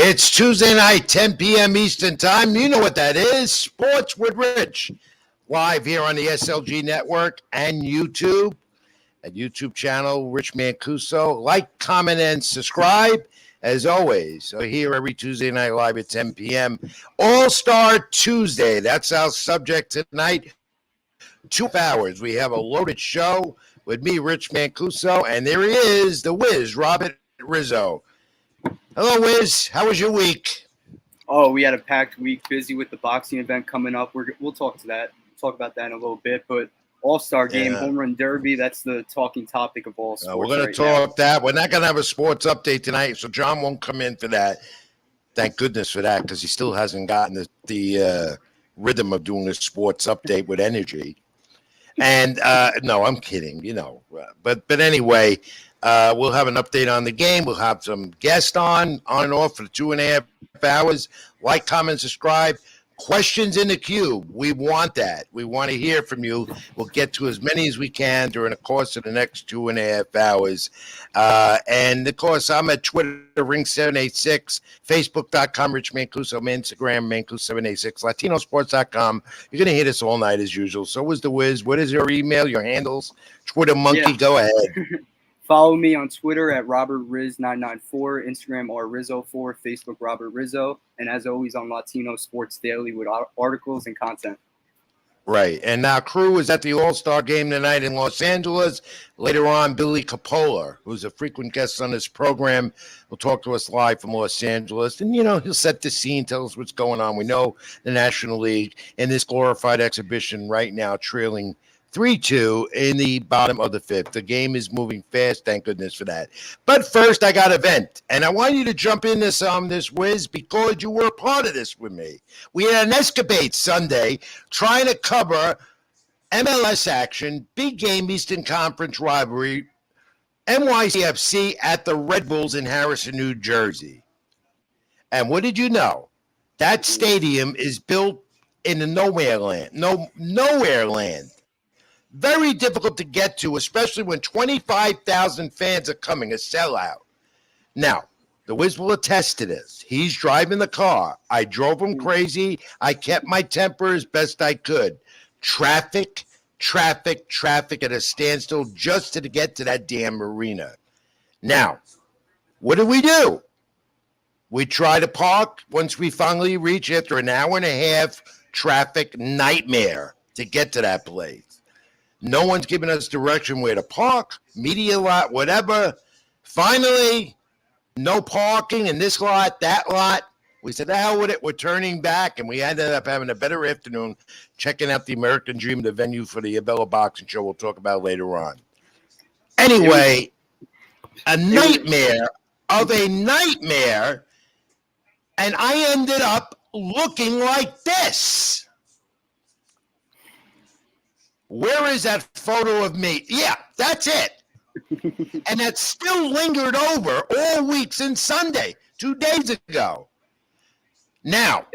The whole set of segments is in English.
It's Tuesday night, 10 p.m. Eastern Time. You know what that is. Sports with Rich. Live here on the SLG Network and YouTube. At YouTube channel, Rich Mancuso. Like, comment, and subscribe. As always, so here every Tuesday night live at 10 p.m. All Star Tuesday. That's our subject tonight. 2 hours. We have a loaded show with me, Rich Mancuso, and there he is, the Wiz, Robert Rizzo. Hello, Wiz. How was your week? Oh, we had a packed week, busy with the boxing event coming up. We'll talk about that in a little bit. But All Star Game, Home Run Derby, that's the talking topic of all sports. We're going to talk that. We're not going to have a sports update tonight, so John won't come in for that. Thank goodness for that, because he still hasn't gotten the rhythm of doing a sports update with energy. And no, I'm kidding, But anyway. We'll have an update on the game. We'll have some guests on and off for 2.5 hours. Like, comment, subscribe. Questions in the queue. We want that. We want to hear from you. We'll get to as many as we can during the course of the next 2.5 hours. And, of course, I'm at Twitter, Ring786, Facebook.com, Rich Mancuso, Instagram, Mancuso786, Latinosports.com. You're going to hit us all night as usual. So is the Wiz. What is your email, your handles? Twitter Monkey, yeah. Go ahead. Follow me on Twitter at RobertRiz994, Instagram RRizzo4, Facebook Robert Rizzo, and as always on Latino Sports Daily with articles and content. Right. And now Crew is at the All Star Game tonight in Los Angeles. Later on, Billy Capola, who's a frequent guest on this program, will talk to us live from Los Angeles. And, he'll set the scene, tell us what's going on. We know the National League in this glorified exhibition right now trailing 3-2 in the bottom of the fifth. The game is moving fast. Thank goodness for that. But first, I got a vent. And I want you to jump in this Wiz, because you were a part of this with me. We had an escapade Sunday trying to cover MLS action, big game Eastern Conference rivalry, NYCFC at the Red Bulls in Harrison, New Jersey. And what did you know? That stadium is built in the nowhere land. Very difficult to get to, especially when 25,000 fans are coming, a sellout. Now, the Wiz will attest to this. He's driving the car. I drove him crazy. I kept my temper as best I could. Traffic at a standstill just to get to that damn arena. Now, what do? We try to park once we finally reach, after an hour and a half traffic nightmare to get to that place. No one's giving us direction where to park, media lot, whatever. Finally, no parking in this lot, that lot. We said, the hell with it. We're turning back. And we ended up having a better afternoon checking out the American Dream, the venue for the Abella Boxing Show we'll talk about later on. Anyway, a nightmare of a nightmare. And I ended up looking like this. Where is that photo of me? Yeah, that's it. And that still lingered over all week since Sunday, 2 days ago. Now,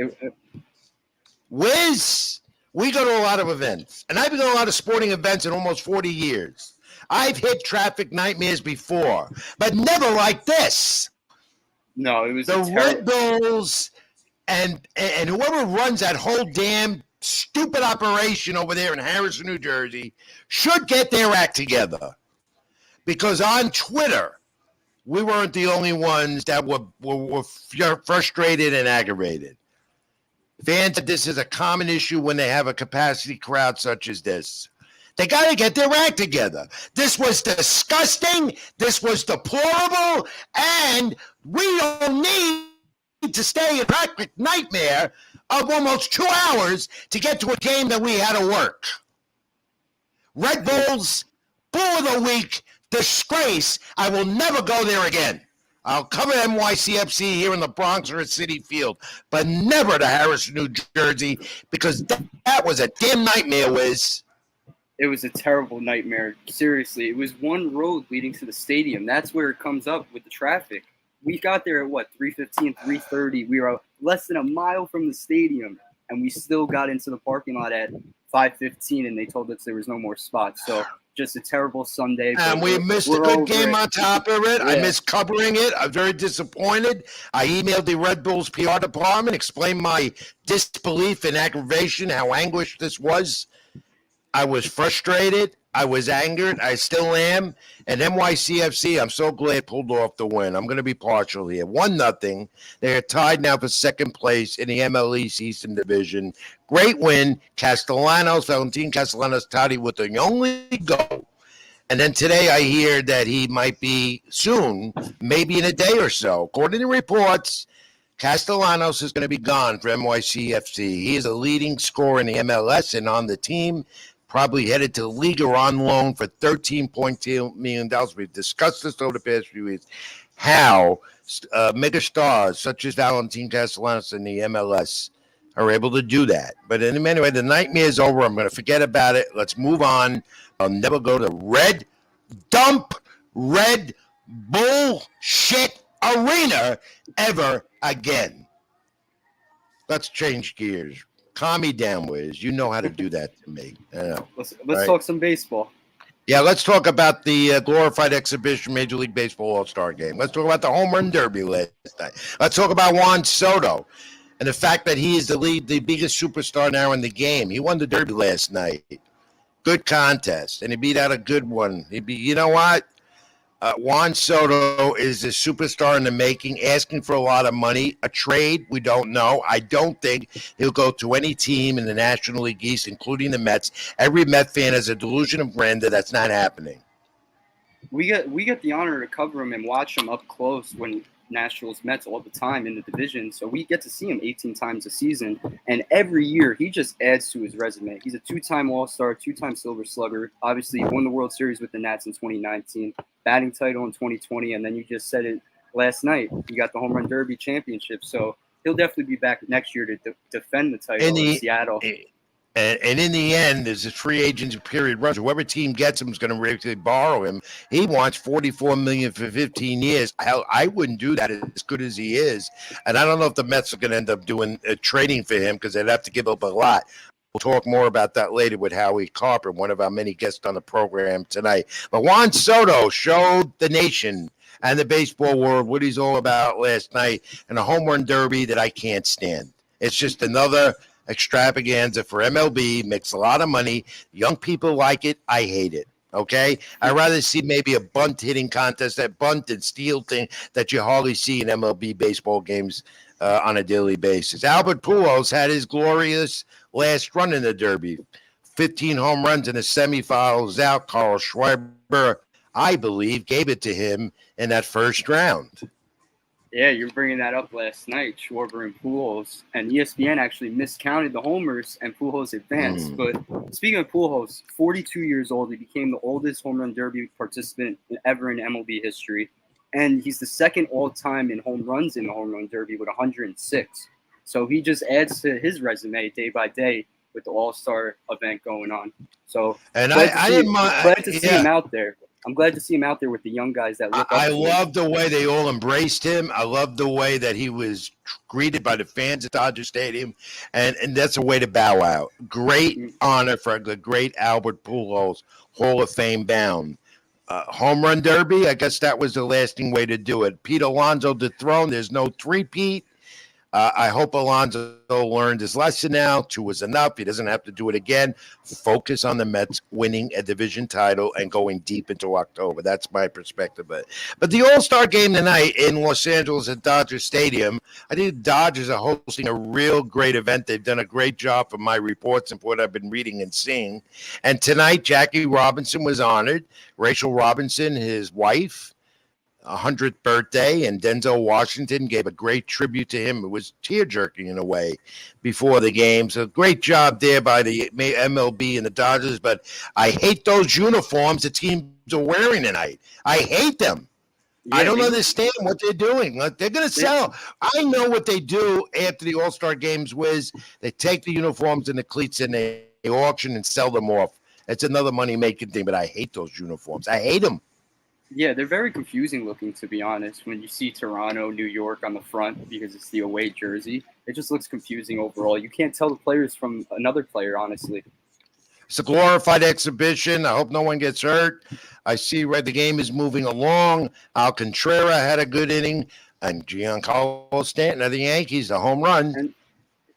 Wiz, we go to a lot of events, and I've been to a lot of sporting events in almost 40 years. I've hit traffic nightmares before, but never like this. No, it was the Red Bulls and whoever runs that whole damn stupid operation over there in Harrison, New Jersey, should get their act together. Because on Twitter, we weren't the only ones that were frustrated and aggravated. Fans said this is a common issue when they have a capacity crowd such as this. They got to get their act together. This was disgusting. This was deplorable. And we don't need to stay in traffic nightmare of almost 2 hours to get to a game that we had to work. Red Bulls, Bull of the Week, disgrace. I will never go there again. I'll cover NYCFC here in the Bronx or at Citi Field, but never to Harrison, New Jersey, because that was a damn nightmare, Wiz. It was a terrible nightmare. Seriously, it was one road leading to the stadium. That's where it comes up with the traffic. We got there at 3:15, 3:30. We were less than a mile from the stadium. and we still got into the parking lot at 5:15, and they told us there was no more spots. So just a terrible Sunday. And we missed a good game on top of it. Yeah. I missed covering it. I'm very disappointed. I emailed the Red Bulls PR department, explained my disbelief and aggravation, how anguished this was. I was frustrated. I was angered. I still am. And NYCFC, I'm so glad pulled off the win. I'm going to be partial here. 1-0. They're tied now for second place in the MLS Eastern Division. Great win. Valentin Castellanos Tati with the only goal. And then today I hear that he might be soon, maybe in a day or so. According to reports, Castellanos is going to be gone for NYCFC. He is a leading scorer in the MLS and on the team, probably headed to the league or on loan for $13.2 million. We've discussed this over the past few weeks, how mega stars such as Valentin Castellanos in the MLS are able to do that. But anyway, the nightmare is over. I'm going to forget about it. Let's move on. I'll never go to Red Bull shit arena ever again. Let's change gears. Calm me down, Wiz. You know how to do that to me. I know. Let's talk some baseball. Yeah, let's talk about the glorified exhibition Major League Baseball All Star Game. Let's talk about the home run derby last night. Let's talk about Juan Soto and the fact that he is the biggest superstar now in the game. He won the derby last night. Good contest, and he beat out a good one. You know what? Juan Soto is a superstar in the making, asking for a lot of money. A trade, we don't know. I don't think he'll go to any team in the National League East, including the Mets. Every Met fan has a delusion of grandeur. That's not happening. We get the honor to cover him and watch him up close when Nationals Mets all the time in the division. So we get to see him 18 times a season. And every year he just adds to his resume. He's a 2-time All-Star, 2-time Silver Slugger. Obviously, he won the World Series with the Nats in 2019, batting title in 2020. And then you just said it last night. He got the Home Run Derby championship. So he'll definitely be back next year to defend the title in Seattle. And in the end, there's a free agency period runs. Whoever team gets him is going to regularly borrow him. He wants $44 million for 15 years. Hell, I wouldn't do that as good as he is. And I don't know if the Mets are going to end up doing trading for him because they'd have to give up a lot. We'll talk more about that later with Howie Carper, one of our many guests on the program tonight. But Juan Soto showed the nation and the baseball world what he's all about last night in a home run derby that I can't stand. It's just another extravaganza for MLB, makes a lot of money. Young people like it. I hate it. Okay? I'd rather see maybe a bunt hitting contest, that bunt and steal thing that you hardly see in MLB baseball games on a daily basis. Albert Pujols had his glorious last run in the Derby. 15 home runs in the semifinals out. Carl Schwarber, I believe, gave it to him in that first round. Yeah, you're bringing that up last night, Schwarber and Pujols. And ESPN actually miscounted the homers and Pujols advanced. But speaking of Pujols, 42 years old, he became the oldest home run derby participant ever in MLB history. And he's the second all-time in home runs in the home run derby with 106. So he just adds to his resume day by day with the All-Star event going on. So and glad to see him out there. I'm glad to see him out there with the young guys that look up. I love the way they all embraced him. I love the way that he was greeted by the fans at Dodger Stadium, and that's a way to bow out. Great honor for the great Albert Pujols, Hall of Fame bound. Home run derby, I guess that was the lasting way to do it. Pete Alonso dethroned. There's no three-peat. I hope Alonso learned his lesson now. 2 was enough. He doesn't have to do it again. Focus on the Mets winning a division title and going deep into October. That's my perspective. But the All-Star game tonight in Los Angeles at Dodger Stadium, I think the Dodgers are hosting a real great event. They've done a great job for my reports and for what I've been reading and seeing. And tonight, Jackie Robinson was honored. Rachel Robinson, his wife, 100th birthday, and Denzel Washington gave a great tribute to him. It was tear-jerking in a way before the game. So great job there by the MLB and the Dodgers, but I hate those uniforms the teams are wearing tonight. I hate them. Yeah, I don't understand what they're doing. They're going to sell. I know what they do after the All-Star games, Wiz. They take the uniforms and the cleats and they auction and sell them off. It's another money-making thing, but I hate those uniforms. I hate them. Yeah, they're very confusing looking, to be honest. When you see Toronto, New York on the front because it's the away jersey, it just looks confusing overall. You can't tell the players from another player, honestly. It's a glorified exhibition. I hope no one gets hurt. I see where the game is moving along. Alcantara had a good inning, and Giancarlo Stanton of the Yankees, the home run.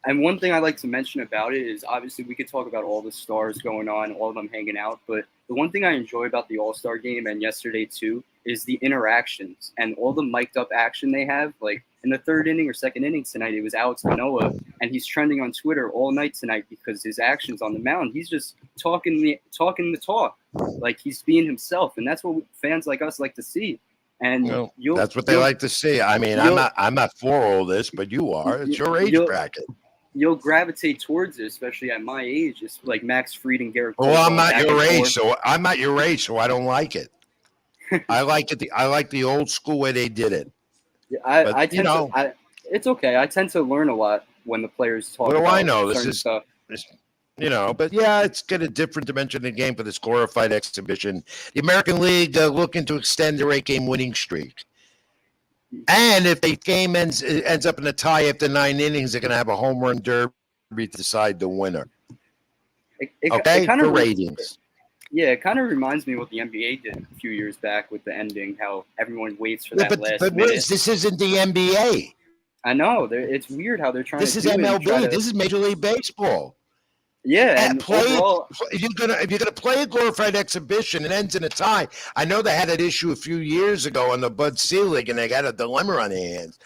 And one thing I like to mention about it is obviously we could talk about all the stars going on, all of them hanging out, but the one thing I enjoy about the All Star game and yesterday too is the interactions and all the mic'd up action they have. Like in the third inning or second inning tonight, it was Alex Manoah, and he's trending on Twitter all night tonight because his actions on the mound. He's just talking the talk, like he's being himself, and that's what fans like us like to see. And that's what they like to see. I mean, I'm not for all this, but you are. It's your age bracket. You'll gravitate towards it, especially at my age. It's like Max Fried and Garrett Cole. Well, I'm not your age, so I don't like it. I like it. I like the old school way they did it. Yeah, it's okay. I tend to learn a lot when the players talk. Well, I know this is stuff. But yeah, it's got a different dimension of the game for this glorified exhibition. The American League looking to extend their 8-game winning streak. And if the game ends up in a tie after 9 innings, they're going to have a home run derby to decide the winner. For ratings. Yeah, it kind of reminds me of what the NBA did a few years back with the ending, how everyone waits for that last minute. This isn't the NBA. I know. It's weird how they're trying to do it. This is MLB. This is Major League Baseball. Yeah, and if you're gonna play a glorified exhibition and ends in a tie, I know they had an issue a few years ago on the Bud Selig, and they got a dilemma on their hands.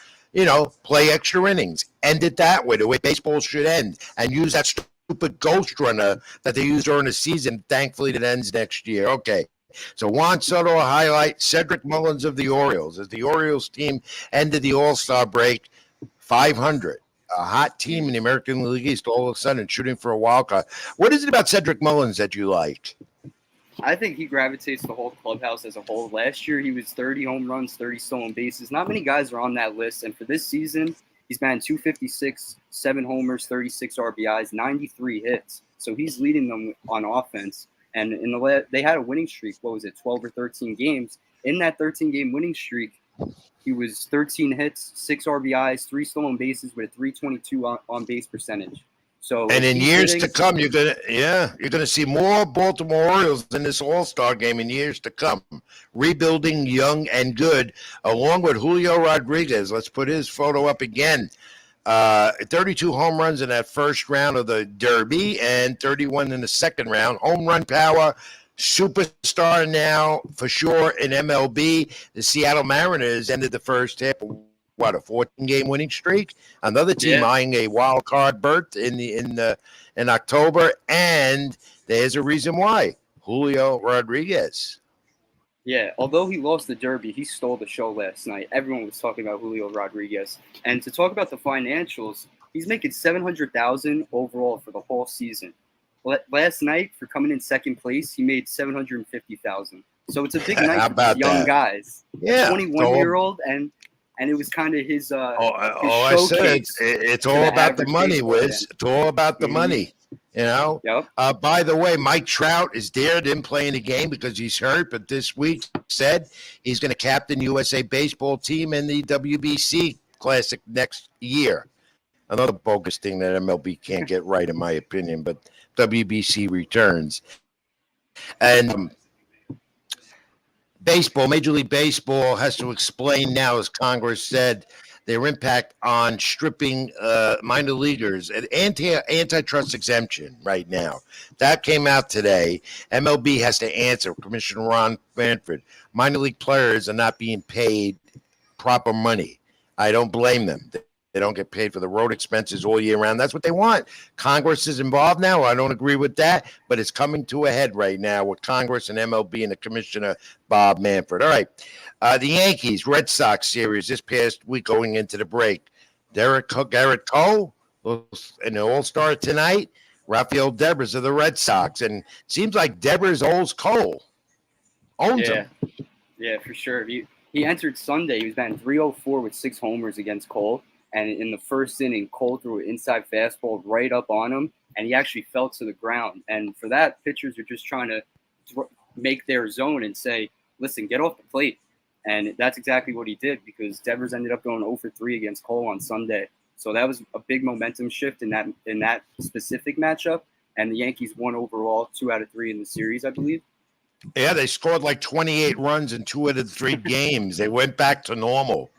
Play extra innings, end it that way, the way baseball should end, and use that stupid ghost runner that they used during the season. Thankfully, that ends next year. Okay. So Juan Soto, a highlight. Cedric Mullins of the Orioles, as the Orioles team ended the All-Star break 500. A hot team in the American League East all of a sudden shooting for a wild card. What is it about Cedric Mullins that you like? I think he gravitates the whole clubhouse as a whole. Last year, he was 30 home runs, 30 stolen bases. Not many guys are on that list. And for this season, he's batting 256, 7 homers, 36 RBIs, 93 hits. So he's leading them on offense. And they had a winning streak. What was it, 12 or 13 games? In that 13-game winning streak, he was 13 hits, 6 RBIs, 3 stolen bases with a 322 on base percentage. So, and in years to come, you're gonna see more Baltimore Orioles in this All-Star game in years to come. Rebuilding young and good, along with Julio Rodriguez. Let's put his photo up again. 32 home runs in that first round of the Derby and 31 in the second round. Home run power. Superstar now for sure in MLB. The Seattle Mariners ended the first half, a 14-game winning streak. Another team eyeing a wild card berth in October, and there's a reason why. Julio Rodriguez. Yeah, although he lost the Derby, he stole the show last night. Everyone was talking about Julio Rodriguez, and to talk about the financials, he's making $700,000 overall for the whole season. Last night, for coming in second place, he made $750,000. So it's a big night for these young guys. Yeah, 21-year-old, and it was kind of his. I said it's all about the money, Wiz. It's all about the money. Yep. By the way, Mike Trout is there. Didn't play in the game because he's hurt, but this week said he's going to captain USA baseball team in the WBC Classic next year. Another bogus thing that MLB can't get right, in my opinion, but WBC returns. And baseball, Major League Baseball has to explain now, as Congress said, their impact on stripping minor leaguers, an antitrust exemption right now. That came out today. MLB has to answer. Commissioner Ron Manfred. Minor league players are not being paid proper money. I don't blame them. They don't get paid for the road expenses all year round. That's what they want. Congress is involved now. I don't agree with that, but it's coming to a head right now with Congress and MLB and the Commissioner, Bob Manfred. All right. The Yankees, Red Sox series this past week going into the break. Garrett Cole, an All-Star tonight. Rafael Devers of the Red Sox. And it seems like Devers owns Cole. Owns him. Yeah, for sure. He entered Sunday. He was batting .304 with 6 homers against Cole. And in the first inning, Cole threw an inside fastball right up on him, and he actually fell to the ground. And for that, pitchers are just trying to make their zone and say, listen, get off the plate. And that's exactly what he did, because Devers ended up going 0 for 3 against Cole on Sunday. So that was a big momentum shift in that specific matchup. And the Yankees won overall 2 out of 3 in the series, I believe. Yeah, they scored like 28 runs in 2 out of 3 games. They went back to normal.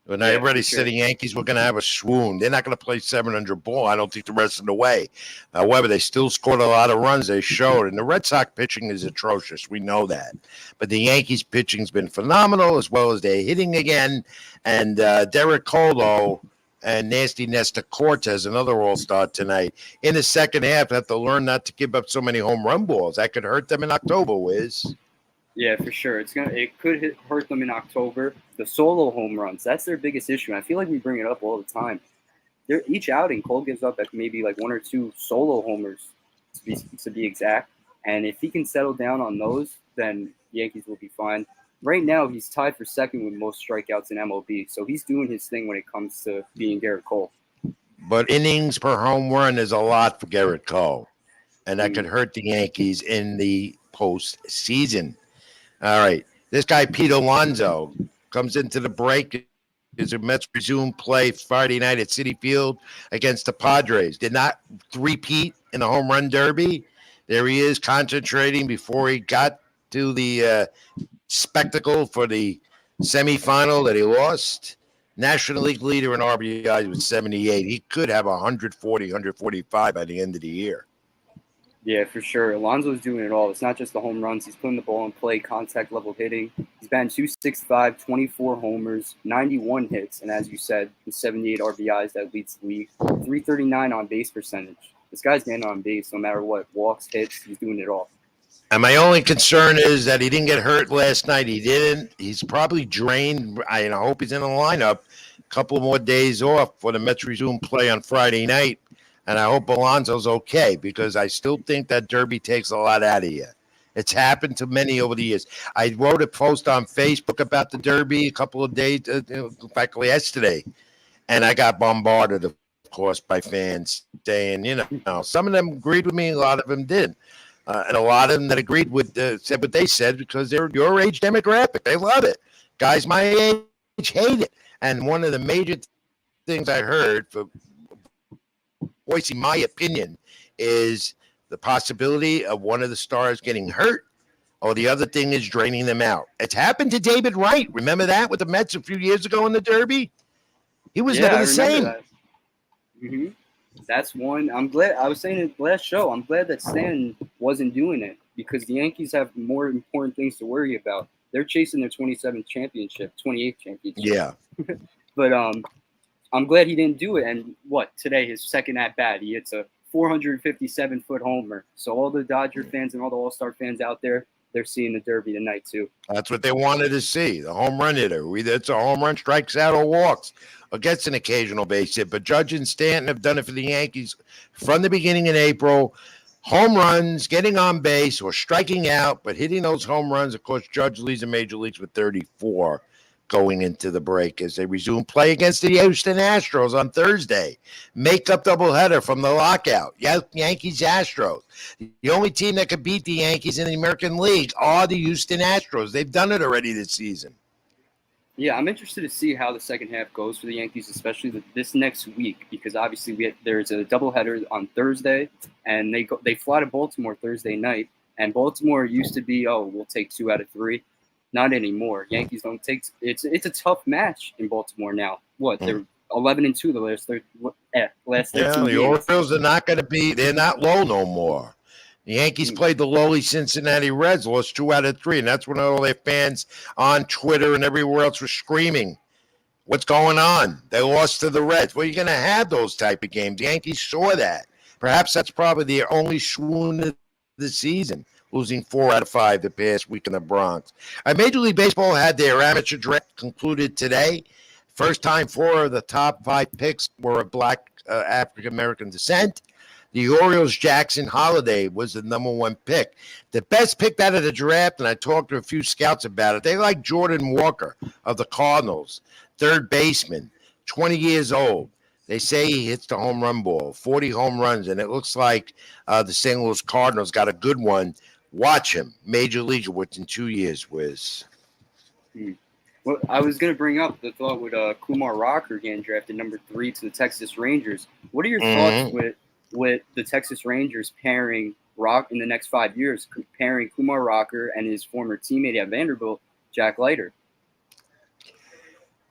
When everybody said the Yankees were going to have a swoon, they're not going to play 700 ball, I don't think, the rest of the way. However, they still scored a lot of runs. They showed. And the Red Sox pitching is atrocious. We know that. But the Yankees pitching's been phenomenal, as well as they're hitting again. And Derek Colo and Nasty Nestor Cortez, another all-star tonight, in the second half have to learn not to give up so many home run balls. That could hurt them in October, Wiz. Yeah, for sure. It could hurt them in October. The solo home runs, that's their biggest issue. And I feel like we bring it up all the time. Each outing, Cole gives up at maybe like 1 or 2 solo homers, to be exact. And if he can settle down on those, then the Yankees will be fine. Right now, he's tied for second with most strikeouts in MLB. So he's doing his thing when it comes to being Garrett Cole. But innings per home run is a lot for Garrett Cole. And that could hurt the Yankees in the postseason. All right. This guy, Pete Alonso, comes into the break as the Mets resume play Friday night at Citi Field against the Padres. Did not repeat in the home run derby. There he is, concentrating before he got to the spectacle for the semifinal that he lost. National League leader in RBIs with 78. He could have 140, 145 by the end of the year. Yeah, for sure. Alonso's doing it all. It's not just the home runs. He's putting the ball in play, contact level hitting. He's batting .265, 24 homers, 91 hits, and as you said, the 78 RBIs that leads the league. 339 on base percentage. This guy's getting on base no matter what. Walks, hits, he's doing it all. And my only concern is that he didn't get hurt last night. He didn't. He's probably drained. I hope he's in the lineup. A couple more days off for the Mets resume play on Friday night. And I hope Alonso's okay, because I still think that derby takes a lot out of you. It's happened to many over the years. I wrote a post on Facebook about the derby a couple of days, in fact, yesterday, and I got bombarded, of course, by fans saying, some of them agreed with me, a lot of them didn't. And a lot of them that agreed with said what they said because they're your age demographic. They love it. Guys my age hate it. And one of the major things I heard for voicing my opinion is the possibility of one of the stars getting hurt, or the other thing is draining them out. It's happened to David Wright. Remember that with the Mets a few years ago in the Derby? He was never the same. That. Mm-hmm. That's one. I'm glad. I was saying in the last show, I'm glad that Stanton wasn't doing it, because the Yankees have more important things to worry about. They're chasing their 28th championship. Yeah. But I'm glad he didn't do it. And today, his second at bat, he hits a 457-foot homer. So all the Dodger fans and all the All Star fans out there, they're seeing the Derby tonight too. That's what they wanted to see, the home run hitter. Either it's a home run, strikes out, or walks, or gets an occasional base hit. But Judge and Stanton have done it for the Yankees from the beginning in April. Home runs, getting on base, or striking out, but hitting those home runs. Of course, Judge leads the major leagues with 34 going into the break as they resume play against the Houston Astros on Thursday. Make-up doubleheader from the lockout. Yankees-Astros. The only team that could beat the Yankees in the American League are the Houston Astros. They've done it already this season. Yeah, I'm interested to see how the second half goes for the Yankees, especially this next week, because obviously there's a doubleheader on Thursday, and they fly to Baltimore Thursday night, and Baltimore used to be, we'll take 2 out of 3. Not anymore. Yankees don't take it's a tough match in Baltimore now. They're 11-2 the last 13 the games. Orioles are not going to be. They're not low no more. The Yankees played the lowly Cincinnati Reds, lost 2 out of 3, and that's when all their fans on Twitter and everywhere else were screaming, "What's going on? They lost to the Reds." Well, you're going to have those type of games. The Yankees saw that. Perhaps that's probably their only swoon of the season, losing 4 out of 5 the past week in the Bronx. Major League Baseball had their amateur draft concluded today. First time 4 of the top 5 picks were of Black African-American descent. The Orioles' Jackson Holiday was the number 1 pick. The best pick out of the draft, and I talked to a few scouts about it, they like Jordan Walker of the Cardinals, third baseman, 20 years old. They say he hits the home run ball, 40 home runs, and it looks like the St. Louis Cardinals got a good one Watch him. Major leaguer within 2 years, Wiz. Well, I was going to bring up the thought with Kumar Rocker getting drafted number 3 to the Texas Rangers. What are your thoughts with the Texas Rangers pairing Rock in the next 5 years, comparing Kumar Rocker and his former teammate at Vanderbilt, Jack Leiter?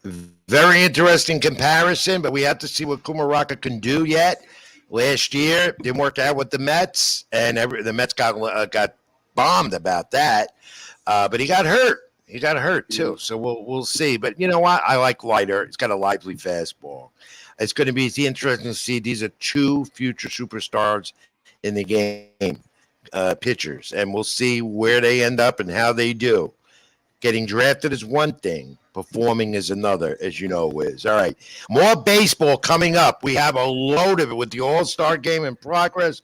Very interesting comparison, but we have to see what Kumar Rocker can do yet. Last year, didn't work out with the Mets, and the Mets got bombed about that. But he got hurt. He got hurt too, so we'll see. But you know what? I like Leiter. He's got a lively fastball. It's going to be interesting to see. These are 2 future superstars in the game, pitchers, and we'll see where they end up and how they do. Getting drafted is one thing. Performing is another, as you know, Wiz. All right. More baseball coming up. We have a load of it with the All Star Game in progress.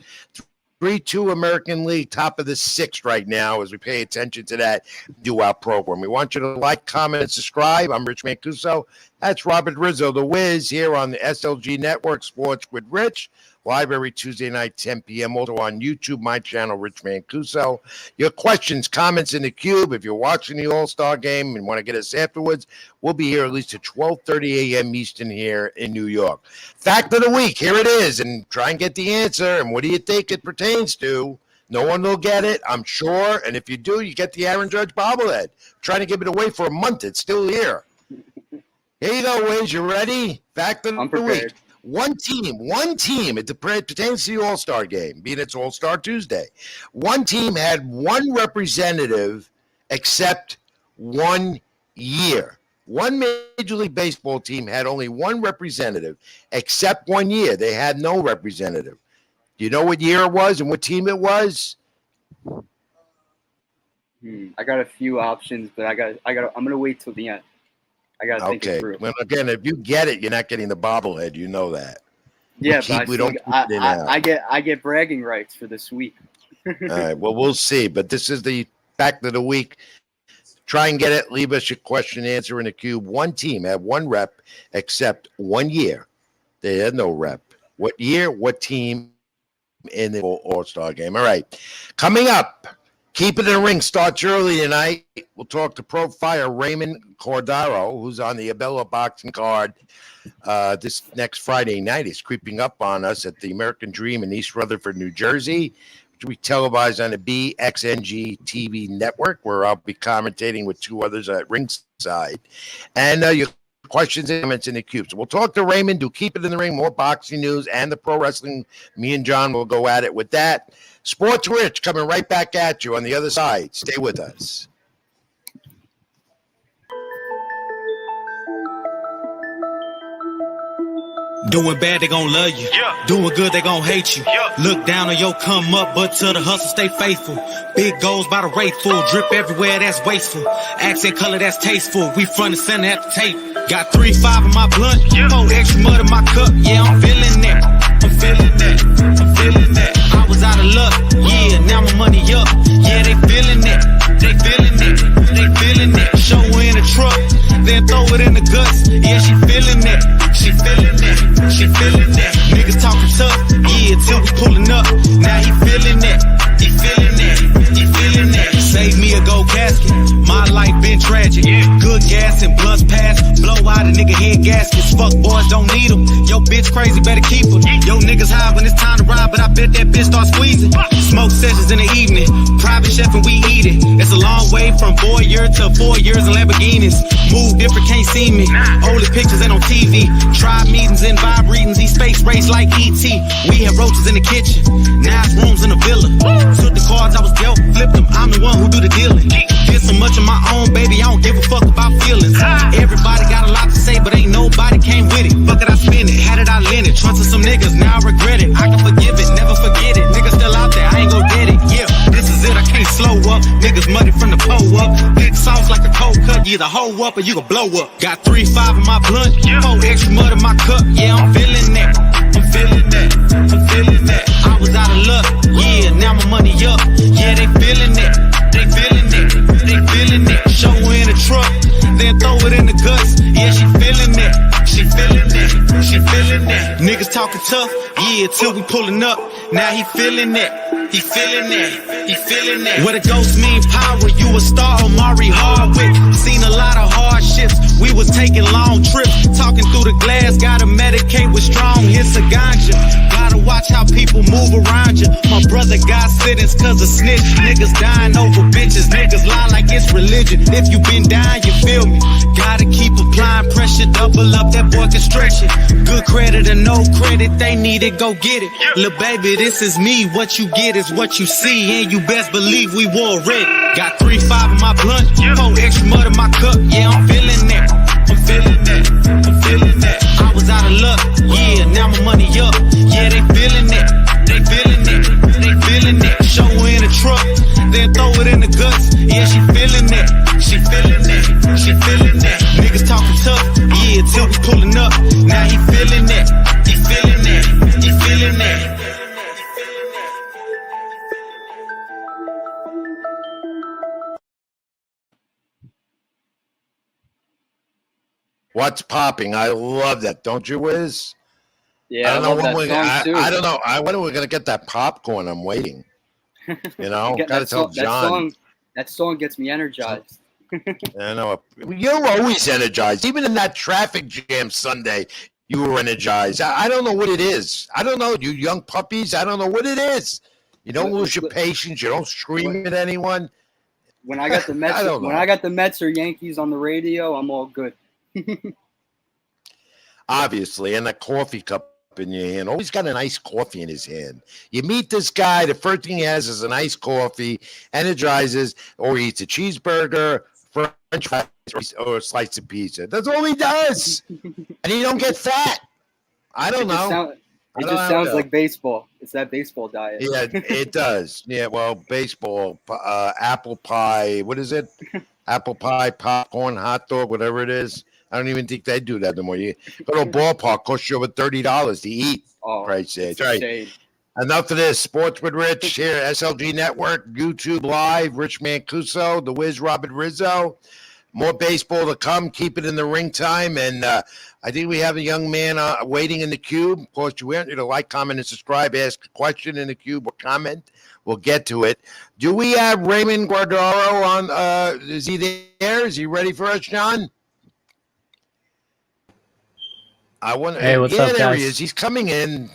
3-2 American League, top of the 6th right now as we pay attention to that, do our program. We want you to like, comment, and subscribe. I'm Rich Mancuso. That's Robert Rizzo, the Wiz, here on the SLG Network, Sports with Rich. Live every Tuesday night, 10 p.m. Also on YouTube, my channel, Rich Mancuso. Your questions, comments in the cube. If you're watching the All-Star Game and want to get us afterwards, we'll be here at least at 12:30 a.m. Eastern here in New York. Fact of the week, here it is, and try and get the answer. And what do you think it pertains to? No one will get it, I'm sure. And if you do, you get the Aaron Judge bobblehead. Trying to give it away for a month. It's still here. Here you go, Wiz. You ready? Fact of the week. One team, it pertains to the All-Star Game, being it's All-Star Tuesday. One team had one representative except 1 year. One Major League Baseball team had only one representative except 1 year. They had no representative. Do you know what year it was and what team it was? I got a few options, but I'm going to wait till the end. I got to think it through. Well, again, if you get it, you're not getting the bobblehead. You know that. Yeah, I get bragging rights for this week. All right. Well, we'll see. But this is the fact of the week. Try and get it. Leave us your question and answer in the cube. One team had one rep except 1 year. They had no rep. What year? What team in the All-Star Game? All right. Coming up. Keep It in the Ring starts early tonight. We'll talk to pro fighter Raymond Cordaro, who's on the Abella boxing card this next Friday night. He's creeping up on us at the American Dream in East Rutherford, New Jersey, which we televise on the BXNG TV network, where I'll be commentating with 2 others at ringside. And your questions and comments in the cube. So we'll talk to Raymond, do Keep It in the Ring, more boxing news, and the pro wrestling. Me and John will go at it with that. Sports Rich coming right back at you on the other side. Stay with us. Doing bad, they gon' love you. Yeah. Doing good, they gon' hate you. Yeah. Look down on your come up, but to the hustle, stay faithful. Big goals by the rate full. Drip everywhere, that's wasteful. Accent color, that's tasteful. We front and center at the tape. Got 3-5 in my blunt. Yeah. 4 extra mud in my cup. Yeah, I'm feeling that. I'm feeling that. I'm feeling that. I was out of luck. Yeah, now my money up. Yeah, they feeling that. They feeling it. They feeling it. Show her in the truck. Then throw it in the guts. Yeah, she feeling that. She feeling that. She feeling that. Niggas talking tough. Yeah, till we pulling up. Now he feeling that. He feeling that. He feeling that. Save me a gold casket. My life been tragic. Good gas and blunts pass. Blow out a nigga head gaskets. Fuck boys, don't need them. Yo bitch crazy, better keep her. Yo niggas high when it's time to ride, but I bet that bitch start squeezing. Smoke sessions in the evening. Private chef and we eat it. It's a long way from voyeur to 4 years in Lamborghinis. Move different, can't see me. Only pictures ain't on TV. Tribe meetings and vibe readings. These space race like E.T. We had roaches in the kitchen. Nice rooms in the villa. Took the cards I was dealt, flipped them. I'm the one who do the dealing. Get so much of my own, baby, I don't give a fuck about feelings. Everybody got a lot to say, but ain't nobody came with it. Fuck it, I spend it. Had it, I lent it. Trusted some niggas, now I regret it. I can forgive it, never forget it. Niggas still out there, I ain't gon' get it. Yeah, this is it, I can't slow up. Niggas muddy from the pole up. Big sauce like a cold cut. You either hoe up or you gon' blow up. Got 3-5 in my blunt. 4 extra mud in my cup. Yeah, I'm feeling that. I'm feeling that. I'm feeling that. I was out of luck. Yeah, now my money up. Yeah, they feeling that. They feeling that. They feeling that. Show her in the truck. Then throw it in the guts. Yeah, she feeling that. She feeling that. She feeling that. Niggas talking tough. Yeah, till we pulling up. Now he feeling that. He feeling that. He feeling that. Where the ghost mean power, you a star, Omari Hardwick. Seen a lot of hardships. We was taking long trips, talking through the glass. Gotta medicate with strong hits of ganja. Gotta watch how people move around you. My brother got sittings cause of snitch. Niggas dying over bitches. Niggas lie like it's religion. If you been dying, you feel me. Gotta keep applying pressure. Double up, that boy can stretch it. Good credit or no credit, they need it, go get it. Lil' baby, this is me. What you get is what you see. And you best believe we wore red. Got 3-5 in my blunt. 4 extra mud in my cup. Yeah, I'm feeling that. I'm feeling that. I'm feeling that. I was out of luck. Yeah, now my money up. Yeah, they feeling that. They feeling that. They feeling that. Show her in the truck, then throw it in the guts. Yeah, she feeling that. She feeling that. She feeling that. Niggas talking tough. Yeah, till we pulling up. Now he feeling that. He feeling that. He feeling that. What's popping? I love that. Don't you, Wiz? Yeah, I don't know love when that song too. I don't know. When are we going to get that popcorn? I'm waiting. You know, got to tell John. That song gets me energized. I know. You're always energized. Even in that traffic jam Sunday, you were energized. I don't know what it is. I don't know. You young puppies, I don't know what it is. You don't lose your patience. You don't scream at anyone. When I got the Mets, I got the Mets or Yankees on the radio, I'm all good. Obviously, and a coffee cup in your hand. Always got an iced coffee in his hand. You meet this guy, the first thing he has is an iced coffee, energizes, or he eats a cheeseburger, French fries, or a slice of pizza. That's all he does. And he don't get fat. I don't know. It just sounds like baseball. It's that baseball diet. Yeah, it does. Yeah, well, baseball, apple pie, what is it? Apple pie, popcorn, hot dog, whatever it is. I don't even think they do that anymore. You go to a ballpark, costs you over $30 to eat. Oh, right. Right. Enough of this. Sports with Rich here, SLG Network, YouTube Live, Rich Mancuso, The Wiz, Robert Rizzo. More baseball to come. Keep it in the ring time. And I think we have a young man waiting in the cube. Of course, you want you to like, comment, and subscribe. Ask a question in the cube or comment. We'll get to it. Do we have Raymond Guardaro on? Is he there? Is he ready for us, John? Hey, what's up, there guys? he is. He's coming in.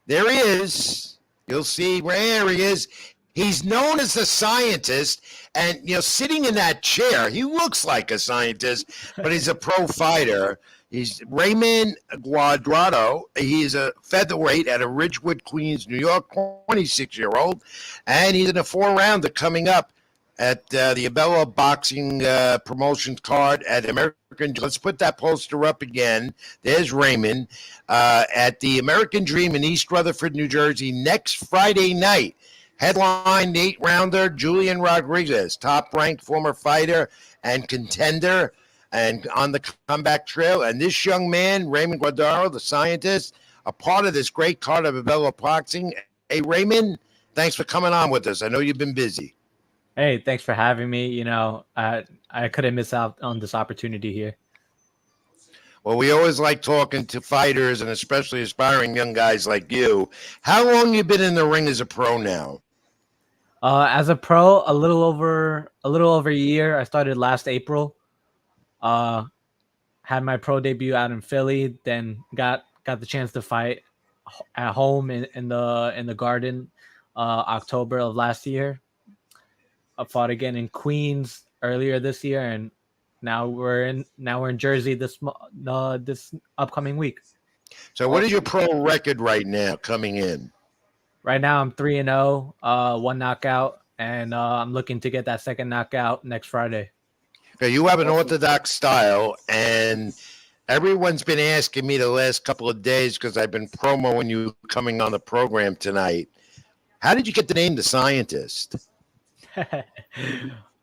There he is. You'll see where he is. He's known as a scientist, and sitting in that chair, he looks like a scientist, but he's a pro fighter. He's Raymond Guardado. He's a featherweight out of Ridgewood, Queens, New York, 26-year-old, and he's in a 4-rounder coming up at the Abella Boxing promotion card at American. Let's put that poster up again. There's Raymond at the American Dream in East Rutherford, New Jersey, next Friday night. Headline 8-rounder Julian Rodriguez, top-ranked former fighter and contender, and on the comeback trail. And this young man, Raymond Guardaro, the scientist, a part of this great card of Abella Boxing. Hey, Raymond, thanks for coming on with us. I know you've been busy. Hey, thanks for having me. I couldn't miss out on this opportunity here. Well, we always like talking to fighters and especially aspiring young guys like you. How long you been in the ring as a pro now? As a pro, a little over a year. I started last April. Had my pro debut out in Philly, then got the chance to fight at home in the Garden October of last year. I fought again in Queens earlier this year, and now we're in Jersey this upcoming week. So what is your pro record right now coming in? Right now I'm 3-0, 1 knockout, and I'm looking to get that second knockout next Friday. Okay, you have an orthodox style, and everyone's been asking me the last couple of days because I've been promoting you coming on the program tonight. How did you get the name The Scientist?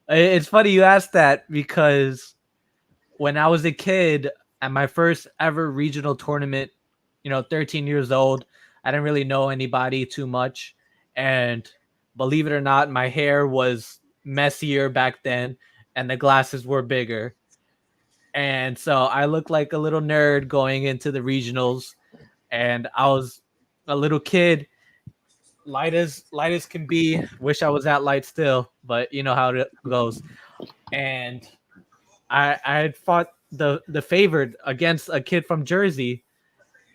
It's funny you asked that because when I was a kid at my first ever regional tournament, 13 years old, I didn't really know anybody too much. And believe it or not, my hair was messier back then and the glasses were bigger. And so I looked like a little nerd going into the regionals. And I was a little kid light as can be. Wish I was that light still, but you know how it goes. And I had fought the favored against a kid from Jersey,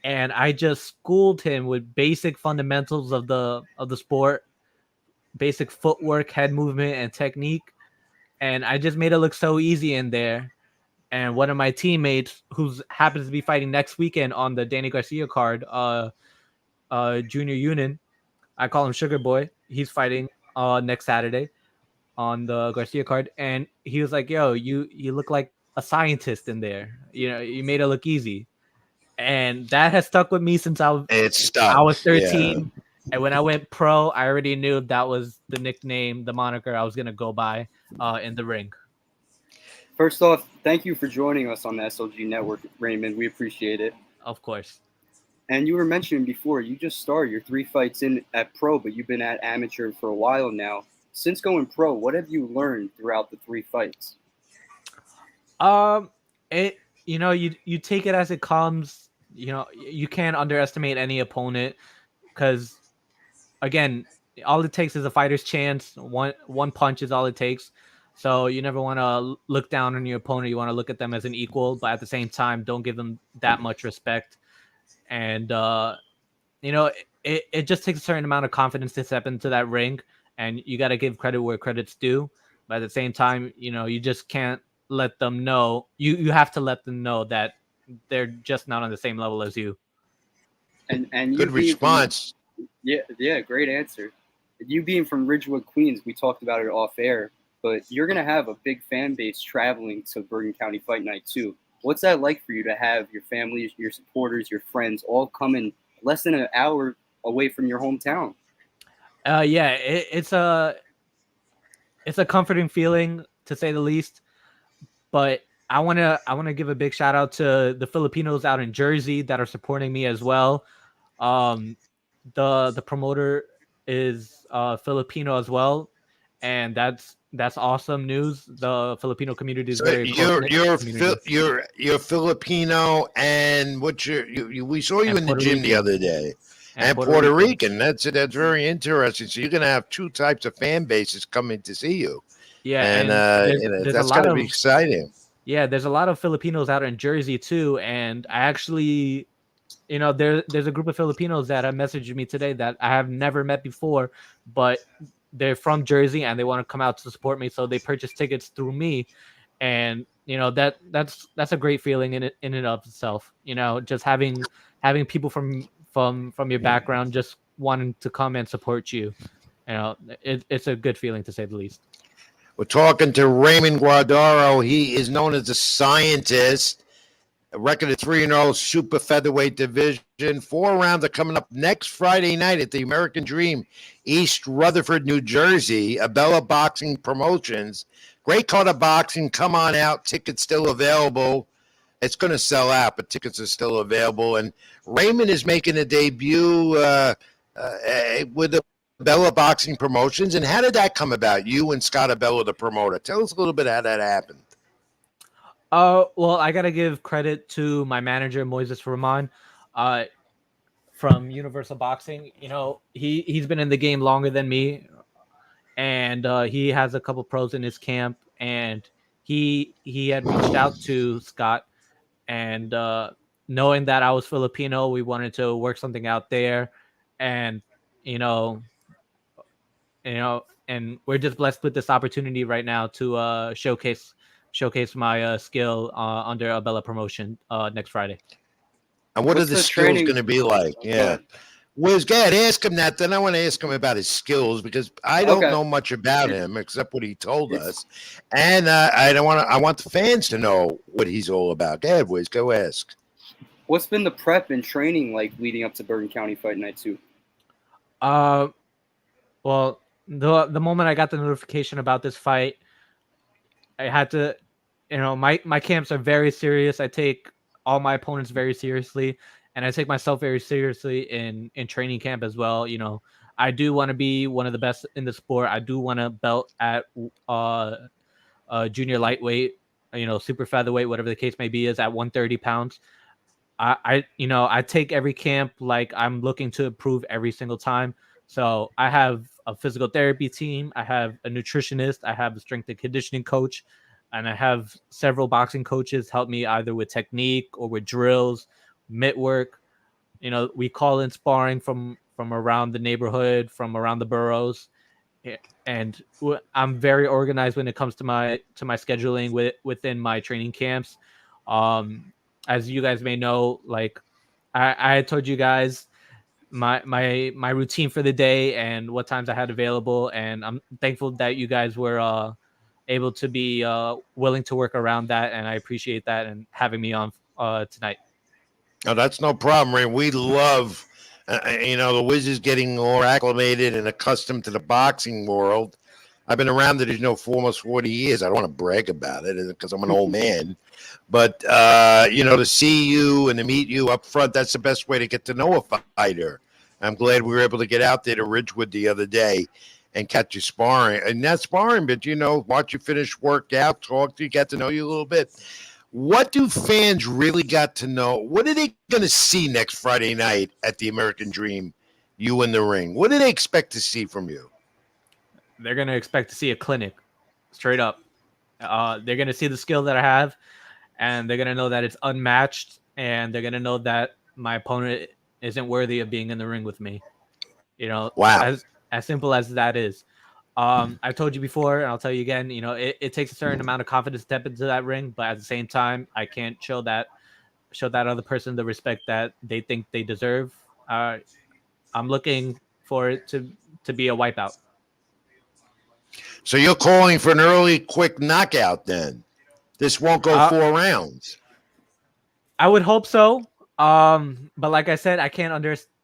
and I just schooled him with basic fundamentals of the sport, basic footwork, head movement, and technique. And I just made it look so easy in there. And one of my teammates, who's happens to be fighting next weekend on the Danny Garcia card, Junior Union, I call him Sugar Boy. He's fighting next Saturday on the Garcia card, and he was like, "Yo, you look like a scientist in there. You know, you made it look easy." And that has stuck with me since It's I stuck. was Yeah. 13. And when I went pro, I already knew that was the nickname, the moniker I was gonna go by in the ring. First off, thank you for joining us on the SLG Network, Raymond. We appreciate it. Of course. And you were mentioning before, you just started your 3 fights in at pro, but you've been at amateur for a while now. Since going pro, what have you learned throughout the 3 fights? It you take it as it comes. You know, you can't underestimate any opponent because again, all it takes is a fighter's chance. One punch is all it takes. So you never want to look down on your opponent. You want to look at them as an equal, but at the same time, don't give them that much respect. And it just takes a certain amount of confidence to step into that ring, and you got to give credit where credit's due. But at the same time, you just can't let them know. You have to let them know that they're just not on the same level as you. And you Good being from, response. yeah, great answer. You being from Ridgewood, Queens, we talked about it off air, but you're gonna have a big fan base traveling to Bergen County Fight Night too. What's that like for you to have your family, your supporters, your friends all coming less than an hour away from your hometown? Yeah, it's a comforting feeling to say the least. But I wanna give a big shout out to the Filipinos out in Jersey that are supporting me as well. Um, the promoter is Filipino as well, and that's awesome news. The Filipino community is So very close knit community. you're Filipino, and we saw you And in the Puerto gym the Rican. other day, And and Puerto Puerto Rican. Rican. That's very interesting. So you're gonna have 2 types of fan bases coming to see you, Yeah, and and there's a that's lot gonna be of exciting. there's a lot of Filipinos out in Jersey too, and I actually there's a group of Filipinos that have messaged me today that I have never met before, but they're from Jersey and they want to come out to support me, so they purchased tickets through me, and that's a great feeling in and of itself. Just having people from your background just wanting to come and support you. It's a good feeling to say the least. We're talking to Raymond Guardaro. He is known as a scientist. A record of 3-0 super featherweight division. 4 rounds are coming up next Friday night at the American Dream, East Rutherford, New Jersey. Abella Boxing Promotions. Great card of boxing. Come on out. Tickets still available. It's going to sell out, but tickets are still available. And Raymond is making a debut with the Abella Boxing Promotions. And how did that come about? You and Scott Abella, the promoter. Tell us a little bit how that happened. Well, I gotta give credit to my manager Moises Rahman, uh, from Universal Boxing. He's been in the game longer than me, and he has a couple pros in his camp, and he had reached out to Scott, and knowing that I was Filipino, we wanted to work something out there, and you know, and we're just blessed with this opportunity right now to showcase my skill under Abella promotion next Friday. And what are What's the the skills training? going to be like? Yeah. Wiz, go ahead, ask him that. Then I want to ask him about his skills because I don't Okay. know much about him except what he told us, and I don't want to. I want the fans to know what he's all about. Go ahead, Wiz. Go ask. What's been the prep and training like leading up to Bergen County Fight Night 2? Uh, well, the moment I got the notification about this fight, I had to, my camps are very serious. I take all my opponents very seriously, and I take myself very seriously in training camp as well. I do want to be one of the best in the sport. I do want to belt at junior lightweight, super featherweight, whatever the case may be, is at 130 pounds. I take every camp like I'm looking to improve every single time. So I have a physical therapy team, I have a nutritionist, I have a strength and conditioning coach, and I have several boxing coaches help me either with technique or with drills, mitt work. We call in sparring from around the neighborhood, from around the boroughs, and I'm very organized when it comes to my scheduling within my training camps. As you guys may know, like I told you guys my routine for the day and what times I had available, and I'm thankful that you guys were able to be willing to work around that, and I appreciate that and having me on tonight. No, that's no problem, Ray. We love, the Wiz is getting more acclimated and accustomed to the boxing world. I've been around it, for almost 40 years. I don't want to brag about it because I'm an old man. But, to see you and to meet you up front, that's the best way to get to know a fighter. I'm glad we were able to get out there to Ridgewood the other day and catch you sparring. And not sparring, but, watch you finish work out, talk to you, get to know you a little bit. What do fans really got to know? What are they going to see next Friday night at the American Dream, you in the ring? What do they expect to see from you? They're going to expect to see a clinic, straight up. They're going to see the skill that I have, and they're going to know that it's unmatched, and they're going to know that my opponent isn't worthy of being in the ring with me. Wow. As simple as that is. I told you before, and I'll tell you again, it takes a certain amount of confidence to step into that ring, but at the same time, I can't show that other person the respect that they think they deserve. I'm looking for it to be a wipeout. So you're calling for an early, quick knockout then? This won't go 4 rounds. I would hope so. But like I said, I can't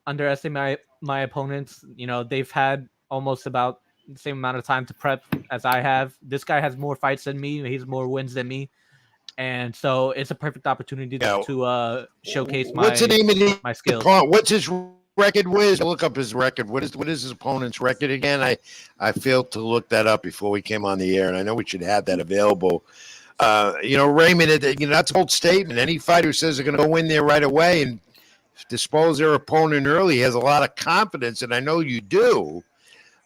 underestimate my opponents. They've had almost about the same amount of time to prep as I have. This guy has more fights than me. He's more wins than me, and so it's a perfect opportunity to showcase What's the name of my skills. What's his record? Look up his record. What is his opponent's record again? I failed to look that up before we came on the air, and I know we should have that available. Raymond, that's a bold statement. Any fighter who says they're going to go in there right away and dispose their opponent early has a lot of confidence, and I know you do.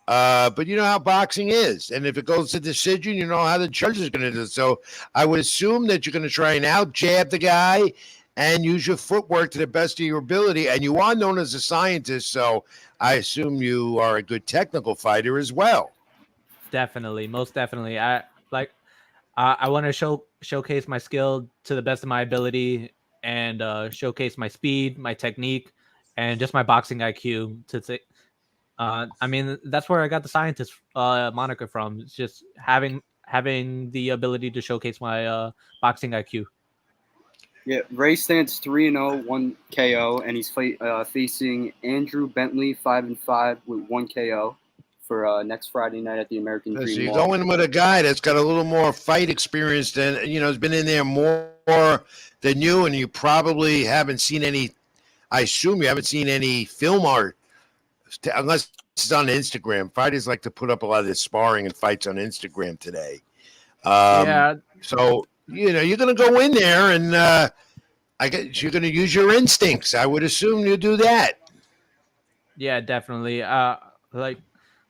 But you know how boxing is. And if it goes to decision, you know how the judge is going to do it. So I would assume that you're going to try and out-jab the guy and use your footwork to the best of your ability. And you are known as a scientist, so I assume you are a good technical fighter as well. Definitely. Most definitely. I want to showcase my skill to the best of my ability and showcase my speed, my technique, and just my boxing IQ to say. That's where I got the scientist moniker from. It's just having the ability to showcase my boxing IQ. Yeah, Ray stands 3-0, 1 KO, and he's facing Andrew Bentley, 5-5 with 1 KO for next Friday night at the American Dream. So you're going with a guy that's got a little more fight experience than has been in there more than you, and you probably haven't seen any. I assume you haven't seen any film art. Unless it's on Instagram. Fighters like to put up a lot of their sparring and fights on Instagram today. Yeah. So, you're going to go in there and I guess you're going to use your instincts. I would assume you do that. Yeah, definitely. Like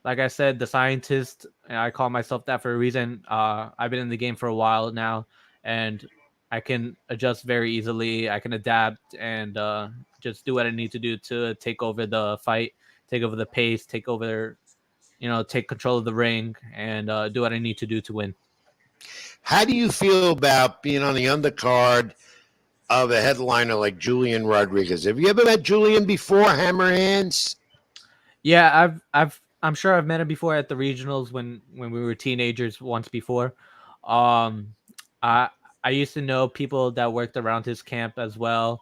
I said, the scientist, I call myself that for a reason. I've been in the game for a while now, and I can adjust very easily. I can adapt and just do what I need to do to take over the fight, take over the pace, take over, take control of the ring, and do what I need to do to win. How do you feel about being on the undercard of a headliner like Julian Rodriguez? Have you ever met Julian before, Hammer Hands? Yeah, I'm sure I've met him before at the regionals when we were teenagers once before. I used to know people that worked around his camp as well.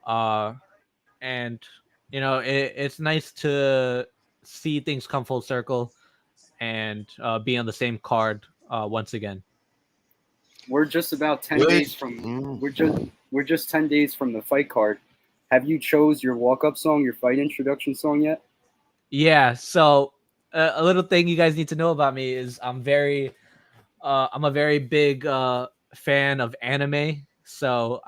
And it's nice to see things come full circle and be on the same card once again. We're just about 10 days from we're just 10 days from the fight card. Have you chose your walk-up song, your fight introduction song yet? Yeah, so a little thing you guys need to know about me is I'm a very big fan of anime. So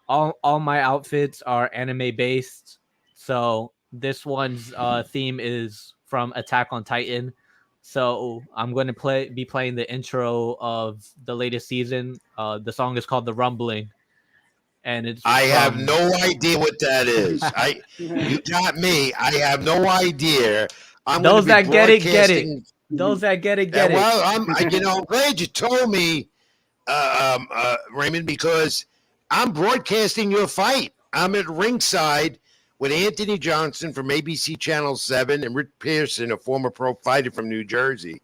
all my outfits are anime based. So this one's theme is from Attack on Titan. So I'm going to be playing the intro of the latest season. The song is called "The Rumbling," and it's I have from. no idea what that is. You got me. I have no idea. I'm going to Those be that get it, get it. broadcasting. Those that get it, get it. Well, I'm glad you told me, Raymond, because I'm broadcasting your fight. I'm at ringside with Anthony Johnson from ABC Channel 7 and Rick Pearson, a former pro fighter from New Jersey.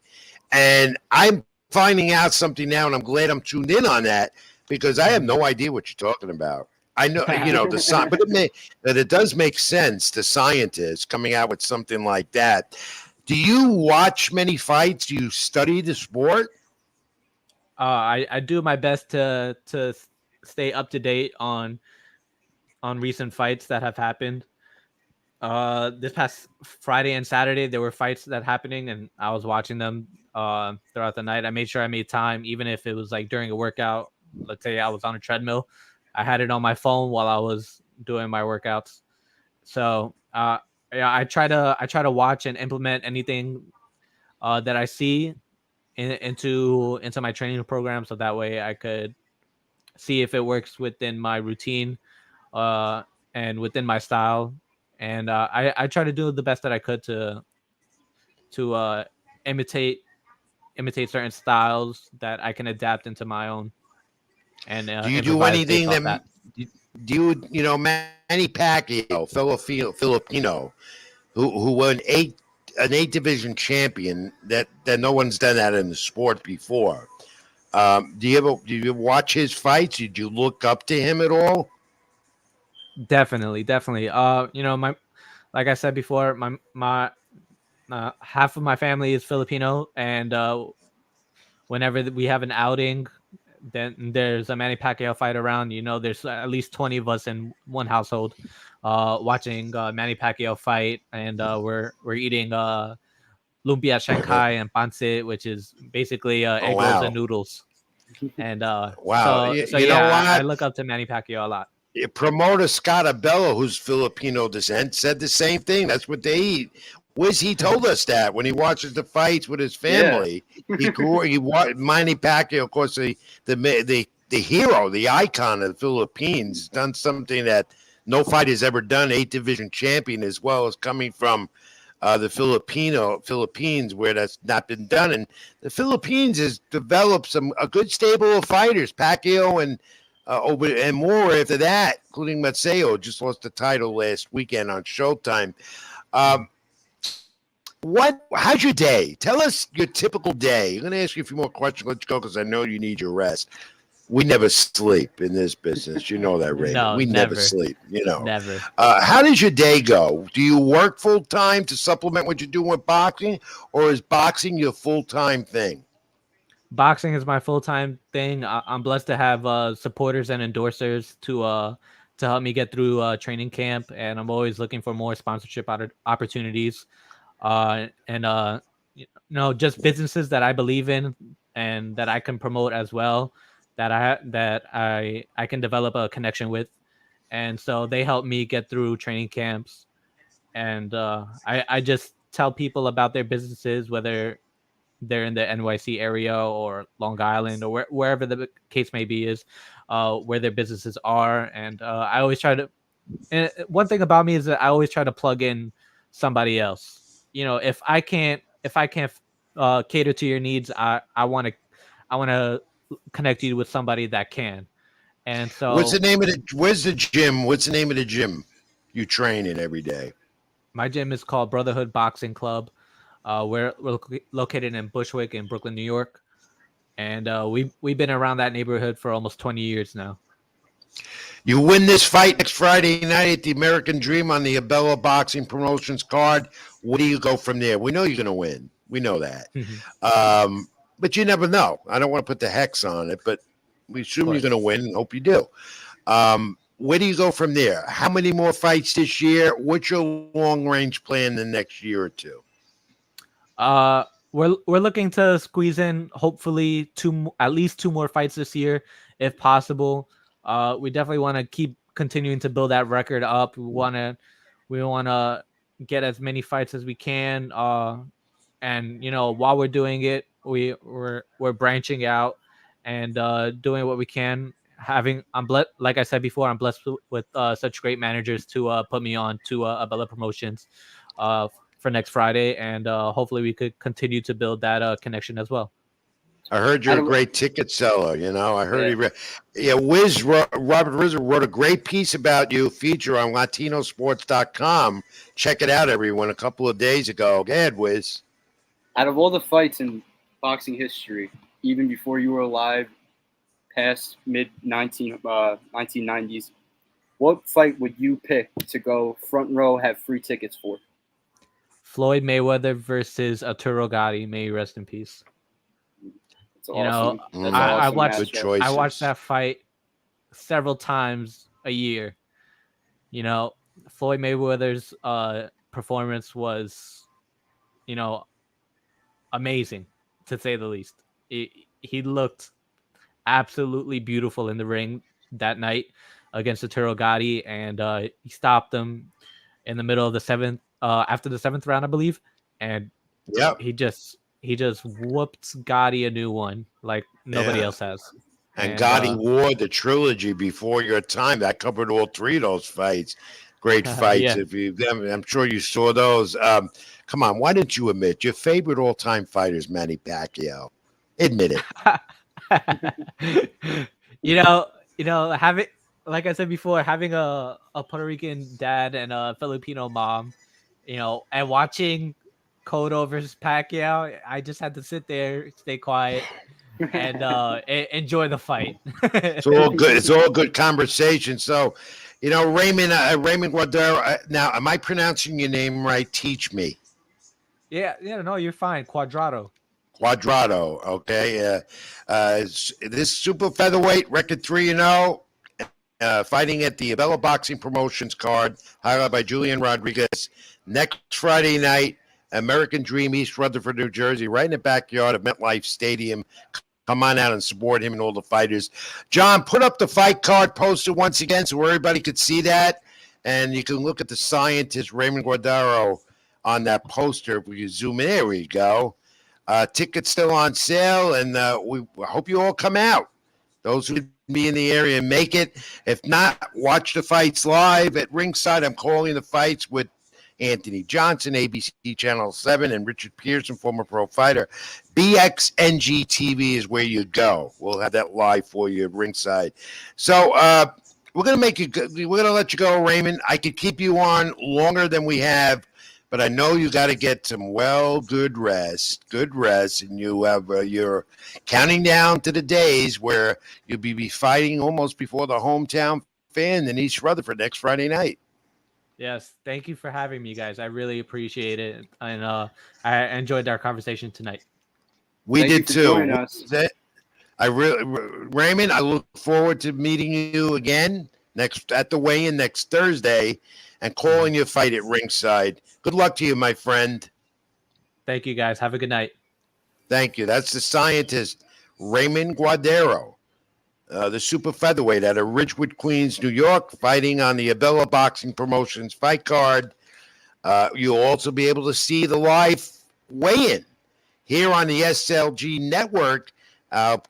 And I'm finding out something now, and I'm glad I'm tuned in on that because I have no idea what you're talking about. I know, but it does make sense to scientists coming out with something like that. Do you watch many fights? Do you study the sport? I do my best to stay up to date on recent fights that have happened. This past Friday and Saturday there were fights that happening, and I was watching them throughout the night. I made sure I made time, even if it was like during a workout. Let's say I was on a treadmill, I had it on my phone while I was doing my workouts. So yeah, I try to watch and implement anything that I see into my training program, so that way I could see if it works within my routine and within my style. And I try to do the best that I could to imitate certain styles that I can adapt into my own. And do you do anything that do you know Manny Pacquiao, Filipino, who won an 8 division champion that no one's done that in the sport before. Do you watch his fights? Did you look up to him at all? Definitely. Like I said before, my half of my family is Filipino, and whenever we have an outing, then there's a Manny Pacquiao fight around. There's at least 20 of us in one household watching Manny Pacquiao fight, and we're eating lumpia Shanghai and pancit, which is basically egg rolls and noodles. And wow, so you know what? I look up to Manny Pacquiao a lot. Promoter Scott Abello, who's Filipino descent, said the same thing. That's what they eat. He told us that when he watches the fights with his family. Yeah. He watched Manny Pacquiao, of course, the hero, the icon of the Philippines, done something that no fighter has ever done. 8 division champion, as well as coming from the Philippines, where that's not been done. And the Philippines has developed a good stable of fighters. Pacquiao and more after that, including Matseo, just lost the title last weekend on Showtime. How's your day? Tell us your typical day. I'm going to ask you a few more questions. Let's go, because I know you need your rest. We never sleep in this business. You know that, Ray. No, we never sleep. Never. How does your day go? Do you work full time to supplement what you do with boxing, or is boxing your full time thing? Boxing is my full time thing. I'm blessed to have supporters and endorsers to help me get through training camp, and I'm always looking for more sponsorship opportunities. Just businesses that I believe in and that I can promote as well, that I can develop a connection with, and so they help me get through training camps. And I just tell people about their businesses, whether they're in the NYC area or Long Island or wherever the case may be, is where their businesses are. And I always try to. And one thing about me is that I always try to plug in somebody else. If I can't cater to your needs, I want to connect you with somebody that can. And so, where's the gym? What's the name of the gym you train in every day? My gym is called Brotherhood Boxing Club. We're located in Bushwick in Brooklyn, New York, and we've been around that neighborhood for almost 20 years now. You win this fight next Friday night at the American Dream on the Abella Boxing Promotions card. Where do you go from there? We know you're going to win. We know that. But you never know. I don't want to put the hex on it, but we assume you're going to win and hope you do. Where do you go from there? How many more fights this year? What's your long-range plan the next year or two? We're looking to squeeze in hopefully at least 2 more fights this year, if possible. We definitely want to keep continuing to build that record up. We want to get as many fights as we can. And while we're doing it, we're branching out and doing what we can. Like I said before, I'm blessed with such great managers to put me on to Abella Promotions for next Friday, and hopefully we could continue to build that connection as well. I heard you're a great ticket seller. I heard Robert Rizzo wrote a great piece about you, feature on Latinosports.com. Check it out, everyone, a couple of days ago. Go ahead, Wiz. Out of all the fights in boxing history, even before you were alive, past mid-1990s, what fight would you pick to go front row, have free tickets for? Floyd Mayweather versus Arturo Gatti. May he rest in peace. That's awesome. I watched that fight several times a year. Floyd Mayweather's performance was, amazing, to say the least. He looked absolutely beautiful in the ring that night against Arturo Gatti, and he stopped him in the middle of the seventh, after the seventh round, I believe, and he just whooped Gotti a new one like nobody else has. And Gotti wore the trilogy before your time. That covered all three of those fights. Great fights. I'm sure you saw those. Come on, why didn't you admit your favorite all-time fighter is Manny Pacquiao? Admit it. Having, like I said before, having a Puerto Rican dad and a Filipino mom, and watching Cotto versus Pacquiao, I just had to sit there, stay quiet, and enjoy the fight. It's all good. It's all good conversation. So, Raymond Guardero. Now, am I pronouncing your name right? Teach me. Yeah, no, you're fine. Cuadrado. Okay. This super featherweight record 3-0, fighting at the Abella Boxing Promotions card, highlighted by Julian Rodriguez. Next Friday night, American Dream, East Rutherford, New Jersey, right in the backyard of MetLife Stadium. Come on out and support him and all the fighters. John, put up the fight card poster once again so everybody could see that. And you can look at the scientist, Raymond Guardero, on that poster. If we can zoom in, there we go. Tickets still on sale, and we hope you all come out. Those who be in the area, make it. If not, watch the fights live at ringside. I'm calling the fights with Anthony Johnson, ABC Channel 7, and Richard Pearson, former pro fighter. BXNG TV is where you go. We'll have that live for you at ringside. So we're gonna let you go, Raymond. I could keep you on longer than we have, but I know you got to get some good rest, and you have you're counting down to the days where you'll be fighting almost before the hometown fan in East Rutherford next Friday night. Yes, thank you for having me, guys. I really appreciate it, and I enjoyed our conversation tonight. We did too. Raymond, I look forward to meeting you again at the weigh-in next Thursday and calling your fight at ringside. Good luck to you, my friend. Thank you, guys. Have a good night. Thank you. That's the scientist, Raymond Guardero, the super featherweight out of Ridgewood, Queens, New York, fighting on the Abella Boxing Promotions fight card. You'll also be able to see the live weigh-in here on the SLG network.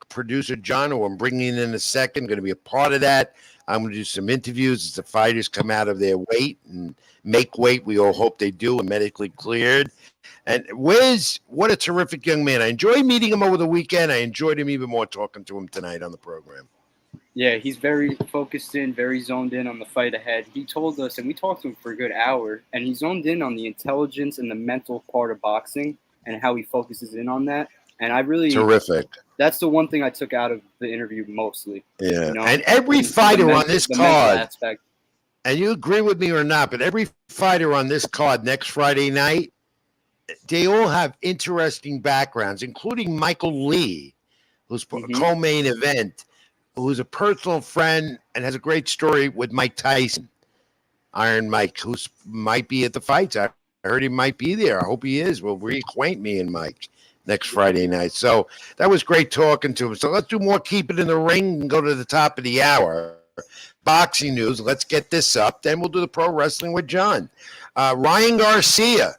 Producer John, who I'm bringing in a second, going to be a part of that. I'm going to do some interviews as the fighters come out of their weight and make weight. We all hope they do, and medically cleared. And Wiz, what a terrific young man. I enjoyed meeting him over the weekend. I enjoyed him even more talking to him tonight on the program. Yeah, he's very focused in, very zoned in on the fight ahead. He told us, and we talked to him for a good hour, and he zoned in on the intelligence and the mental part of boxing and how he focuses in on that. And I really terrific. That's the one thing I took out of the interview mostly. Yeah, and every fighter on this card, and you agree with me or not, but every fighter on this card next Friday night, they all have interesting backgrounds, including Michael Lee, who's co-main event, who's a personal friend and has a great story with Mike Tyson, Iron Mike, who might be at the fights. I heard he might be there. I hope he is. Well, reacquaint me and Mike next Friday night. So that was great talking to him. So let's do more Keep It in the Ring and go to the top of the hour. Boxing news. Let's get this up. Then we'll do the pro wrestling with John. Ryan Garcia.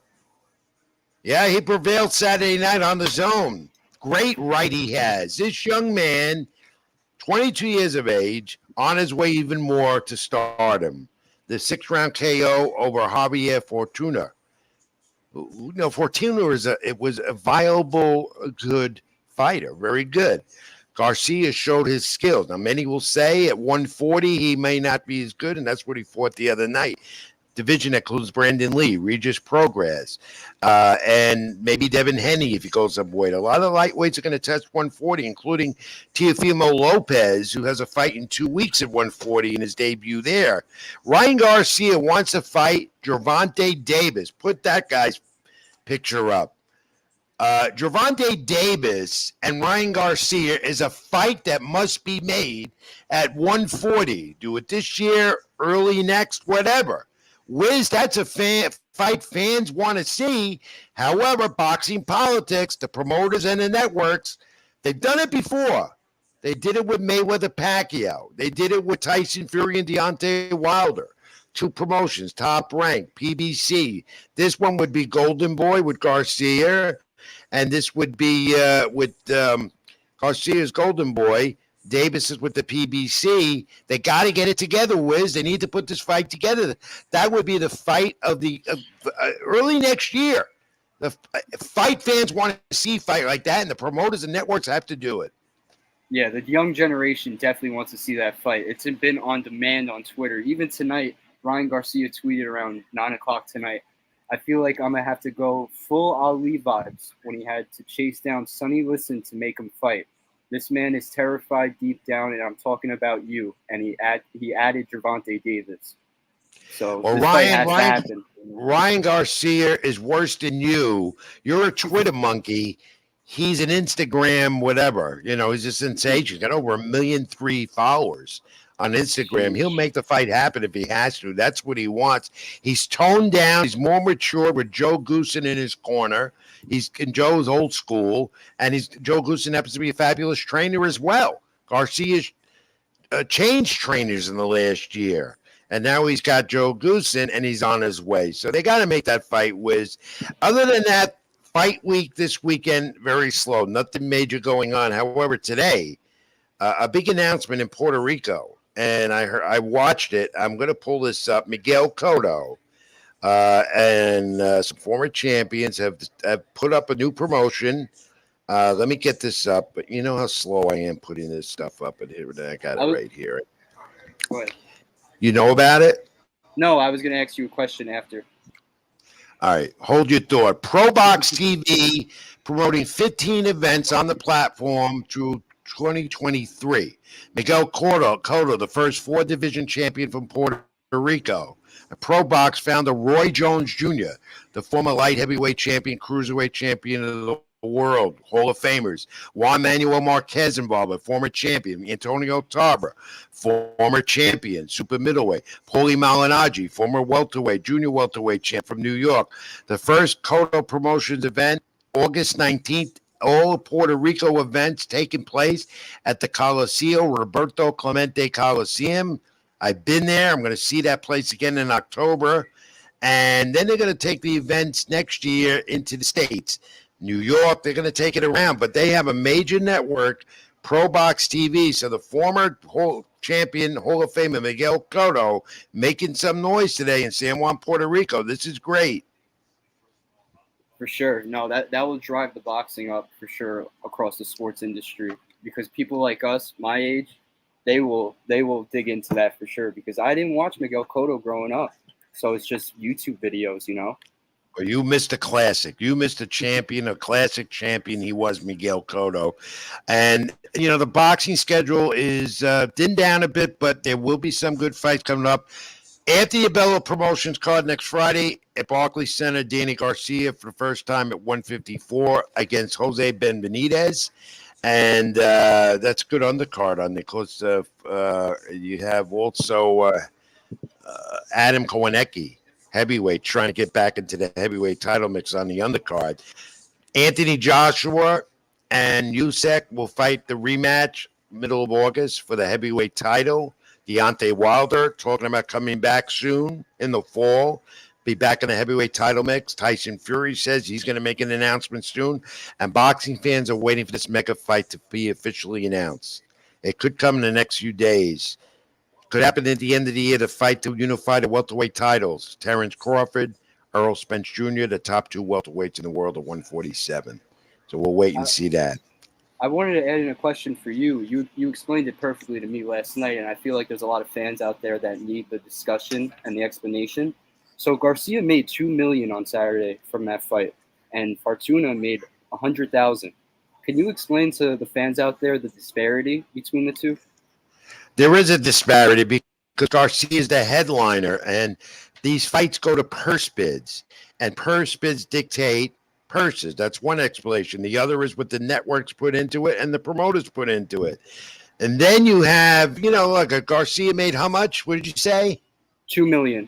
Yeah, he prevailed Saturday night on the zone. Great right he has. This young man, 22 years of age, on his way even more to stardom. The 6th-round KO over Javier Fortuna. Fortuna was a viable, good fighter, very good. Garcia showed his skills. Now, many will say at 140 he may not be as good, and that's what he fought the other night. Division that includes Brandon Lee, Regis Progress, and maybe Devin Haney if he goes up weight. A lot of lightweights are going to test 140, including Teofimo Lopez, who has a fight in 2 weeks at 140 in his debut there. Ryan Garcia wants to fight Gervonta Davis. Put that guy's picture up. Gervonta Davis and Ryan Garcia is a fight that must be made at 140. Do it this year, early next, whatever. Wiz, that's a fight fans want to see. However, boxing politics, the promoters and the networks, they've done it before. They did it with Mayweather Pacquiao. They did it with Tyson Fury and Deontay Wilder. 2 promotions, Top Rank, PBC. This one would be Golden Boy with Garcia, and this would be with Garcia's Golden Boy. Davis is with the PBC. They got to get it together, Wiz. They need to put this fight together. That would be the fight of the early next year. The fight fans want to see a fight like that, and the promoters and networks have to do it. Yeah, the young generation definitely wants to see that fight. It's been on demand on Twitter. Even tonight, Ryan Garcia tweeted around 9 o'clock tonight, I feel like I'm going to have to go full Ali vibes when he had to chase down Sonny Liston to make him fight. This man is terrified deep down, and I'm talking about you. And he added Gervonta Davis. So well, this fight has to happen. Ryan Garcia is worse than you. You're a Twitter monkey. He's an Instagram whatever. He's a sensation. He's got over 1.3 million followers on Instagram. He'll make the fight happen if he has to. That's what he wants. He's toned down. He's more mature with Joe Goosen in his corner. He's in Joe's old school, and Joe Goosen happens to be a fabulous trainer as well. Garcia's changed trainers in the last year, and now he's got Joe Goosen, and he's on his way. So they got to make that fight, Wiz. Other than that, fight week this weekend, very slow. Nothing major going on. However, today, a big announcement in Puerto Rico, and I watched it. I'm going to pull this up. Miguel Cotto and some former champions have put up a new promotion. Let me get this up. But you know how slow I am putting this stuff up in here. I got it right here. Go ahead. You know about it? No, I was going to ask you a question after. All right, hold your thought. ProBox TV promoting 15 events on the platform through 2023. Miguel Cotto, the first 4-division champion from Puerto Rico. ProBox founder Roy Jones Jr., the former light heavyweight champion, cruiserweight champion of the world, Hall of Famers. Juan Manuel Marquez involved, a former champion. Antonio Tarver, former champion, super middleweight. Paulie Malignaggi, former welterweight, junior welterweight champ from New York. The first Cotto Promotions event, August 19th. All Puerto Rico events taking place at the Coliseo, Roberto Clemente Coliseum. I've been there. I'm going to see that place again in October. And then they're going to take the events next year into the States. New York, they're going to take it around. But they have a major network, ProBox TV. So the former champion, Hall of Famer Miguel Cotto, making some noise today in San Juan, Puerto Rico. This is great. For sure. No, that will drive the boxing up for sure across the sports industry, because people like us, my age, they will dig into that for sure, because I didn't watch Miguel Cotto growing up. So it's just YouTube videos, Well, you missed a classic. You missed a champion, a classic champion. He was Miguel Cotto. And, the boxing schedule is thinned down a bit, but there will be some good fights coming up. Anthony Abello Promotions card next Friday at Barclays Center. Danny Garcia for the first time at 154 against Jose Benitez. And that's a good undercard on the close. You have also Adam Kownecki, heavyweight, trying to get back into the heavyweight title mix on the undercard. Anthony Joshua and Usyk will fight the rematch middle of August for the heavyweight title. Deontay Wilder talking about coming back soon in the fall. be back in the heavyweight title mix. Tyson Fury says he's going to make an announcement soon, and boxing fans are waiting for this mega fight to be officially announced. It could come in the next few days. Could happen at the end of the year to fight to unify the welterweight titles. Terrence Crawford, Earl Spence Jr., the top 2 welterweights in the world at 147. So we'll wait and see that. I wanted to add in a question for you. You explained it perfectly to me last night, and I feel like there's a lot of fans out there that need the discussion and the explanation. So Garcia made $2 million on Saturday from that fight, and Fortuna made $100,000. Can you explain to the fans out there the disparity between the two? There is a disparity because Garcia is the headliner, and these fights go to purse bids, and purse bids dictate purses. That's one explanation. The other is what the networks put into it and the promoters put into it. And then you have, like a Garcia made how much? What did you say? $2 million.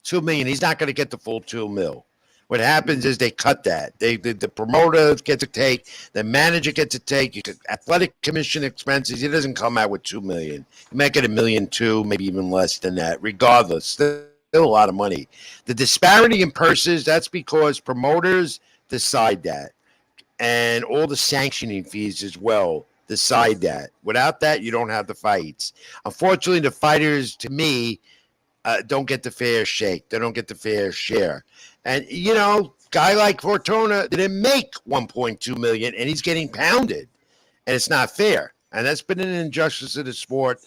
$2 million. He's not going to get the full $2 million. What happens is they cut that. The promoter gets to take, the manager gets to take, athletic commission expenses. He doesn't come out with $2 million. He might get $1.2 million, maybe even less than that. Regardless, still a lot of money. The disparity in purses, that's because promoters decide that, and all the sanctioning fees as well decide that. Without that, you don't have the fights. Unfortunately, the fighters, to me, don't get the fair shake. They don't get the fair share. And, guy like Fortuna didn't make $1.2 million, and he's getting pounded. And it's not fair. And that's been an injustice to the sport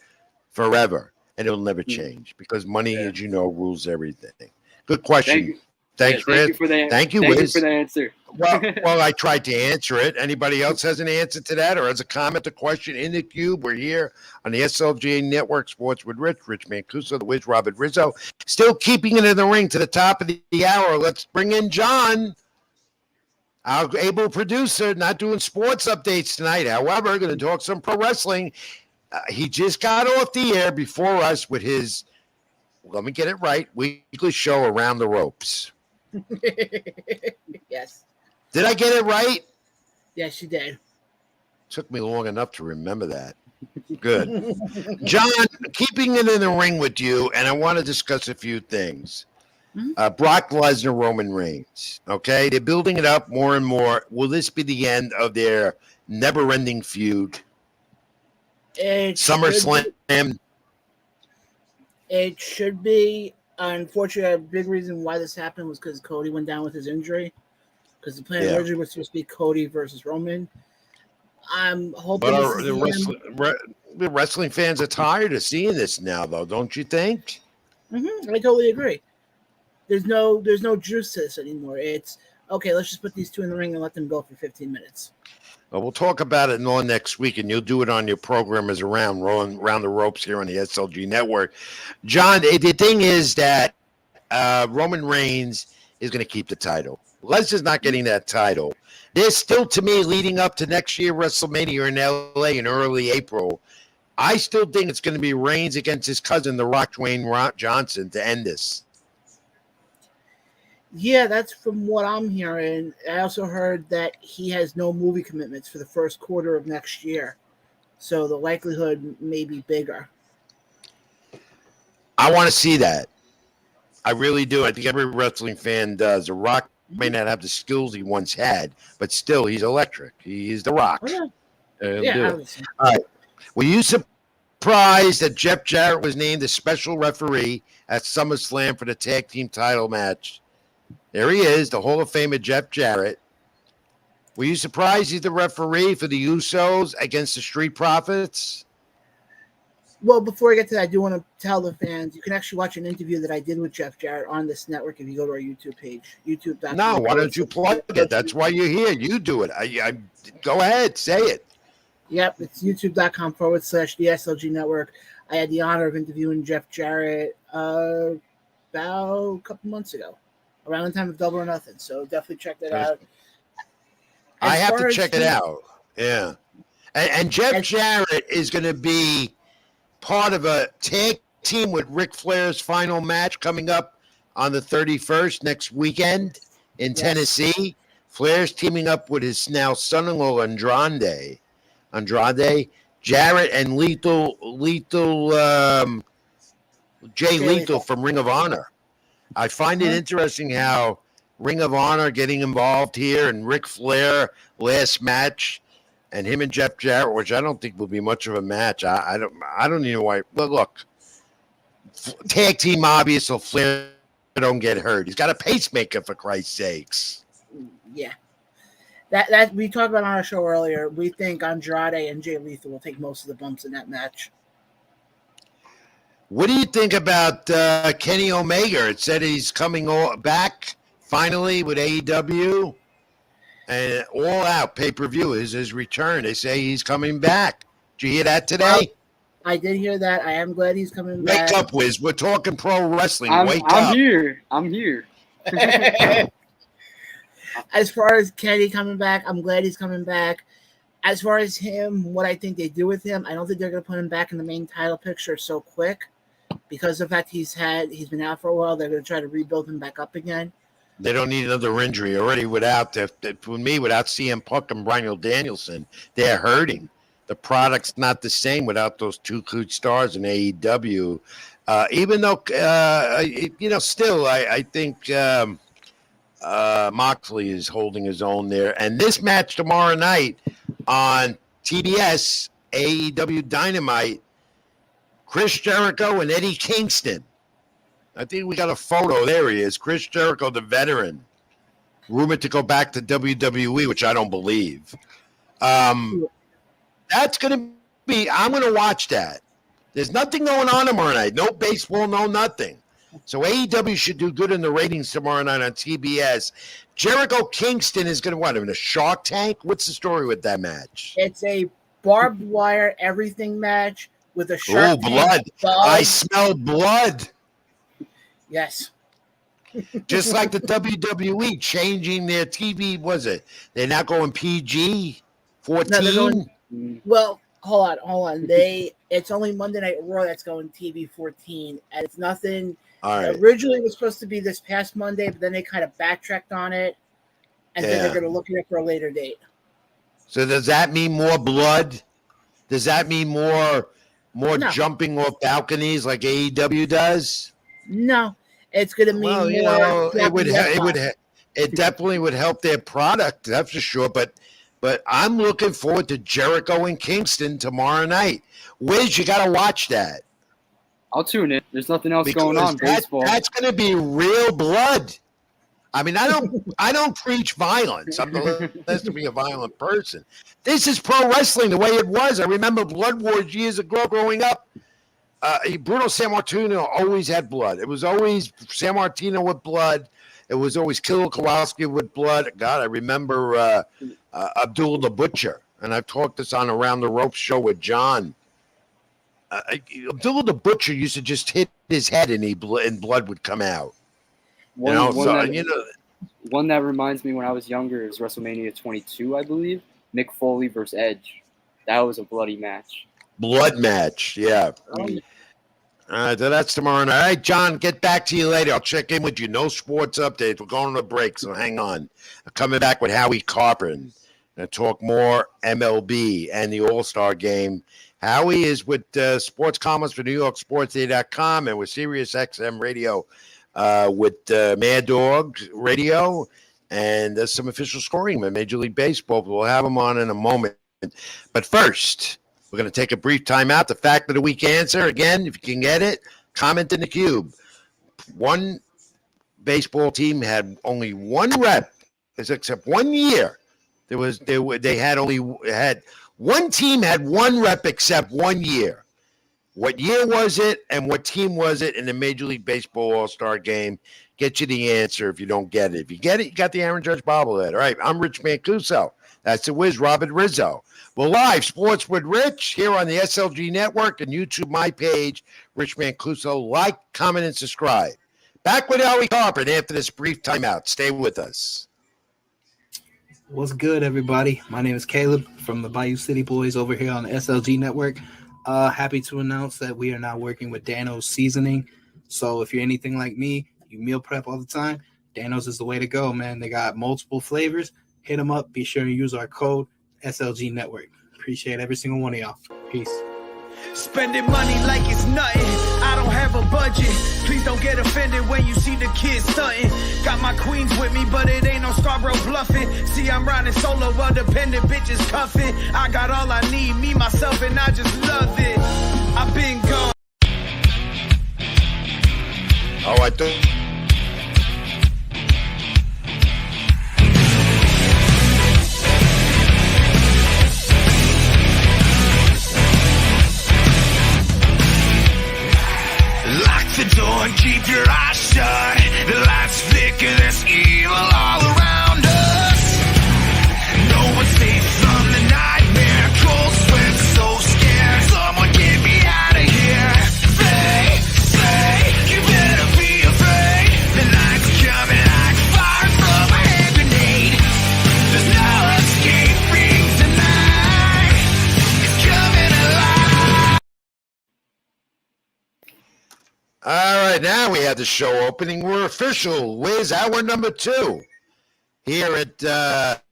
forever. And it'll never change because money, as you know, rules everything. Good question. Thank you for that. Thank you, Wiz. For the answer. Well, I tried to answer it. Anybody else has an answer to that or has a comment or question in the cube? We're here on the SLG Network Sports with Rich Mancuso, the Wiz, Robert Rizzo. Still keeping it in the ring to the top of the hour. Let's bring in John, our able producer, not doing sports updates tonight. However, going to talk some pro wrestling. He just got off the air before us with his, let me get it right, weekly show Around the Ropes. Yes. Did I get it right? Yes, you did. Took me long enough to remember that. Good. John, keeping it in the ring with you, and I want to discuss a few things. Brock Lesnar, Roman Reigns. Okay, they're building it up more and more. Will this be the end of their never-ending feud? SummerSlam. It should be. Unfortunately, a big reason why this happened was because Cody went down with his injury. Because the plan originally was supposed to be Cody versus Roman. I'm hoping. But the wrestling fans are tired of seeing this now, though, don't you think? I totally agree. There's no juice to this anymore. It's okay. Let's just put these two in the ring and let them go for 15 minutes. Well, we'll talk about it more next week, and you'll do it on your program as around the ropes here on the SLG Network. John, the thing is that Roman Reigns is going to keep the title. Lesnar's not getting that title. There's still, to me, leading up to next year WrestleMania in LA in early April, I still think it's going to be Reigns against his cousin, The Rock, Dwayne Johnson, to end this. Yeah, that's from what I'm hearing. I also heard that he has no movie commitments for the first quarter of next year. So the likelihood may be bigger. I want to see that. I really do. I think every wrestling fan does. The Rock may not have the skills he once had, but still, he's electric. He's The Rock. Oh, yeah. All right. Were you surprised that Jeff Jarrett was named the special referee at SummerSlam for the tag team title match? There he is, the Hall of Famer Jeff Jarrett. Were you surprised he's the referee for the Usos against the Street Profits? Well, before I get to that, I do want to tell the fans, you can actually watch an interview that I did with Jeff Jarrett on this network if you go to our YouTube page, youtube.com. No, why don't you plug it? That's why you're here. You do it. I go ahead, say it. Yep, it's youtube.com/the SLG Network. I had the honor of interviewing Jeff Jarrett about a couple months ago, around the time of Double or Nothing. So definitely check that out. I have to check it out. Yeah. And Jeff Jarrett is going to be part of a tag team with Ric Flair's final match coming up on the 31st next weekend in Tennessee. Flair's teaming up with his now son-in-law Andrade, Jarrett, and Jay Lethal from Ring of Honor. I find it interesting how Ring of Honor getting involved here, and Ric Flair last match, and him and Jeff Jarrett, which I don't think will be much of a match. I don't even know why. But look, tag team obvious, so Flair don't get hurt. He's got a pacemaker, for Christ's sakes. Yeah. That we talked about on our show earlier. We think Andrade and Jay Lethal will take most of the bumps in that match. What do you think about Kenny Omega? It said he's coming back finally with AEW, and All Out pay-per-view is his return. They say he's coming back. Did you hear that today? I did hear that. I am glad he's coming back. Wake up, Wiz. We're talking pro wrestling. Wake up. I'm here. I'm here. As far as Kenny coming back, I'm glad he's coming back. As far as him, what I think they do with him, I don't think they're going to put him back in the main title picture so quick, because of the fact he's been out for a while. They're going to try to rebuild him back up again. They don't need another injury already. Without CM Punk and Bryan Danielson, they're hurting. The product's not the same without those two good stars in AEW. Even though, still, I think Moxley is holding his own there. And this match tomorrow night on TBS, AEW Dynamite, Chris Jericho and Eddie Kingston. I think we got a photo. There he is. Chris Jericho, the veteran, rumored to go back to WWE, which I don't believe. That's going to be – I'm going to watch that. There's nothing going on tomorrow night. No baseball, no nothing. So AEW should do good in the ratings tomorrow night on TBS. Jericho Kingston is going to what? In a Shark Tank? What's the story with that match? It's a barbed wire everything match with a Shark Tank. Blood. I smell blood. Yes. Just like the WWE changing their TV, was it? They're not going PG-14? No, well, hold on. It's only Monday Night Raw that's going TV 14, and it's nothing. All right. Originally, it was supposed to be this past Monday, but then they kind of backtracked on it, and then they're going to look at it for a later date. So does that mean more blood? Does that mean more jumping off balconies like AEW does? No, it's going to mean more. It definitely would help their product. That's for sure. But I'm looking forward to Jericho and Kingston tomorrow night. Wiz, you got to watch that. I'll tune in. There's nothing else going on. Baseball. That's going to be real blood. I mean, I don't preach violence. I'm supposed to be a violent person. This is pro wrestling the way it was. I remember Blood Wars years ago growing up. Bruno Sammartino always had blood. It was always Sammartino with blood. It was always Killer Kowalski with blood. God, I remember Abdul the Butcher. And I've talked this on Around the Ropes show with John. Abdul the Butcher used to just hit his head and blood would come out. One that reminds me when I was younger is WrestleMania 22, I believe. Mick Foley versus Edge. That was a bloody match. Blood match, yeah. All right, so that's tomorrow night. All right, John, get back to you later. I'll check in with you. No sports updates. We're going on a break, so hang on. I'm coming back with Howie Carpenter and talk more MLB and the All Star Game. Howie is with sports comments for NewYorkSportsDay.com and with Sirius XM Radio with Mad Dog Radio, and there's some official scoring with Major League Baseball. We'll have him on in a moment. But first, we're going to take a brief time out. The fact of the week answer, again, if you can get it, comment in the cube. One baseball team had only one rep, except 1 year. One team had one rep except 1 year. What year was it and what team was it in the Major League Baseball All-Star Game? Get you the answer if you don't get it. If you get it, you got the Aaron Judge bobblehead. All right, I'm Rich Mancuso. That's the Wiz, Robert Rizzo. We're live, Sports with Rich, here on the SLG Network and YouTube, my page, Rich Mancuso. Like, comment, and subscribe. Back with Howie Carpenter after this brief timeout. Stay with us. What's good, everybody? My name is Caleb from the Bayou City Boys over here on the SLG Network. Happy to announce that we are now working with Dano's Seasoning. So if you're anything like me, you meal prep all the time, Dano's is the way to go, man. They got multiple flavors. Hit them up. Be sure to use our code SLG Network. Appreciate every single one of y'all. Peace. Spending money like it's nothing. I don't don't have a budget. Please don't get offended when you see the kids stunting. Got my queens with me, but it ain't no Scarborough bluffing. See, I'm riding solo while dependent bitches cuffing. I got all I need, me, myself, and I just love it. I've been gone. Oh, I thought. Lock the door and keep your eyes shut. The lights flicker, there's evil all around us. No one's safe from the nightmare. Cold sweat, so scared. Someone get me out of here. They say you better be afraid. The night's coming like fire from a hand grenade. There's no escaping tonight. It's coming alive. All right, now we have the show opening. We're official. Wiz, hour number 2 here at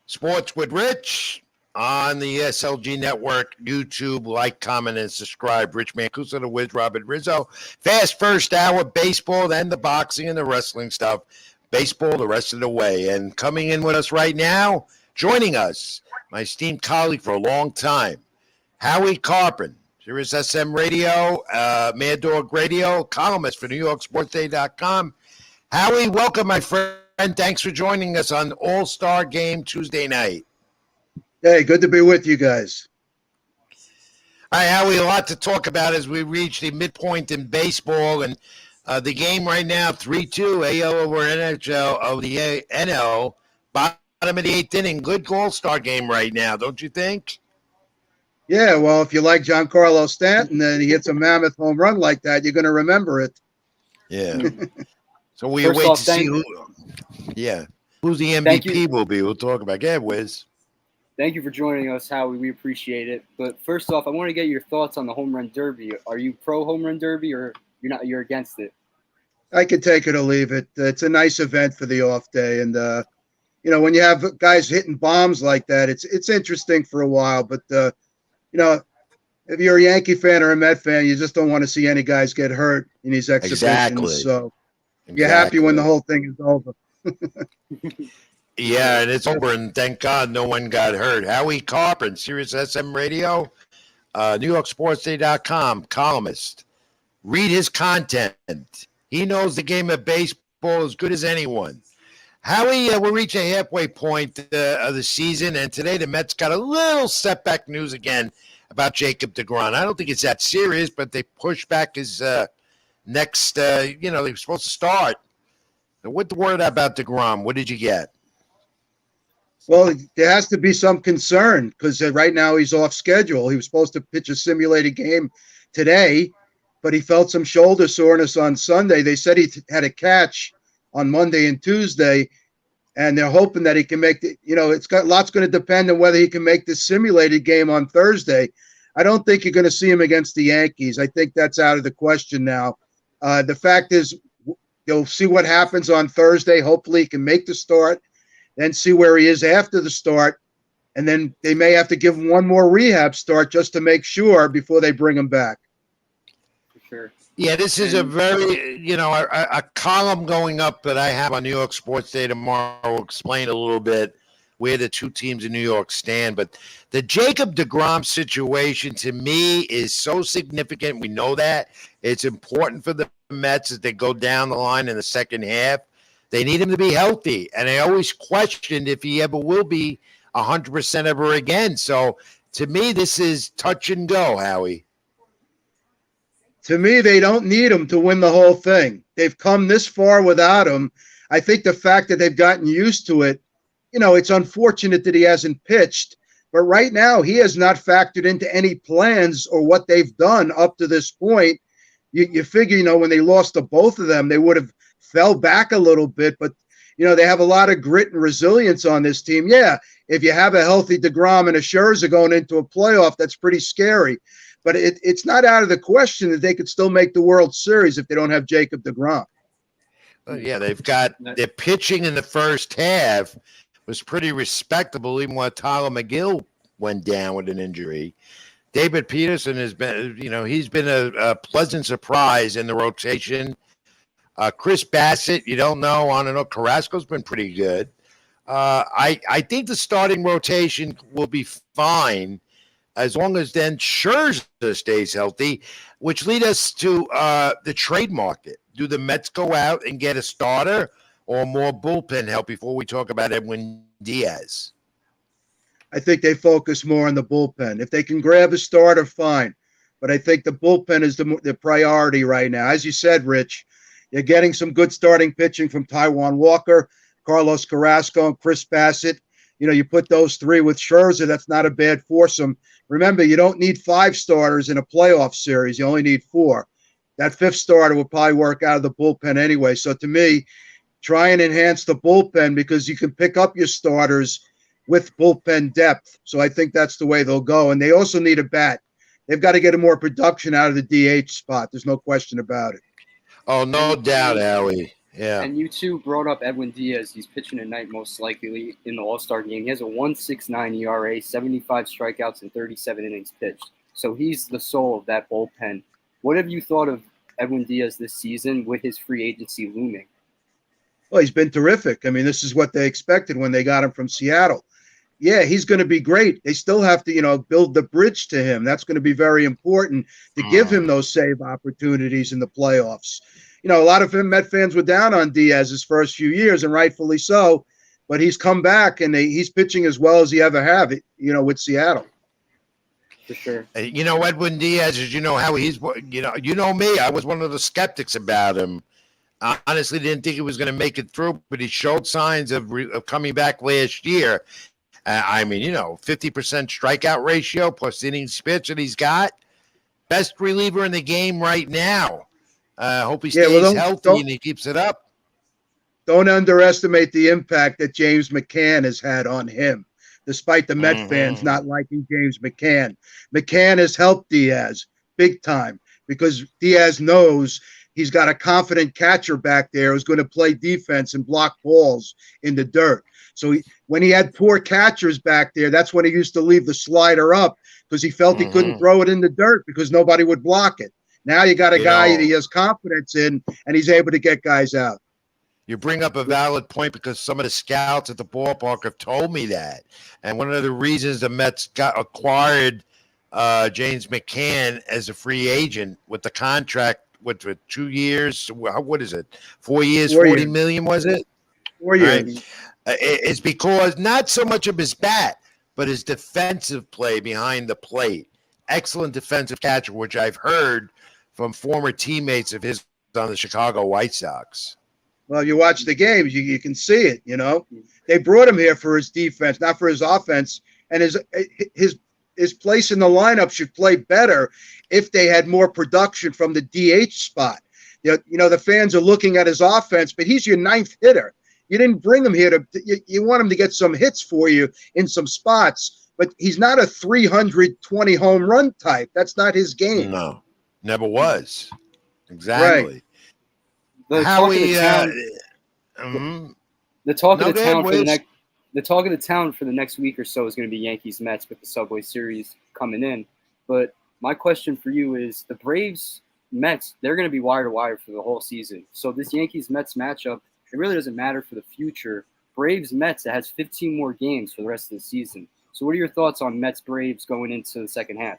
Sports with Rich on the SLG Network, YouTube. Like, comment, and subscribe. Rich Mancuso, the Wiz, Robert Rizzo. Fast first hour, baseball, then the boxing and the wrestling stuff. Baseball the rest of the way. And coming in with us right now, joining us, my esteemed colleague for a long time, Howie Carpin. Sirius SM Radio, Mad Dog Radio, columnist for NewYorkSportsDay.com. Howie, welcome, my friend. Thanks for joining us on All Star Game Tuesday night. Hey, good to be with you guys. All right, Howie, a lot to talk about as we reach the midpoint in baseball. And the game right now, 3-2, AL over NHL of the NL. Bottom of the 8th inning. Good All-Star game right now, don't you think? Yeah, well, if you like Giancarlo Stanton and he hits a mammoth home run like that, you're going to remember it. Yeah. So we First wait off, to see who. Yeah. Who's the MVP will be. We'll talk about. Yeah, Wiz. Thank you for joining us, Howie. We appreciate it. But first off, I want to get your thoughts on the home run derby. Are you pro home run derby or you're against it? I could take it or leave it. It's a nice event for the off day. And, when you have guys hitting bombs like that, it's interesting for a while. But, if you're a Yankee fan or a Met fan, you just don't want to see any guys get hurt in these exhibitions. Exactly. So you're happy when the whole thing is over. Yeah, and it's over, and thank God no one got hurt. Howie Carpin, Sirius SM Radio, NewYorkSportsDay.com, columnist. Read his content. He knows the game of baseball as good as anyone. Howie, we're reaching a halfway point of the season, and today the Mets got a little setback news again about Jacob deGrom. I don't think it's that serious, but they pushed back his next, they were supposed to start. So what's the word about deGrom? What did you get? Well, there has to be some concern because right now he's off schedule. He was supposed to pitch a simulated game today, but he felt some shoulder soreness on Sunday. They said he had a catch on Monday and Tuesday, and they're hoping that he can make the, it's got lots going to depend on whether he can make this simulated game on Thursday. I don't think you're going to see him against the Yankees. I think that's out of the question now. The fact is, you'll see what happens on Thursday. Hopefully he can make the start, then see where he is after the start, and then they may have to give him one more rehab start just to make sure before they bring him back. For sure. Yeah, this is a very, a column going up that I have on New York Sports Day tomorrow will explain a little bit where the two teams in New York stand. But the Jacob deGrom situation to me is so significant. We know that. It's important for the Mets as they go down the line in the second half. They need him to be healthy. And I always questioned if he ever will be 100% ever again. So to me, this is touch and go, Howie. To me, they don't need him to win the whole thing. They've come this far without him. I think the fact that they've gotten used to it, it's unfortunate that he hasn't pitched. But right now, he has not factored into any plans or what they've done up to this point. You figure, when they lost to both of them, they would have fell back a little bit. But, they have a lot of grit and resilience on this team. Yeah, if you have a healthy deGrom and a Scherzer going into a playoff, that's pretty scary. But it's not out of the question that they could still make the World Series if they don't have Jacob deGrom. Yeah, they've got their pitching in the first half was pretty respectable, even while Tyler McGill went down with an injury. David Peterson has been, he's been a pleasant surprise in the rotation. Chris Bassett, you don't know, on and on. Carrasco's been pretty good. I think the starting rotation will be fine as long as then Scherzer stays healthy, which leads us to the trade market. Do the Mets go out and get a starter or more bullpen help before we talk about Edwin Diaz? I think they focus more on the bullpen. If they can grab a starter, fine. But I think the bullpen is the priority right now. As you said, Rich, you're getting some good starting pitching from Taijuan Walker, Carlos Carrasco, and Chris Bassett. You put those three with Scherzer, that's not a bad foursome. Remember, you don't need 5 starters in a playoff series. You only need 4. That 5th starter will probably work out of the bullpen anyway. So to me, try and enhance the bullpen because you can pick up your starters with bullpen depth. So I think that's the way they'll go. And they also need a bat. They've got to get more production out of the DH spot. There's no question about it. Oh, no doubt, Howie. Yeah. And you two brought up Edwin Diaz. He's pitching tonight most likely in the All Star game. He has a 1.69 ERA, 75 strikeouts, and 37 innings pitched. So he's the soul of that bullpen. What have you thought of Edwin Diaz this season with his free agency looming? Well, he's been terrific. I mean, this is what they expected when they got him from Seattle. Yeah, he's going to be great. They still have to, build the bridge to him. That's going to be very important to give him those save opportunities in the playoffs. A lot of Met fans were down on Diaz his first few years, and rightfully so. But he's come back, and he's pitching as well as he ever have, with Seattle. For sure. Edwin Diaz, as how he's, me. I was one of the skeptics about him. I honestly didn't think he was going to make it through, but he showed signs of coming back last year. 50% strikeout ratio plus innings pitched that he's got. Best reliever in the game right now. Hope he stays healthy and he keeps it up. Don't underestimate the impact that James McCann has had on him, despite the Met fans not liking James McCann. McCann has helped Diaz big time because Diaz knows he's got a confident catcher back there who's going to play defense and block balls in the dirt. So when he had poor catchers back there, that's when he used to leave the slider up because he felt he couldn't throw it in the dirt because nobody would block it. Now you got a guy that he has confidence in, and he's able to get guys out. You bring up a valid point because some of the scouts at the ballpark have told me that. And one of the reasons the Mets acquired James McCann as a free agent with the contract with 2 years, what is it? 4 years, 40 million, was it? 4 years. Right? It's because not so much of his bat, but his defensive play behind the plate. Excellent defensive catcher, which I've heard from former teammates of his on the Chicago White Sox. Well, you watch the games, you can see it, They brought him here for his defense, not for his offense. And his place in the lineup should play better if they had more production from the DH spot. The fans are looking at his offense, but he's your 9th hitter. You didn't bring him here you want him to get some hits for you in some spots, but he's not a 320 home run type. That's not his game. No, never was. Exactly. Right. The talk of the town for the next week or so is going to be Yankees Mets with the Subway Series coming in. But my question for you is the Braves Mets, they're going to be wire to wire for the whole season. So this Yankees Mets matchup, it really doesn't matter for the future. Braves Mets, it has 15 more games for the rest of the season. So what are your thoughts on Mets Braves going into the second half?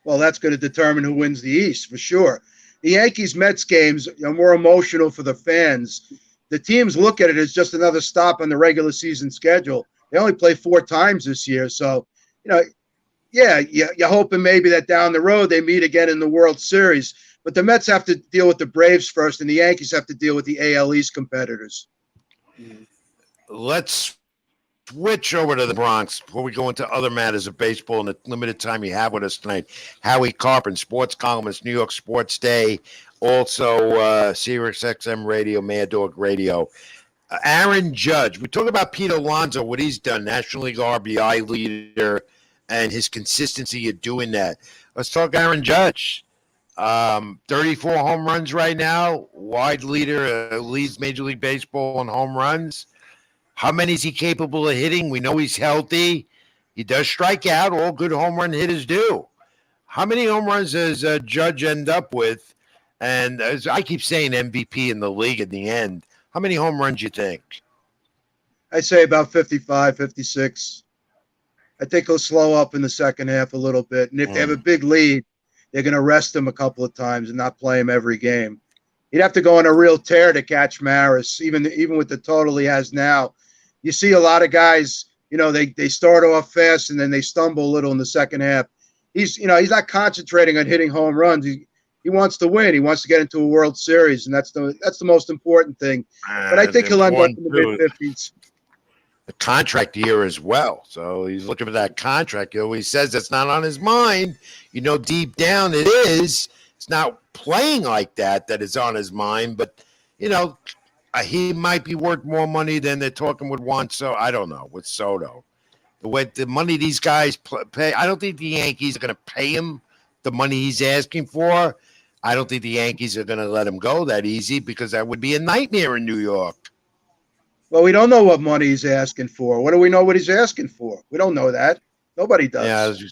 Well, that's going to determine who wins the East for sure. The Yankees-Mets games are more emotional for the fans. The teams look at it as just another stop on the regular season schedule. They only play 4 times this year. So, you're hoping maybe that down the road they meet again in the World Series. But the Mets have to deal with the Braves first, and the Yankees have to deal with the AL East competitors. Let's switch over to the Bronx before we go into other matters of baseball in the limited time you have with us tonight. Howie Carpenter, sports columnist, New York Sports Day, also Sirius XM Radio, Mad Dog Radio. Aaron Judge, we talk about Pete Alonso, what he's done, National League RBI leader, and his consistency of doing that. Let's talk Aaron Judge. 34 home runs right now, wide leader, leads Major League Baseball in home runs. How many is he capable of hitting? We know he's healthy. He does strike out. All good home run hitters do. How many home runs does Judge end up with? And as I keep saying, MVP in the league at the end. How many home runs you think? I'd say about 55, 56. I think he'll slow up in the second half a little bit. And if they have a big lead, they're going to rest him a couple of times and not play him every game. He'd have to go on a real tear to catch Maris, even with the total he has now. You see a lot of guys, they start off fast and then they stumble a little in the second half. He's not concentrating on hitting home runs. He wants to win. He wants to get into a World Series, and that's the most important thing. But I think he'll end up in the mid-50s. The contract year as well. So he's looking for that contract. He always says that's not on his mind. Deep down it is. It's not playing like that is on his mind. But, he might be worth more money than they're talking with Juan. So I don't know, with Soto. The money these guys pay, I don't think the Yankees are going to pay him the money he's asking for. I don't think the Yankees are going to let him go that easy because that would be a nightmare in New York. Well, we don't know what money he's asking for. What do we know what he's asking for? We don't know that. Nobody does. Yeah.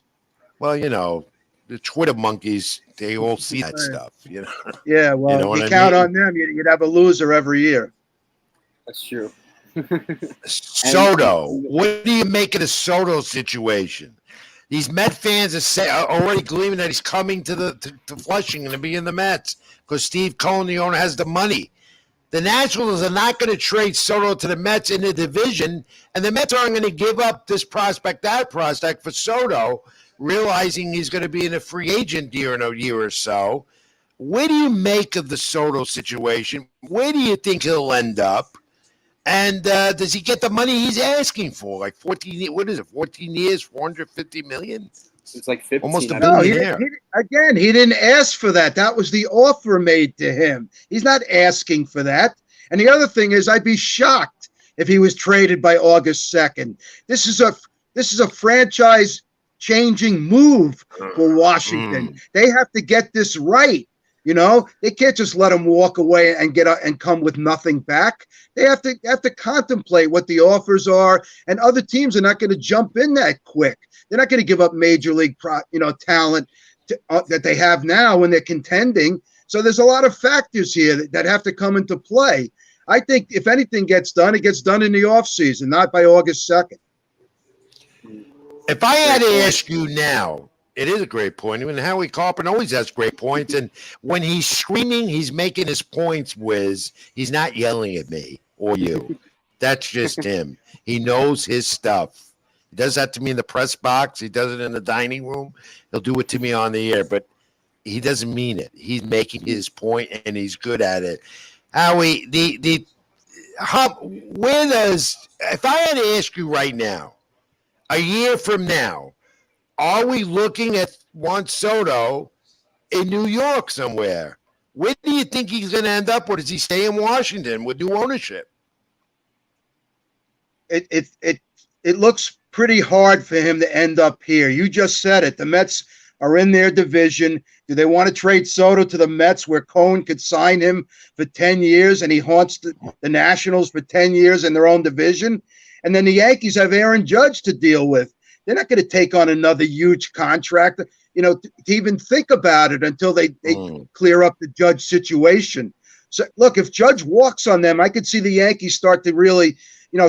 Well, the Twitter monkeys, they all see that stuff, Yeah, well, you count on them, you'd have a loser every year. That's true. Soto, what do you make of the Soto situation? These Met fans are already gleaming that he's coming to Flushing and to be in the Mets because Steve Cohen, the owner, has the money. The Nationals are not going to trade Soto to the Mets in the division, and the Mets aren't going to give up this prospect, that prospect for Soto, realizing he's going to be in a free agent in a year or so. Where do you make of the Soto situation? Where do you think he'll end up? And does he get the money he's asking for? Like 14, what is it, 14 years, $450 million? It's like 15. Almost a No, billionaire. He didn't ask for that. That was the offer made to him. He's not asking for that. And the other thing is, I'd be shocked if he was traded by August 2nd. This is a franchise-changing move for Washington. They have to get this right. They can't just let him walk away and come with nothing back. They have to contemplate what the offers are, and other teams are not going to jump in that quick. They're not going to give up major league talent that they have now when they're contending. So there's a lot of factors here that have to come into play. I think if anything gets done, it gets done in the offseason, not by August 2nd. If I had to ask you now, it is a great point. I mean, Howie Carpenter always has great points. And when he's screaming, he's making his points, Wiz. He's not yelling at me or you. That's just him. He knows his stuff. He does that to me in the press box. He does it in the dining room. He'll do it to me on the air, but he doesn't mean it. He's making his point, and he's good at it. Howie, if I had to ask you right now, a year from now, are we looking at Juan Soto in New York somewhere? Where do you think he's going to end up? Or does he stay in Washington with new ownership? It looks pretty hard for him to end up here. You just said it. The Mets are in their division. Do they want to trade Soto to the Mets where Cohen could sign him for 10 years and he haunts the Nationals for 10 years in their own division? And then the Yankees have Aaron Judge to deal with. They're not going to take on another huge contract, to even think about it until they clear up the Judge situation. So, look, if Judge walks on them, I could see the Yankees start to really,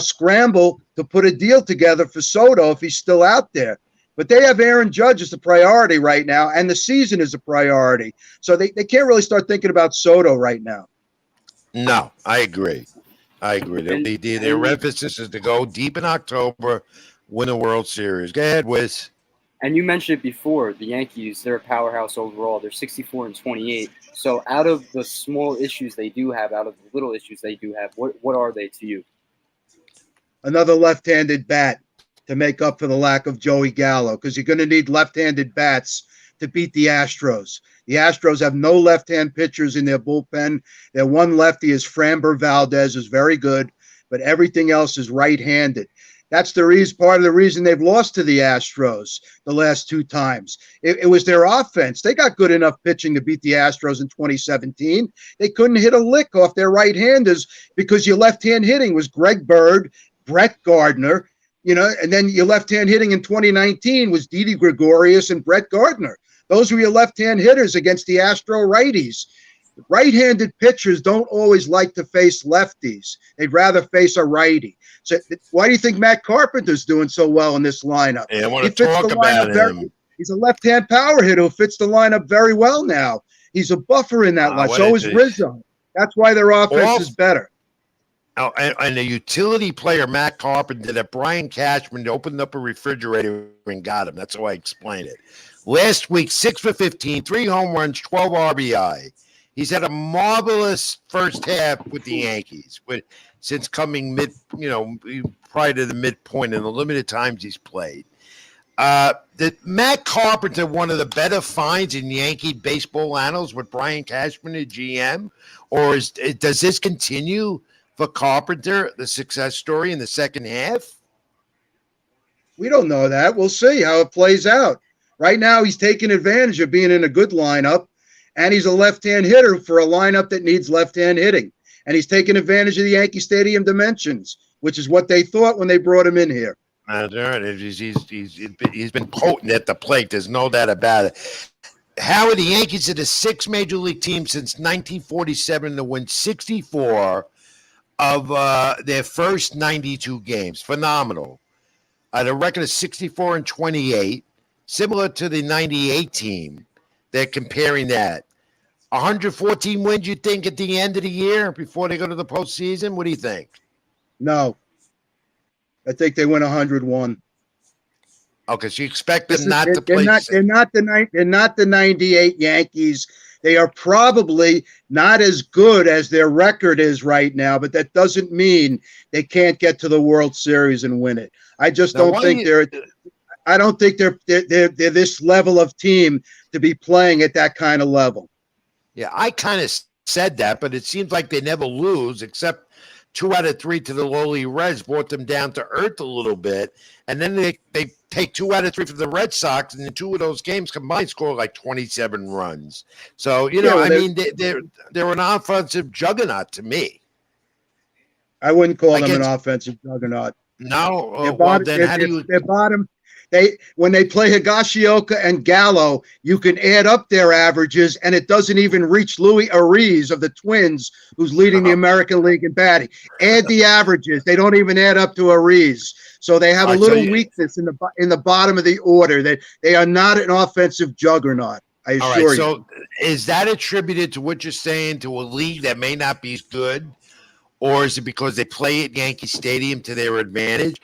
scramble to put a deal together for Soto if he's still out there. But they have Aaron Judge as a priority right now, and the season is a priority. So they can't really start thinking about Soto right now. No, I agree. Their emphasis is to go deep in October, win a World Series. Go ahead, Wiz. And you mentioned it before, the Yankees, they're a powerhouse overall. They're 64-28. So out of the small issues they do have, out of the little issues they do have, what are they to you? Another left-handed bat to make up for the lack of Joey Gallo, because you're going to need left-handed bats to beat the Astros. The Astros have no left-hand pitchers in their bullpen. Their one lefty is Framber Valdez, who's very good, but everything else is right-handed. That's part of the reason they've lost to the Astros the last two times. It was their offense. They got good enough pitching to beat the Astros in 2017. They couldn't hit a lick off their right-handers because your left-hand hitting was Greg Bird, Brett Gardner, and then your left-hand hitting in 2019 was Didi Gregorius and Brett Gardner. Those were your left-hand hitters against the Astro righties. Right-handed pitchers don't always like to face lefties. They'd rather face a righty. So why do you think Matt Carpenter's doing so well in this lineup? Yeah, I want to talk about him. He's a left-hand power hitter who fits the lineup very well now. He's a buffer in that line. So is Rizzo. That's why their offense is better. Oh, and the utility player, Matt Carpenter, that Brian Cashman opened up a refrigerator and got him. That's how I explain it. Last week, 6 for 15, 3 home runs, 12 RBI. He's had a marvelous first half with the Yankees since coming prior to the midpoint in the limited times he's played. Did Matt Carpenter one of the better finds in Yankee baseball annals with Brian Cashman, the GM? Or does this continue for Carpenter, the success story in the second half? We don't know that. We'll see how it plays out. Right now, he's taking advantage of being in a good lineup, and he's a left-hand hitter for a lineup that needs left-hand hitting. And he's taking advantage of the Yankee Stadium dimensions, which is what they thought when they brought him in here. That's right. He's been potent at the plate. There's no doubt about it. Howard, the Yankees are the 6th major league team since 1947 to win 64 of their first 92 games. Phenomenal. The record is 64 and 28, similar to the 98 team. They're comparing that. 114 wins, you think, at the end of the year before they go to the postseason? What do you think? No. I think they win 101. Okay, so you expect them not to play. They're not the 98 Yankees. They are probably not as good as their record is right now, but that doesn't mean they can't get to the World Series and win it. I just don't think they're. I don't think they're this level of team to be playing at that kind of level. Yeah, I kind of said that, but it seems like they never lose, except 2 out of 3 to the lowly Reds brought them down to earth a little bit. And then they take 2 out of 3 for the Red Sox, and in 2 of those games combined score like 27 runs. So, they're an offensive juggernaut to me. I wouldn't call them an offensive juggernaut. No, they're bottom. When they play Higashioka and Gallo, you can add up their averages, and it doesn't even reach Louis Ariz of the Twins, who's leading the American League in batting. Add the averages; they don't even add up to Ariz. So they have a little weakness in the bottom of the order. They are not an offensive juggernaut. I assure you. So is that attributed to what you're saying, to a league that may not be as good, or is it because they play at Yankee Stadium to their advantage?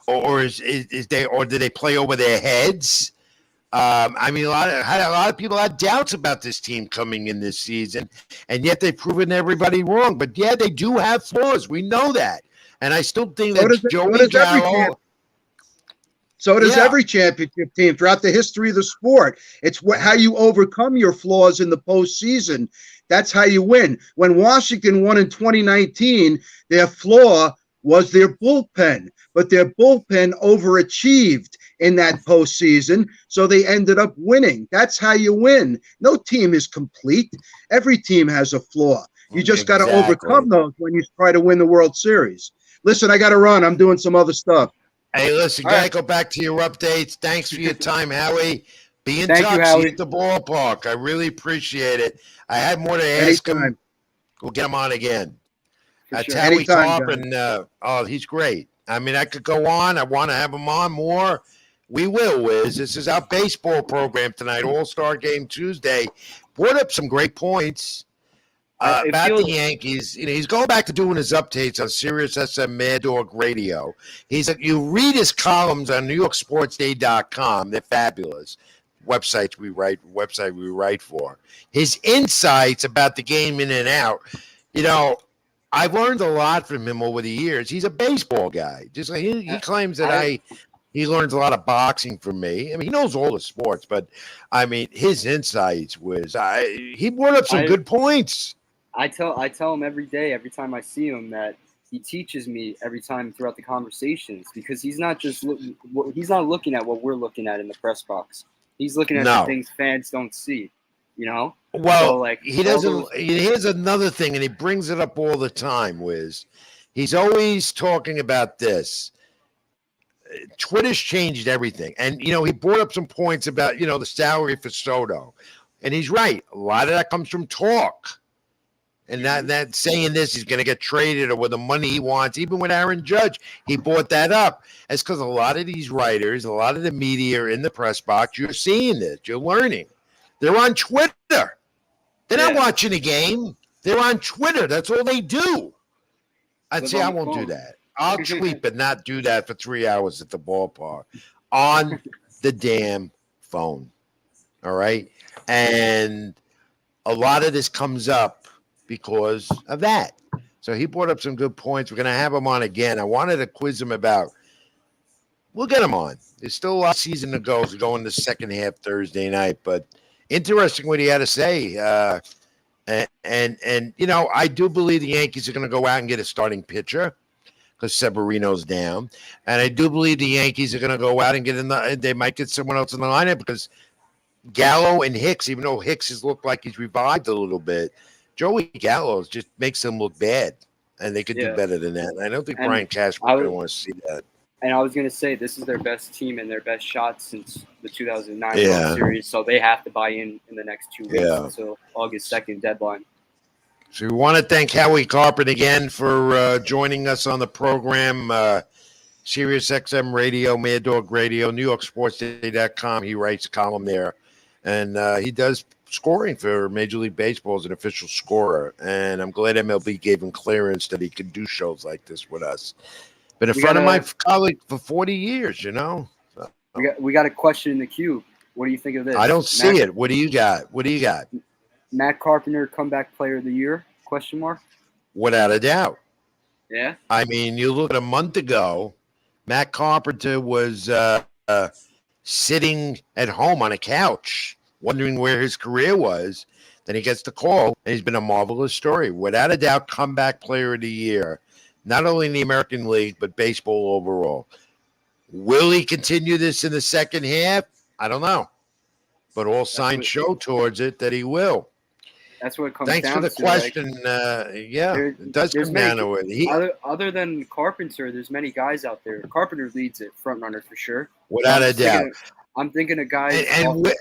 Or do they play over their heads? I mean, a lot of people had doubts about this team coming in this season, and yet they've proven everybody wrong. But yeah, they do have flaws. We know that, and I still think that Joey Gallo. So does every championship team throughout the history of the sport. It's how you overcome your flaws in the postseason. That's how you win. When Washington won in 2019, their flaw was their bullpen. But their bullpen overachieved in that postseason, so they ended up winning. That's how you win. No team is complete. Every team has a flaw. You just got to overcome those when you try to win the World Series. Listen, I got to run. I'm doing some other stuff. Hey, listen, gotta go back to your updates. Thanks for your time, Howie. Be in touch. See you at the ballpark. I really appreciate it. I had more to ask him. We'll get him on again. That's Howie Carp, he's great. I mean, I could go on. I want to have him on more. We will, Wiz. This is our baseball program tonight, All Star Game Tuesday. Brought up some great points about the Yankees. He's going back to doing his updates on Sirius XM Mad Dog Radio. You read his columns on NewYorkSportsDay.com. They're fabulous. Website we write for. His insights about the game in and out. I've learned a lot from him over the years. He's a baseball guy. Just like he claims that he learns a lot of boxing from me. I mean, he knows all the sports, but I mean, his insights he brought up some good points. I tell him every day, every time I see him, that he teaches me every time throughout the conversations, because he's not looking at what we're looking at in the press box. He's looking at the things fans don't see. Well, so he doesn't. Here's another thing, and he brings it up all the time. Wiz, he's always talking about this. Twitter's changed everything. And, he brought up some points about, the salary for Soto. And he's right. A lot of that comes from talk. And that saying this, he's going to get traded or with the money he wants. Even with Aaron Judge, he brought that up. It's because a lot of these writers, a lot of the media in the press box, you're seeing this. You're learning. They're on Twitter. They're not watching a game. They're on Twitter. That's all they do. I'd say I won't do that. I'll tweet, but not do that for 3 hours at the ballpark on the damn phone. All right? And a lot of this comes up because of that. So he brought up some good points. We're going to have him on again. I wanted to quiz him about – we'll get him on. There's still a lot of season to go. We're going the second half Thursday night. But interesting what he had to say. And I do believe the Yankees are going to go out and get a starting pitcher because Severino's down. And I do believe the Yankees are going to go out and they might get someone else in the lineup because Gallo and Hicks, even though Hicks has looked like he's revived a little bit, Joey Gallo just makes them look bad. And they could do better than that. And I don't think Brian Cashman would want to see that. And I was going to say, this is their best team and their best shot since the 2009 World Series. So they have to buy in the next 2 weeks until August 2nd deadline. So we want to thank Howie Carpenter again for joining us on the program. Sirius XM Radio, Mad Dog Radio, NewYorkSportsDay.com. He writes a column there. And he does scoring for Major League Baseball as an official scorer. And I'm glad MLB gave him clearance that he could do shows like this with us. Been a friend of my colleague for 40 years, So. We got a question in the queue. What do you think of this? I don't see it. What do you got? Matt Carpenter, comeback player of the year? Question mark. Without a doubt. Yeah. I mean, you look at a month ago, Matt Carpenter was sitting at home on a couch, wondering where his career was. Then he gets the call, and he's been a marvelous story. Without a doubt, comeback player of the year. Not only in the American League, but baseball overall. Will he continue this in the second half? I don't know. But all signs show towards it that he will. That's what it comes Thanks down to. Thanks for the question. It does come down to it. Other than Carpenter, there's many guys out there. Carpenter leads it, front runner for sure. Without a doubt. I'm thinking of guys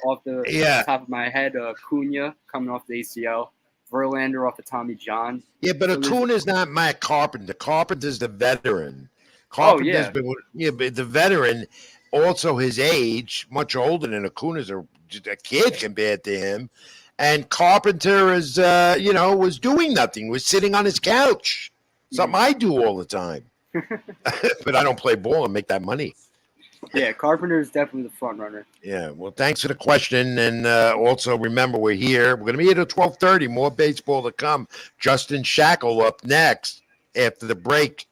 off the top of my head. Acuna coming off the ACL. Verlander off of Tommy John. Yeah, but Acuna's not Matt Carpenter. Carpenter's the veteran. Carpenter's been but the veteran, also his age, much older than Acuna's a kid compared to him. And Carpenter is, was doing nothing, was sitting on his couch. Something I do all the time. But I don't play ball and make that money. Yeah, Carpenter is definitely the front runner. Yeah, well, thanks for the question. And also remember, we're here. We're going to be here at 12:30. More baseball to come. Justin Shackle up next after the break.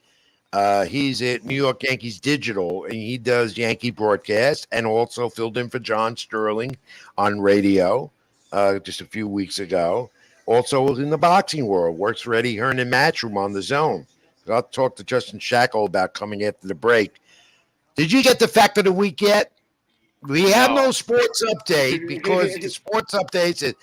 He's at New York Yankees Digital, and he does Yankee broadcast and also filled in for John Sterling on radio just a few weeks ago. Also in the boxing world, works for Eddie Hearn and Matchroom on the Zone. So I'll talk to Justin Shackle about coming after the break. Did you get the fact of the week yet? We have no sports update because the sports update is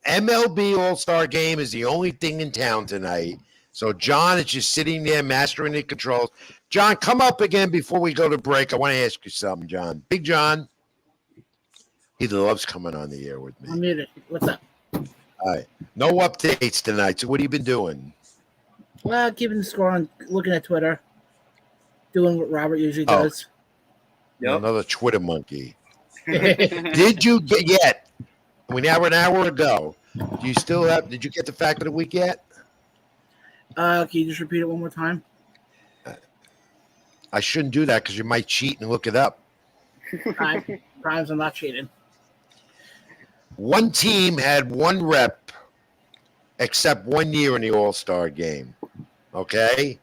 MLB All Star Game is the only thing in town tonight. So John is just sitting there mastering the controls. John, come up again before we go to break. I want to ask you something, John. Big John. He loves coming on the air with me. I'm muted. What's up? All right. No updates tonight. So what have you been doing? Well, keeping the score on, looking at Twitter. Doing what Robert usually does. Yep. Another Twitter monkey. Did you get yet? Now an hour ago. Do you still have? Did you get the fact of the week yet? Can you just repeat it one more time? I shouldn't do that because you might cheat and look it up. Primes, I'm not cheating. One team had one rep except 1 year in the All Star Game. Okay.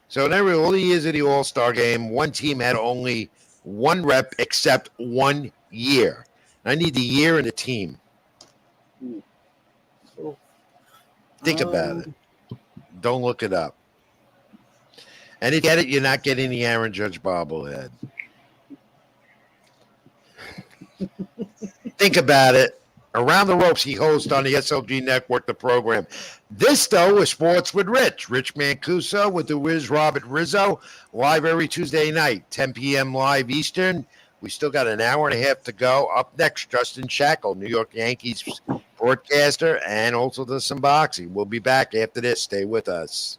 So in all the years of the All Star Game, one team had only one rep except 1 year. I need the year and the team. Think about it. Don't look it up. And if you get it, you're not getting the Aaron Judge bobblehead. Think about it. Around the Ropes, he hosts on the SLG Network, the program. This, though, is Sports with Rich. Rich Mancuso with the Wiz Robert Rizzo, live every Tuesday night, 10 p.m. live Eastern. We still got an hour and a half to go. Up next, Justin Shackle, New York Yankees broadcaster, and also does some boxing. We'll be back after this. Stay with us.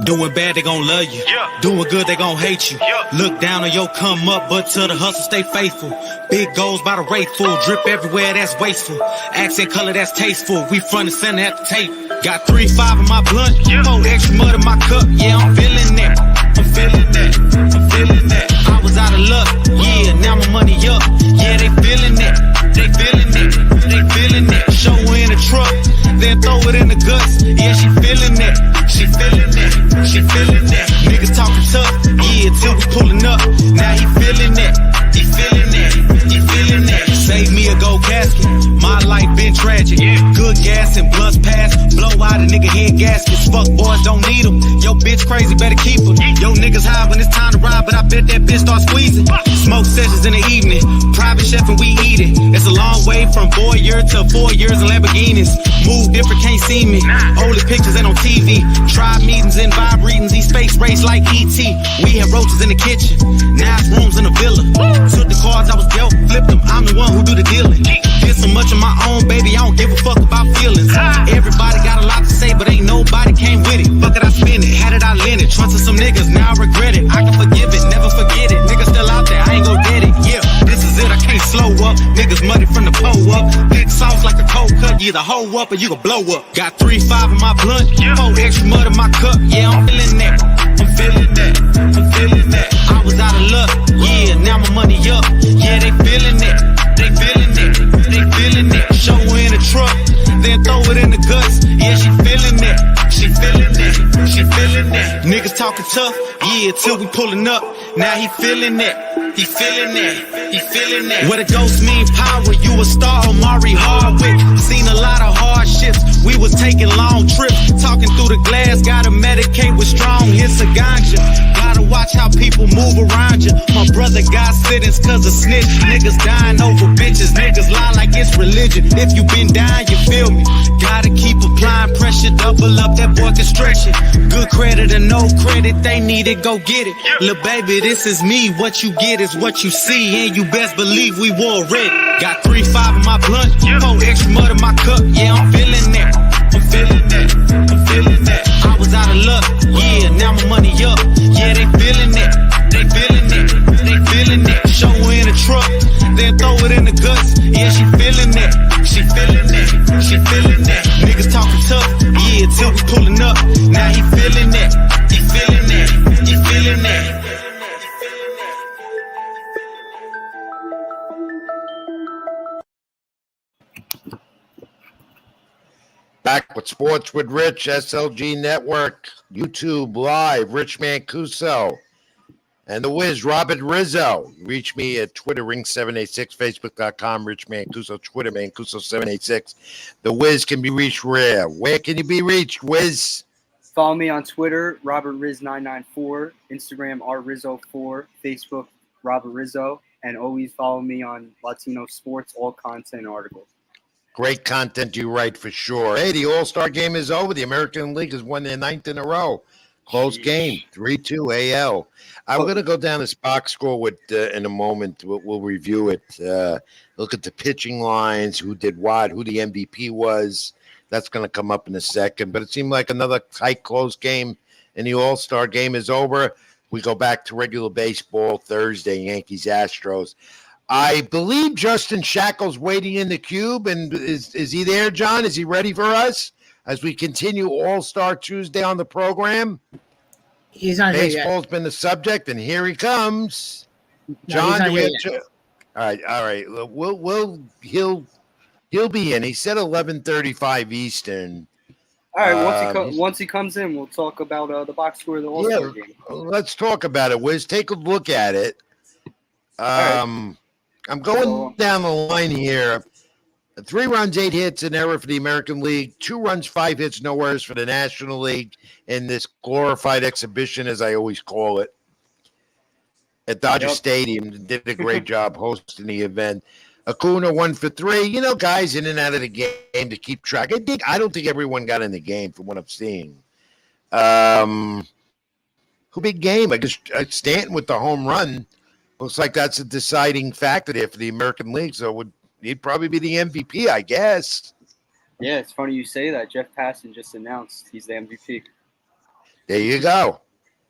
Doing bad, they gon' love you. Yeah. Doing good, they gon' hate you. Yeah. Look down on your come up, but to the hustle, stay faithful. Big goals by the rate full. Drip everywhere, that's wasteful. Accent color, that's tasteful. We front and center at the tape. Got 3-5 in my blunt. Yeah. 4 extra mud in my cup. Yeah, I'm feeling that. I'm feeling that. I'm feeling that. I was out of luck. Yeah, now my money up. Yeah, they feeling that. They feeling it. They feeling it. Show her in the truck. Then throw it in the guts. Yeah, she feeling that. She feeling that. She feeling that. Niggas talking tough, yeah, till we pulling up. Now he feeling that. He feeling that. He feeling that. Save me a gold casket. My life been tragic. Good gas and blunts pass. Blow out a nigga head gaskets. Fuck boys, don't need them. Yo, bitch crazy, better keep her. Yo, niggas high when it's time to ride, but I bet that bitch start squeezing. Smoke sessions in the evening. Private chef and we eat it. It's a long way from voyeur to 4 years in Lamborghinis. Move different, can't see me. Only pictures ain't on TV. Tribe meetings and vibe readings. These space race like E.T. We had roaches in the kitchen. Now it's rooms in the villa. Took the cards I was dealt, flipped them. I'm the one who do the dealing. Did so much of my own, baby, I don't give a fuck about feelings. Everybody got a lot to say, but ain't nobody came with it. Fuck it, I spend it. Had it, I lent it. Trusted some niggas, now I regret it. I can forgive it, never forget it. Niggas still out there, I ain't gon' get it. Yeah, this is it, I can't slow up. Niggas muddy from the pole up. Big sauce like a cold cut, you either hoe up or you gon' blow up. Got 3-5 in my blunt, 4 extra mud in my cup. Yeah, I'm feeling that. I'm feeling that. I'm feeling that. I was out of luck, yeah, now my money up. Yeah, they feeling that. They feeling it. They feeling it. Show her in the truck, then throw it in the guts. Yeah, she feeling it. She feeling it. She feeling it. Niggas talking tough, yeah, till we pulling up. Now he feeling it. He feeling it. He feeling it. Where the ghost mean power, you a star, Omari Hardwick. Seen a lot of hardships, we was taking long trips. Talking through the glass, gotta medicate with strong hits of ganja. Gotta watch how people move around you. My brother got sittings cause of snitch. Niggas dying over bitches, niggas lie like it's religion. If you been down, you feel me. Gotta keep applying pressure, double up, that boy can stretch it. Good credit or no credit, they need it, go get it. Lil' baby, this is me, what you get is what you see. And you best believe we wore red. Got 3-5 in my blunt, 4 extra mud in my cup. Yeah, I'm feeling that. I'm feeling that. I'm feeling that. I was out of luck, yeah, now my money up. Yeah, they feeling it. They feeling it. They feeling it. Show her in the truck, then throw it in the guts. Yeah, she feeling it. She feeling it. She feeling it. Niggas talking tough, yeah, till we pulling up. Now he feeling it. He feeling it. He feeling it. Back with Sports with Rich, SLG Network, YouTube Live, Rich Mancuso, and the Wiz, Robert Rizzo. Reach me at Twitter, Ring786, Facebook.com, Rich Mancuso, Twitter, Mancuso786. The Wiz can be reached where? Where can you be reached, Wiz? Follow me on Twitter, RobertRiz994, Instagram, rrizzo4, Facebook, Robert Rizzo, and always follow me on Latino Sports, all content and articles. Great content you write for sure. Hey, the All Star Game is over. The American League has won their 9th in a row. Close game, 3-2 AL. I'm going to go down this box score with in a moment. We'll review it. Look at the pitching lines, who did what, who the MVP was. That's going to come up in a second. But it seemed like another tight, close game, and the All Star Game is over. We go back to regular baseball Thursday, Yankees, Astros. I believe Justin Shackle's waiting in the cube. And is he there, John? Is he ready for us as we continue All-Star Tuesday on the program? He's not here yet. Baseball's been the subject, and here he comes. No, John, he's not here yet. all right. He'll be in. He said 11:35 Eastern. All right, once he comes in, we'll talk about the box score of the All-Star game. Let's talk about it, Wiz. Take a look at it. I'm going down the line here. 3 runs, 8 hits, an error for the American League. 2 runs, 5 hits, no errors for the National League in this glorified exhibition, as I always call it. at Dodger Yep. Stadium and did a great job hosting the event. Acuna 1 for 3. You know, guys in and out of the game to keep track. I don't think everyone got in the game from what I'm seeing. Who big game? I guess Stanton with the home run looks like that's a deciding factor there for the American League. So he'd probably be the MVP, I guess. Yeah, it's funny you say that. Jeff Passan just announced he's the MVP. There you go.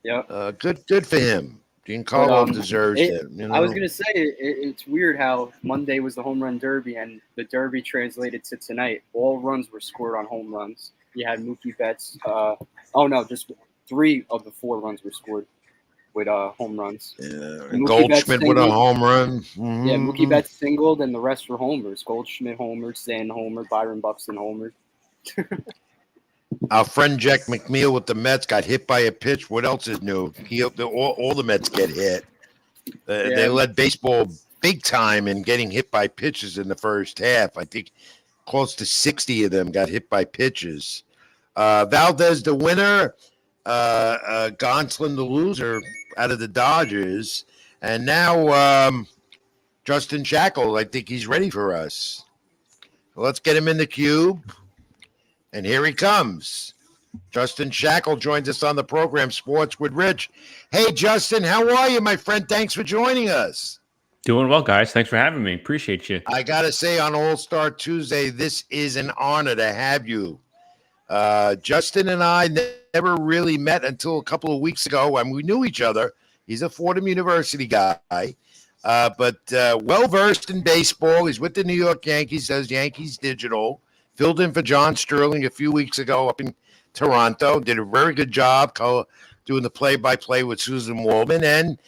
Yep. Good for him. Giancarlo deserves it. You know? I was gonna say it's weird how Monday was the home run derby, and the derby translated to tonight. All runs were scored on home runs. You had Mookie Betts. Just 3 of the 4 runs were scored with home runs. Yeah, Goldschmidt with a home run. Mm-hmm. Yeah, Mookie Betts singled, and the rest were homers. Goldschmidt homered, Stanton homered, Byron Buxton homered. Our friend Jack McNeil with the Mets got hit by a pitch. What else is new? All the Mets get hit. They led baseball big time in getting hit by pitches in the first half. I think close to 60 of them got hit by pitches. Valdez, the winner. Gonsolin, the loser, out of the Dodgers. And now Justin Shackle, I think he's ready for us. Let's get him in the cube. And here he comes. Justin Shackle joins us on the program, Sports with Rich. Hey, Justin, how are you, my friend? Thanks for joining us. Doing well, guys. Thanks for having me. Appreciate you. I got to say, on All-Star Tuesday, this is an honor to have you. Justin and I never really met until a couple of weeks ago when we knew each other. He's a Fordham University guy, but well-versed in baseball. He's with the New York Yankees, does Yankees Digital. Filled in for John Sterling a few weeks ago up in Toronto. Did a very good job doing the play-by-play with Susan Waldman. And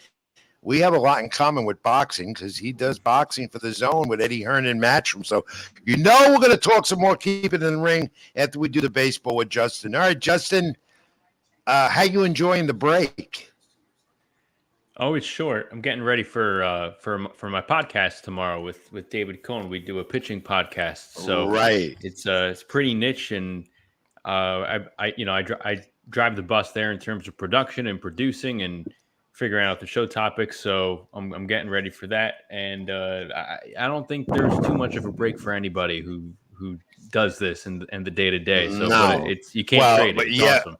we have a lot in common with boxing because he does boxing for the Zone with Eddie Hearn and Matchroom. So we're going to talk some more Keep It in the Ring after we do the baseball with Justin. All right, Justin, how you enjoying the break? Oh, it's short. I'm getting ready for my podcast tomorrow with David Cohn. We do a pitching podcast, so right. It's pretty niche, and I drive the bus there in terms of production and producing and figuring out the show topics. So I'm getting ready for that, and I don't think there's too much of a break for anybody who does this and the day to day. So no. You can't trade it. It's awesome.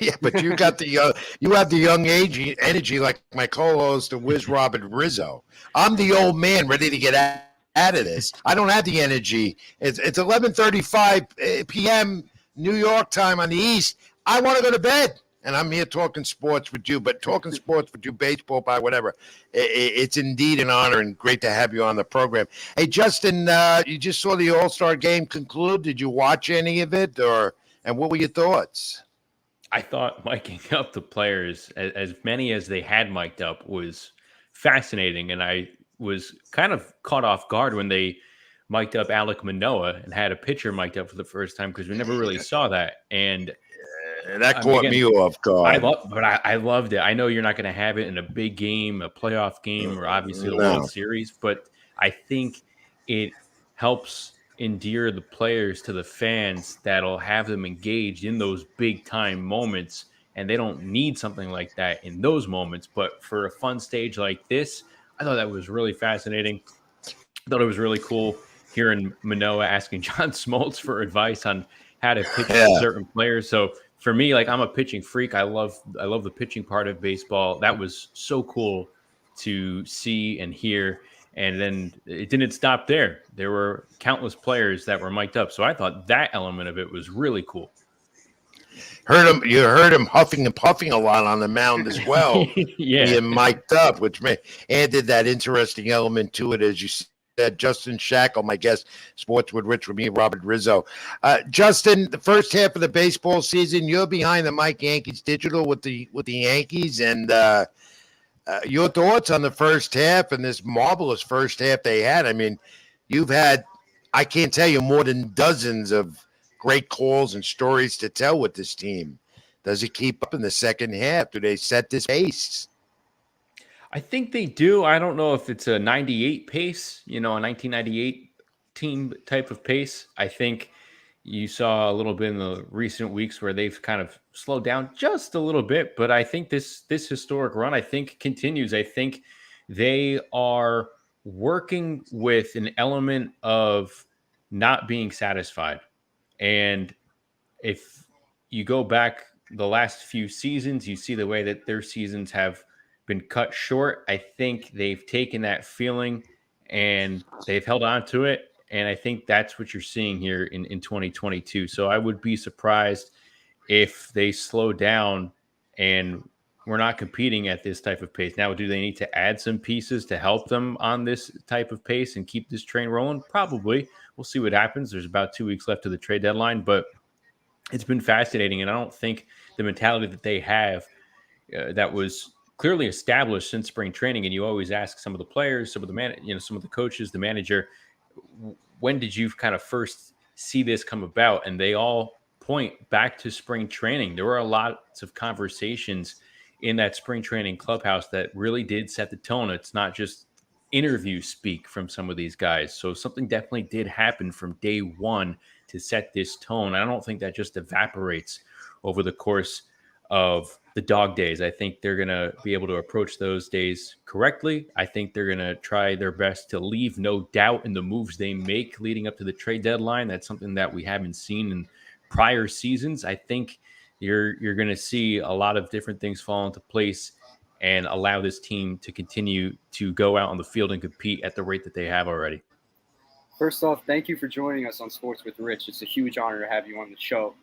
Yeah, but you got you have the young age energy like my co-host, the Wiz Robert Rizzo. I'm the old man ready to get out of this. I don't have the energy. It's 11:35 p.m. New York time on the East. I want to go to bed. And I'm here talking sports with you, but talking sports with you, baseball, by whatever. It's indeed an honor and great to have you on the program. Hey, Justin, you just saw the All-Star Game conclude. Did you watch any of it, and what were your thoughts? I thought miking up the players, as many as they had mic'd up, was fascinating, and I was kind of caught off guard when they mic'd up Alek Manoah and had a pitcher mic'd up for the first time because we never really saw that, and that caught me off guard. I loved it. I know you're not going to have it in a big game, a playoff game, or obviously the World Series, but I think it helps endear the players to the fans that'll have them engaged in those big time moments, and they don't need something like that in those moments. But for a fun stage like this, I thought that was really fascinating. I thought it was really cool hearing Manoah asking John Smoltz for advice on how to pitch certain players. So for me, like, I'm a pitching freak. I love the pitching part of baseball. That was so cool to see and hear. And then it didn't stop there. There were countless players that were mic'd up. So I thought that element of it was really cool. You heard him huffing and puffing a lot on the mound as well. Yeah. Being mic'd up, which added that interesting element to it, as you said. Justin Shackle, my guest, Sports with Rich, with me, Robert Rizzo. Justin, the first half of the baseball season, you're behind the mic, Yankees Digital with the Yankees, and your thoughts on the first half and this marvelous first half they had. I mean, you've had, I can't tell you, more than dozens of great calls and stories to tell with this team. Does it keep up in the second half? Do they set this pace? I think they do. I don't know if it's a 98 pace, a 1998 team type of pace. I think you saw a little bit in the recent weeks where they've kind of slowed down just a little bit, but I think this historic run, I think, continues. I think they are working with an element of not being satisfied. And if you go back the last few seasons, you see the way that their seasons have been cut short. I think they've taken that feeling and they've held on to it. And I think that's what you're seeing here in 2022. So I would be surprised if they slow down and we're not competing at this type of pace. Now, do they need to add some pieces to help them on this type of pace and keep this train rolling? Probably. We'll see what happens. There's about 2 weeks left to the trade deadline, but it's been fascinating. And I don't think the mentality that they have that was clearly established since spring training. And you always ask some of the players, some of the some of the coaches, the manager, when did you kind of first see this come about? And they all point back to spring training. There were lots of conversations in that spring training clubhouse that really did set the tone. It's not just interview speak from some of these guys. So something definitely did happen from day one to set this tone. I don't think that just evaporates over the course of the dog days. I think they're going to be able to approach those days correctly. I think they're going to try their best to leave no doubt in the moves they make leading up to the trade deadline. That's something that we haven't seen in prior seasons. I think you're going to see a lot of different things fall into place and allow this team to continue to go out on the field and compete at the rate that they have already. First off, thank you for joining us on Sports with Rich. It's a huge honor to have you on the show.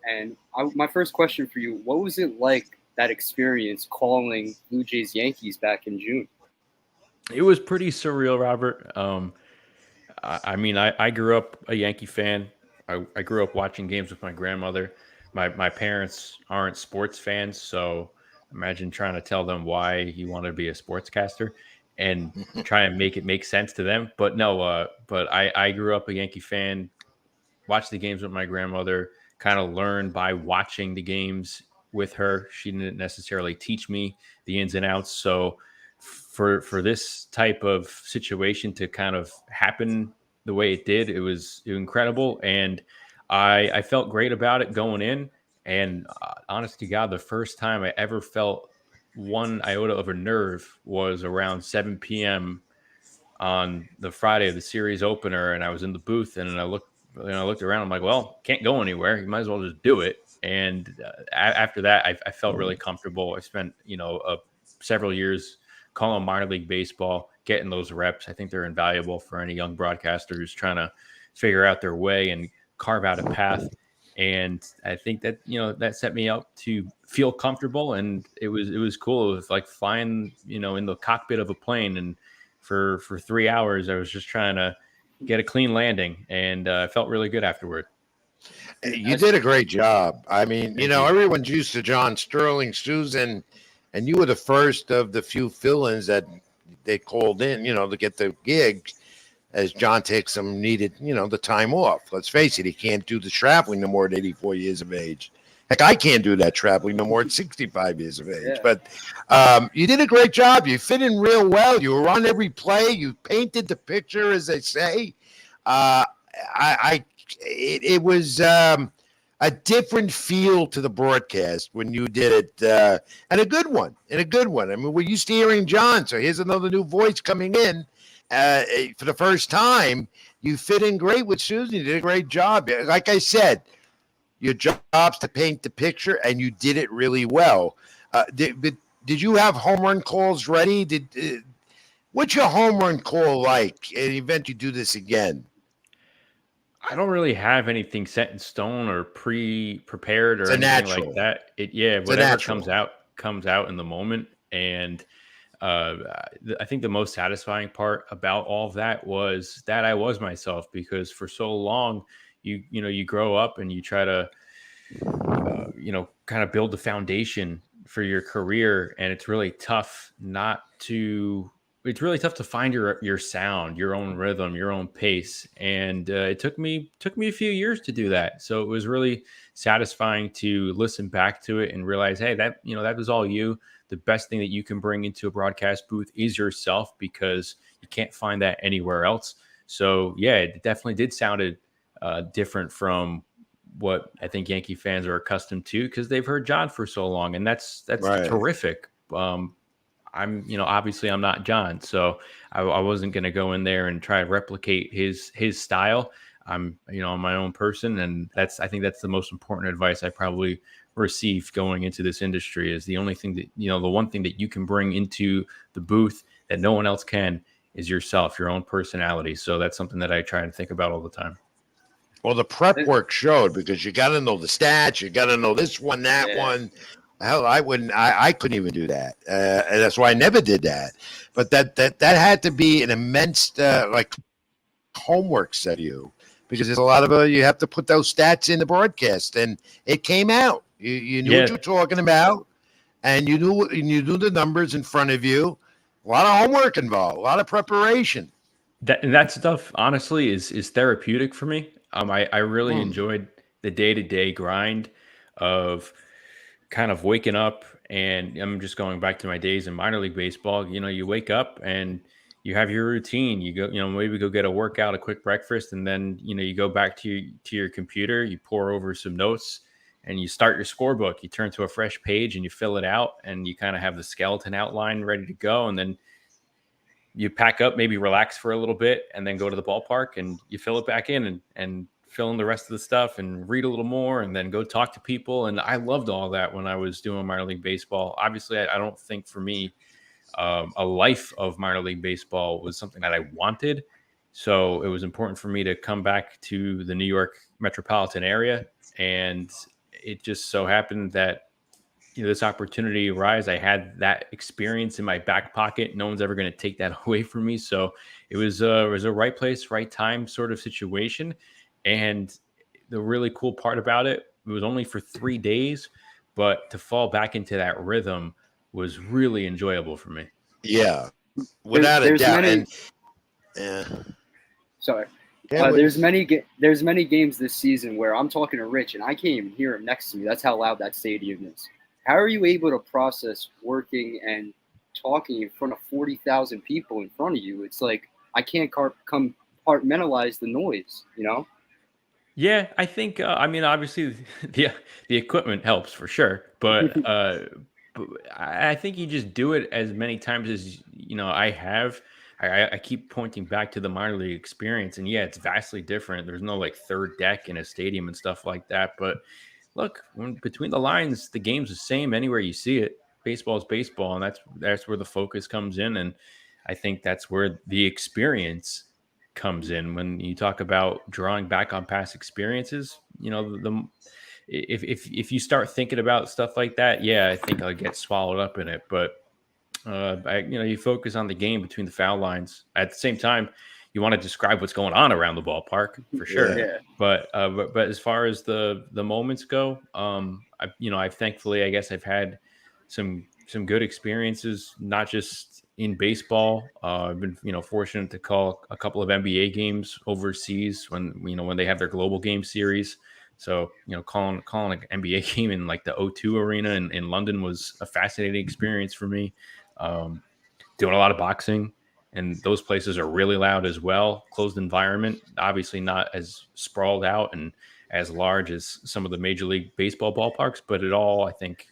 And my first question for you, what was it like, that experience calling Blue Jays Yankees back in June? It was pretty surreal, Robert. I grew up a Yankee fan. I grew up watching games with my grandmother. My parents aren't sports fans, so imagine trying to tell them why you want to be a sportscaster and try and make it make sense to them. But no, but I grew up a Yankee fan, watched the games with my grandmother, kind of learned by watching the games with her. She didn't necessarily teach me the ins and outs. So for this type of situation to kind of happen the way it did, it was incredible. And I felt great about it going in. And honest to God, the first time I ever felt one iota of a nerve was around 7 p.m. on the Friday of the series opener. And I was in the booth and I looked around. I'm like, well, can't go anywhere. You might as well just do it. And after that, I felt really comfortable. I spent, several years calling minor league baseball, getting those reps. I think they're invaluable for any young broadcaster who's trying to figure out their way and carve out a path. And I think that, that set me up to feel comfortable. And it was cool. It was like flying, in the cockpit of a plane. And for 3 hours, I was just trying to get a clean landing, and I felt really good afterward. You did a great job. I mean, everyone's used to John Sterling, Susan, and you were the first of the few fill-ins that they called in, to get the gig as John takes some needed, the time off. Let's face it, he can't do the traveling no more at 84 years of age. Heck, I can't do that traveling no more at 65 years of age. Yeah. But you did a great job. You fit in real well. You were on every play. You painted the picture, as they say. It was a different feel to the broadcast when you did it, and a good one. I mean, we're used to hearing John, so here's another new voice coming in for the first time. You fit in great with Susan. You did a great job. Like I said, your job's to paint the picture, and you did it really well. Did you have home run calls ready? What's your home run call like in the event you do this again? I don't really have anything set in stone or pre-prepared or anything like that. Whatever comes out in the moment. And I think the most satisfying part about all of that was that I was myself, because for so long, you grow up and you try to, kind of build the foundation for your career. And it's really tough to find your sound, your own rhythm, your own pace. And it took me a few years to do that. So it was really satisfying to listen back to it and realize, hey, that was all you. The best thing that you can bring into a broadcast booth is yourself, because you can't find that anywhere else. So yeah, it definitely did sounded different from what I think Yankee fans are accustomed to because they've heard John for so long, and that's Right. terrific. Obviously I'm not John, so I wasn't going to go in there and try to replicate his style. I'm my own person, and I think that's the most important advice I probably received going into this industry. Is the only thing that the one thing that you can bring into the booth that no one else can is yourself, your own personality. So that's something that I try to think about all the time. Well, the prep work showed because you got to know the stats, you got to know this one, that one. Hell, I couldn't even do that, and that's why I never did that. But that had to be an immense homework set of you, because there's a lot of you have to put those stats in the broadcast, and it came out. You knew what you were talking about, and you knew the numbers in front of you. A lot of homework involved, a lot of preparation. That stuff, honestly, is therapeutic for me. I really enjoyed the day-to-day grind of kind of waking up, and I'm just going back to my days in minor league baseball. You wake up and you have your routine. You go, maybe go get a workout, a quick breakfast, and then you go back to your computer. You pour over some notes, and you start your scorebook. You turn to a fresh page and you fill it out, and you kind of have the skeleton outline ready to go, and then you pack up, maybe relax for a little bit, and then go to the ballpark and you fill it back in and fill in the rest of the stuff and read a little more and then go talk to people. And I loved all that when I was doing minor league baseball. Obviously, I don't think for me, a life of minor league baseball was something that I wanted. So it was important for me to come back to the New York metropolitan area. And it just so happened that this opportunity arose. I had that experience in my back pocket. No one's ever going to take that away from me. So it was a right place, right time sort of situation. And the really cool part about it was only for 3 days, but to fall back into that rhythm was really enjoyable for me. Yeah, without a doubt. Sorry. There's many games this season where I'm talking to Rich and I can't even hear him next to me. That's how loud that stadium is. How are you able to process working and talking in front of 40,000 people in front of you? It's like I can't compartmentalize the noise, Yeah, I think. Obviously, the equipment helps for sure, but I think you just do it as many times as I have. I keep pointing back to the minor league experience, and yeah, it's vastly different. There's no third deck in a stadium and stuff like that, but. Look, between the lines, the game's the same anywhere you see it. Baseball is baseball, and that's where the focus comes in. And I think that's where the experience comes in. When you talk about drawing back on past experiences, if you start thinking about stuff like that, yeah, I think I'll get swallowed up in it. But you focus on the game between the foul lines. At the same time, you want to describe what's going on around the ballpark for sure. Yeah. But as far as the moments go, I've thankfully, I guess I've had some good experiences, not just in baseball. I've been, fortunate to call a couple of NBA games overseas when they have their global game series. So, calling an NBA game in the O2 arena in London was a fascinating experience for me. Doing a lot of boxing. And those places are really loud as well. Closed environment, obviously not as sprawled out and as large as some of the Major League Baseball ballparks, but it all, I think,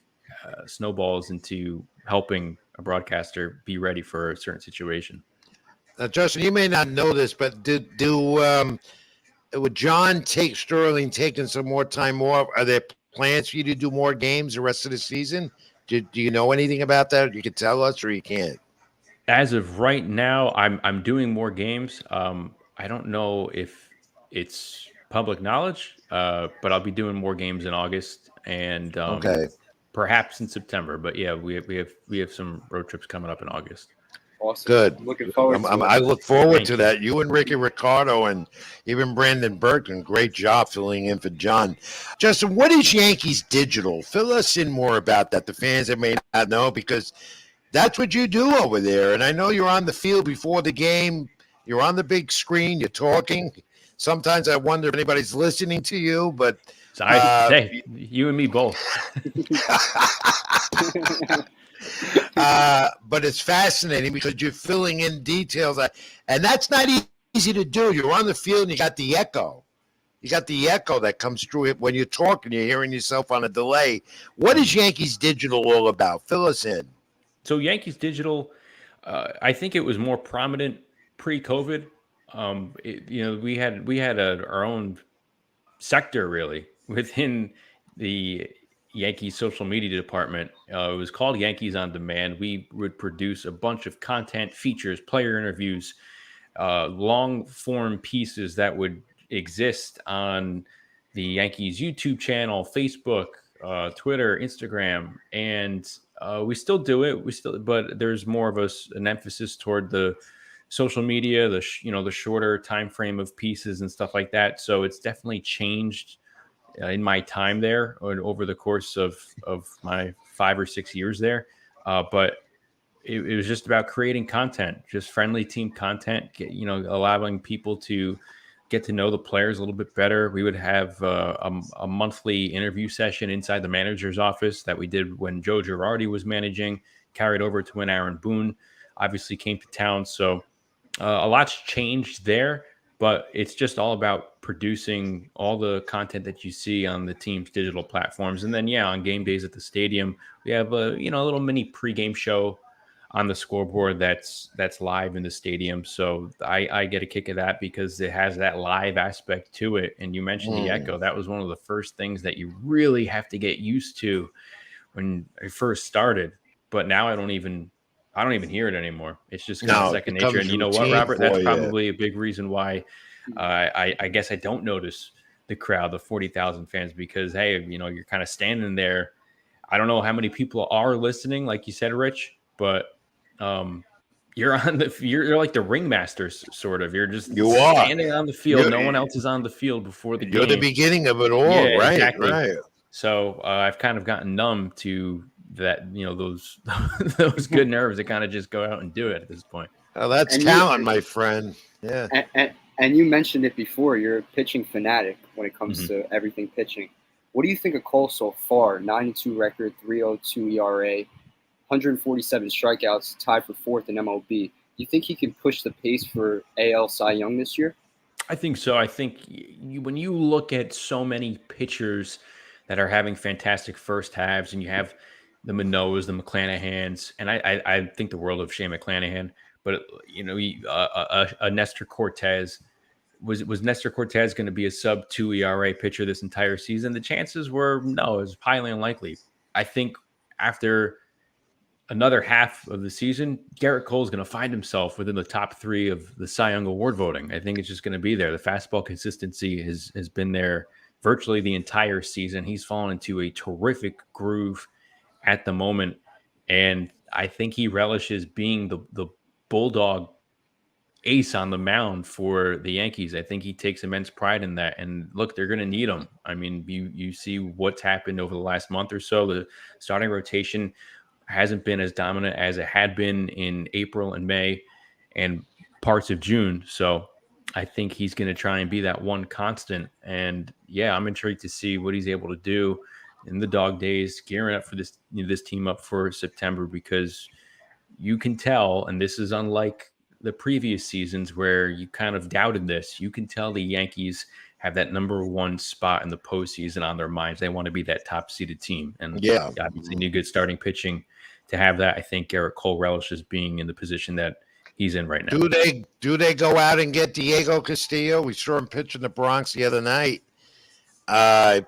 snowballs into helping a broadcaster be ready for a certain situation. Now, Justin, you may not know this, but would John Sterling taking some more time off? Are there plans for you to do more games the rest of the season? Do you know anything about that? You can tell us, or you can't. As of right now, I'm doing more games. I don't know if it's public knowledge, but I'll be doing more games in August and perhaps in September. But yeah, we have some road trips coming up in August. Awesome. Good. Looking forward to it. I look forward to that. You and Ricky Ricardo and even Brandon Burton, great job filling in for John. Justin, what is Yankees Digital? Fill us in more about that. The fans that may not know, because that's what you do over there. And I know you're on the field before the game. You're on the big screen. You're talking. Sometimes I wonder if anybody's listening to you, but hey, you and me both. But it's fascinating because you're filling in details, and that's not easy to do. You're on the field and you got the echo. you got the echo that comes through it when you're talking. You're hearing yourself on a delay. What is Yankees Digital all about? Fill us in. So Yankees Digital, I think it was more prominent pre-COVID. We had our own sector really within the Yankees social media department. It was called Yankees on Demand. We would produce a bunch of content, features, player interviews, long form pieces that would exist on the Yankees YouTube channel, Facebook, Twitter, Instagram, and we still do it. But there's more of an emphasis toward the social media, the shorter time frame of pieces and stuff like that. So it's definitely changed in my time there over the course of my 5 or 6 years there. But it was just about creating content, just friendly team content, allowing people to get to know the players a little bit better. We would have a monthly interview session inside the manager's office that we did when Joe Girardi was managing, carried over to when Aaron Boone obviously came to town. So a lot's changed there, but it's just all about producing all the content that you see on the team's digital platforms. And then, on game days at the stadium, we have a little mini pregame show on the scoreboard that's live in the stadium. So I get a kick of that because it has that live aspect to it. And you mentioned the echo. That was one of the first things that you really have to get used to when I first started. But now I don't even hear it anymore. It's just kind of second nature. And you know what, Robert? That's probably a big reason why I guess I don't notice the crowd, the 40,000 fans, because, hey, you're kind of standing there. I don't know how many people are listening, like you said, Rich, but you're like the ringmasters, sort of. You're standing on the field. No one else is on the field before the game. You're the beginning of it all, right? Exactly. Right. So I've kind of gotten numb to that, those good nerves that kind of just go out and do it at this point. Oh, that's talent, my friend. Yeah. And you mentioned it before. You're a pitching fanatic when it comes to everything pitching. What do you think of Cole so far? 92 record, 3.02 ERA, 147 strikeouts, tied for fourth in MLB. Do you think he can push the pace for AL Cy Young this year? I think so. I think when you look at so many pitchers that are having fantastic first halves, and you have the Manoahs, the McClanahans, and I think the world of Shane McClanahan, but a Nestor Cortez. Was Nestor Cortez going to be a sub-2 ERA pitcher this entire season? The chances were no, it was highly unlikely. I think after another half of the season, Garrett Cole is going to find himself within the top 3 of the Cy Young Award voting. I think it's just going to be there. The fastball consistency has been there virtually the entire season. He's fallen into a terrific groove at the moment, and I think he relishes being the bulldog ace on the mound for the Yankees. I think he takes immense pride in that. And look, they're going to need him. I mean, you see what's happened over the last month or so. The starting rotation hasn't been as dominant as it had been in April and May and parts of June. So I think he's going to try and be that one constant. And I'm intrigued to see what he's able to do in the dog days, gearing up for this team up for September, because you can tell, and this is unlike the previous seasons where you kind of doubted this, you can tell the Yankees have that number 1 spot in the postseason on their minds. They want to be that top seeded team. And obviously need good starting pitching to have that. I think Garrett Cole relishes being in the position that he's in right now. Do they go out and get Diego Castillo? We saw him pitch in the Bronx the other night.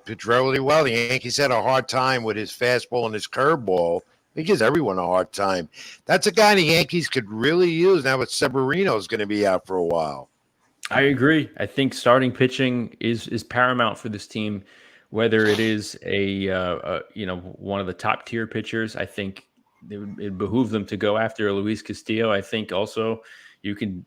Pitched really well. The Yankees had a hard time with his fastball and his curveball. He gives everyone a hard time. That's a guy the Yankees could really use now. With Severino is going to be out for a while. I agree. I think starting pitching is paramount for this team, whether it is one of the top tier pitchers. I think it behooves them to go after Luis Castillo. I think also you can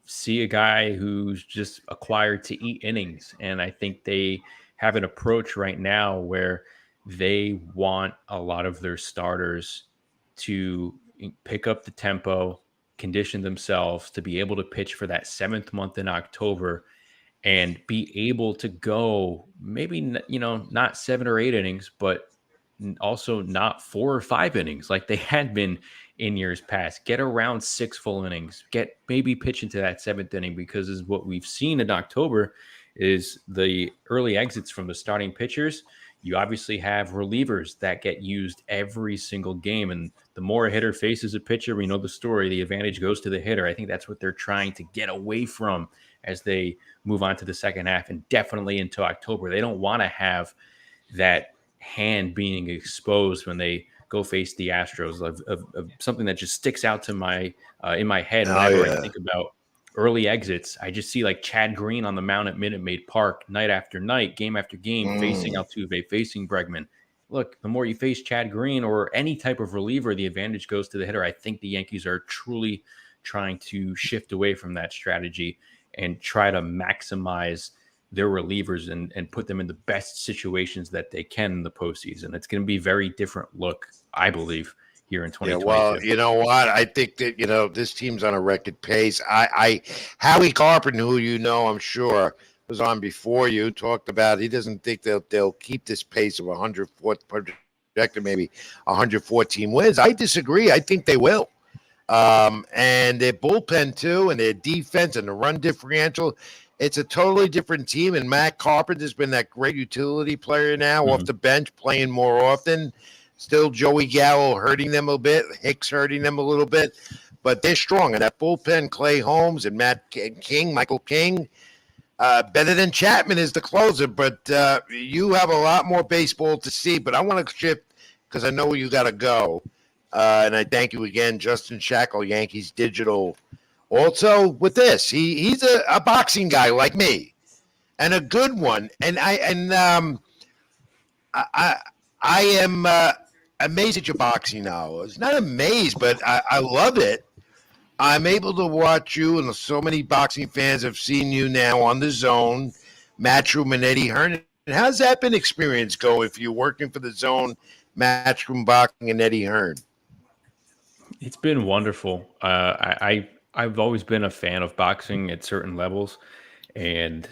see a guy who's just acquired to eat innings, and I think they have an approach right now where they want a lot of their starters to pick up the tempo, condition themselves to be able to pitch for that 7th month in October and be able to go maybe, not 7 or 8 innings, but also not 4 or 5 innings like they had been in years past. Get around 6 full innings, maybe pitch into that 7th inning, because is what we've seen in October is the early exits from the starting pitchers. You obviously have relievers that get used every single game. And the more a hitter faces a pitcher, we know the story, the advantage goes to the hitter. I think that's what they're trying to get away from as they move on to the second half and definitely into October. They don't want to have that hand being exposed when they go face the Astros of something that just sticks out to my in my head whenever I think about early exits. I just see like Chad Green on the mound at Minute Maid Park night after night, game after game, facing Altuve, facing Bregman. Look, the more you face Chad Green or any type of reliever, the advantage goes to the hitter. I think the Yankees are truly trying to shift away from that strategy and try to maximize their relievers and put them in the best situations that they can in the postseason. It's going to be a very different look, I believe, here in 2022. Yeah, well, you know what? I think that, this team's on a record pace. Howie Carpenter, who I'm sure was on before you, talked about he doesn't think they'll keep this pace of 104, projected maybe 114 wins. I disagree. I think they will. And their bullpen too, and their defense and the run differential. It's a totally different team, and Matt Carpenter's been that great utility player now off the bench, playing more often. Still Joey Gallo hurting them a bit, Hicks hurting them a little bit, but they're strong. And that bullpen, Clay Holmes and Michael King, better than Chapman is the closer, but you have a lot more baseball to see. But I want to shift because I know you got to go. And I thank you again, Justin Shackle, Yankees Digital. Also, with this, he's a boxing guy like me, and a good one. And I am amazed at your boxing knowledge. Not amazed, but I love it. I'm able to watch you, and so many boxing fans have seen you now on the Zone, Matchroom, and Eddie Hearn. And how's that been experience go if you're working for the Zone, Matchroom Boxing, and Eddie Hearn? It's been wonderful. I've always been a fan of boxing at certain levels, and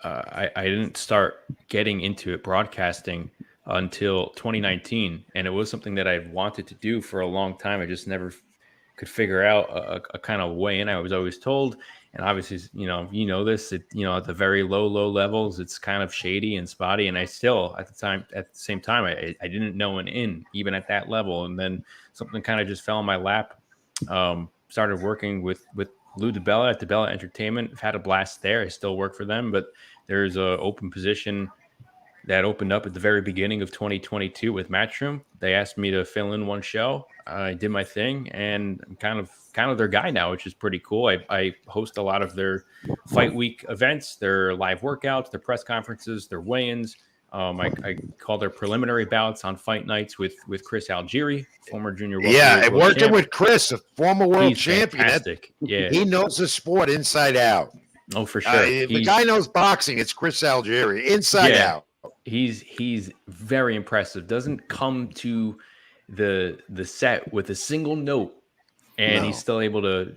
I didn't start getting into it broadcasting until 2019, and it was something that I've wanted to do for a long time. I just never could figure out a kind of way in. I was always told, and obviously, this, at the very low levels, it's kind of shady and spotty. And I still, at the same time, I didn't know an in, even at that level. And then something kind of just fell in my lap. Started working with Lou DiBella at DiBella Entertainment. I've had a blast there. I still work for them, but there's an open position that opened up at the very beginning of 2022 with Matchroom. They asked me to fill in one show. I did my thing, and I'm kind of their guy now, which is pretty cool. I host a lot of their fight week events, their live workouts, their press conferences, their weigh-ins. I call their preliminary bouts on fight nights with Chris Algieri, former junior world. Yeah, working with Chris, a former world champion. Fantastic. Yeah, he knows the sport inside out. Oh, for sure. If the guy knows boxing, it's Chris Algieri, inside out. He's very impressive. Doesn't come to the set with a single note, and he's still able to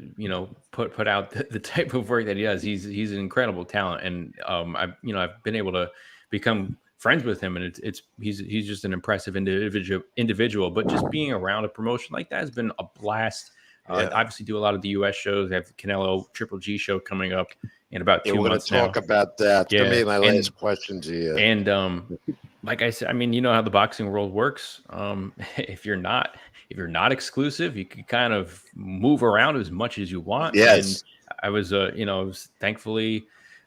put out the type of work that he does. He's an incredible talent, and I've been able to become friends with him, and he's just an impressive individual. But just being around a promotion like that has been a blast. Obviously, do a lot of the U.S. shows. I have Canelo Triple G show coming up in about 2 months. We're going to talk about that. It's going to be my last question to you. And like I said, you know how the boxing world works. If you're not exclusive, you can kind of move around as much as you want. Yes. And I was thankfully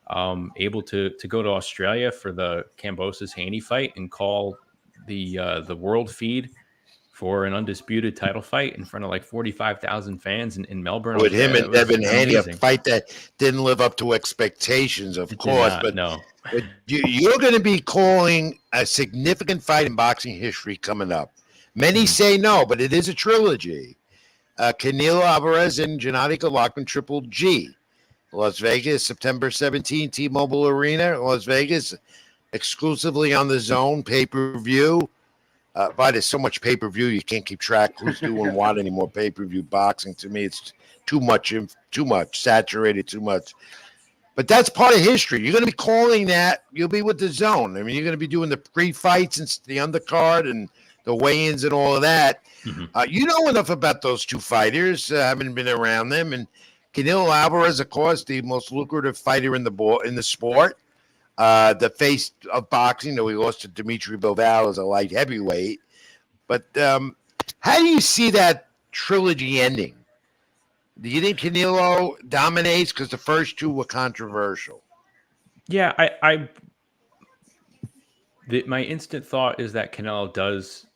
able to go to Australia for the Kambosos Haney fight and call the world feed for an undisputed title fight in front of like 45,000 fans in Melbourne. With him and Devin Haney, a fight that didn't live up to expectations, of course. But you're going to be calling a significant fight in boxing history coming up. Many say no, but it is a trilogy. Canelo Alvarez and Gennady Golovkin, Triple G. Las Vegas, September 17, T-Mobile Arena, Las Vegas, exclusively on the Zone, pay-per-view. But there's so much pay-per-view, you can't keep track who's doing what anymore. Pay-per-view boxing, to me, it's too much, saturated too much. But that's part of history. You're going to be calling that. You'll be with the Zone. You're going to be doing the pre-fights and the undercard and the weigh-ins and all of that. Mm-hmm. You know enough about those two fighters, having been around them. And Canelo Alvarez, of course, the most lucrative fighter in the sport. the face of boxing. Though he lost to Dimitri Bivol as a light heavyweight. But how do you see that trilogy ending? Do you think Canelo dominates? Because the first two were controversial. Yeah, my instant thought is that Canelo does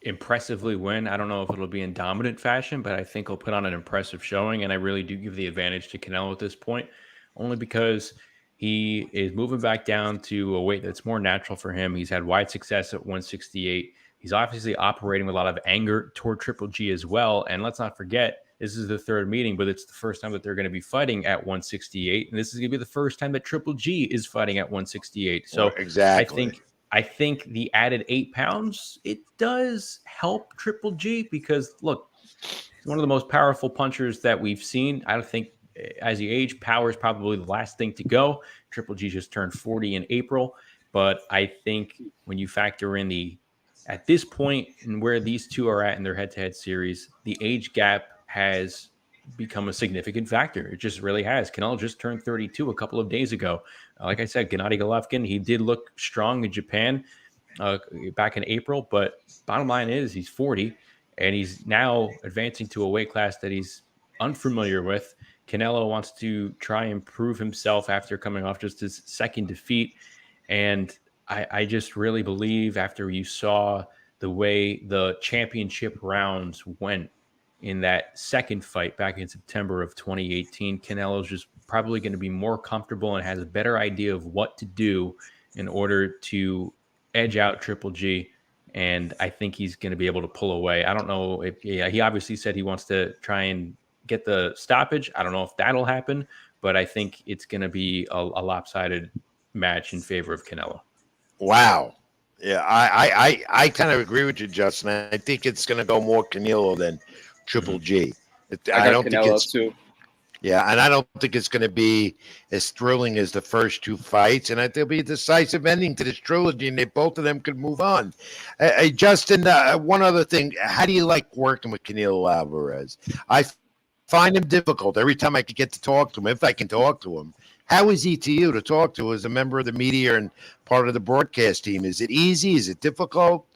impressively win. I don't know if it'll be in dominant fashion, but I think he'll put on an impressive showing. And I really do give the advantage to Canelo at this point, only because he is moving back down to a weight that's more natural for him. He's had wide success at 168. He's obviously operating with a lot of anger toward Triple G as well. And let's not forget, this is the third meeting, but it's the first time that they're going to be fighting at 168. And this is going to be the first time that Triple G is fighting at 168. So exactly. I think the added 8 pounds, it does help Triple G because, look, he's one of the most powerful punchers that we've seen. I don't think as you age, power is probably the last thing to go. Triple G just turned 40 in April. But I think when you factor in at this point and where these two are at in their head-to-head series, the age gap has become a significant factor. It just really has. Canelo just turned 32 a couple of days ago. Like I said, Gennady Golovkin, he did look strong in Japan back in April, but bottom line is he's 40 and he's now advancing to a weight class that he's unfamiliar with. Canelo wants to try and prove himself after coming off just his second defeat. And I just really believe after you saw the way the championship rounds went in that second fight back in September of 2018, Canelo's just probably going to be more comfortable and has a better idea of what to do in order to edge out Triple G. And I think he's going to be able to pull away. I don't know if he obviously said he wants to try and get the stoppage. I don't know if that'll happen, but I think it's going to be a lopsided match in favor of Canelo. Wow. Yeah, I kind of agree with you, Justin. I think it's going to go more Canelo than Triple G. I don't think it's too. Yeah, and I don't think it's going to be as thrilling as the first two fights, and I think there'll be a decisive ending to this trilogy, and both of them could move on. Hey, Justin, one other thing. How do you like working with Canelo Alvarez? I find him difficult every time I could get to talk to him, if I can talk to him. How is he to you to talk to as a member of the media and part of the broadcast team? Is it easy? Is it difficult?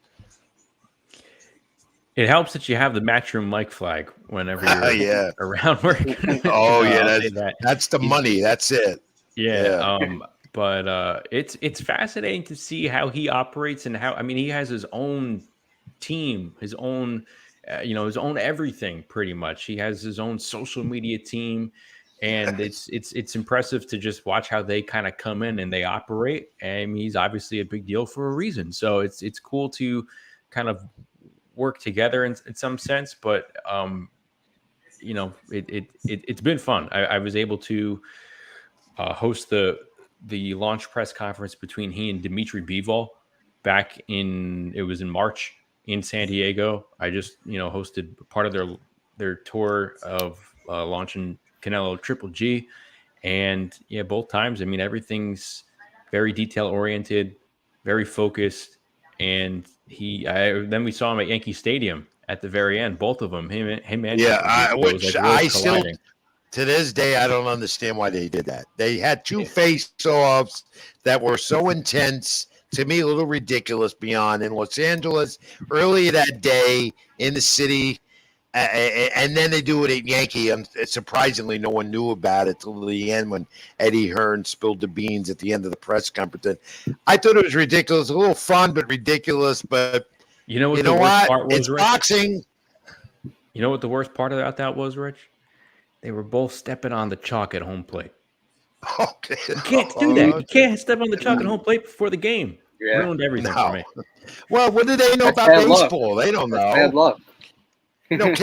It helps that you have the Matchroom mic flag whenever you're around work. That's the money. That's it. Yeah. But it's fascinating to see how he operates and he has his own team, his own, his own everything pretty much. He has his own social media team, and it's impressive to just watch how they kind of come in and they operate. And he's obviously a big deal for a reason. So it's cool to kind of work together in some sense, but it's been fun. I was able to host the launch press conference between he and Dimitri Bivol it was in March in San Diego. I just hosted part of their tour of launching Canelo Triple G, and both times everything's very detail oriented, very focused. And then we saw him at Yankee Stadium at the very end, both of them, him and I still to this day I don't understand why they did that. They had two face-offs that were so intense, to me a little ridiculous beyond, in Los Angeles earlier that day in the city. And then they do it at Yankee. Surprisingly, no one knew about it till the end when Eddie Hearn spilled the beans at the end of the press conference. I thought it was ridiculous, a little fun, but ridiculous. But you know what? It's Rich? boxing. You know what the worst part about that was, Rich? They were both stepping on the chalk at home plate. Okay. You can't do that. You can't step on the chalk at home plate before the game. Yeah. Ruined everything for me. Well, what do they know about baseball? They don't know. Bad luck. But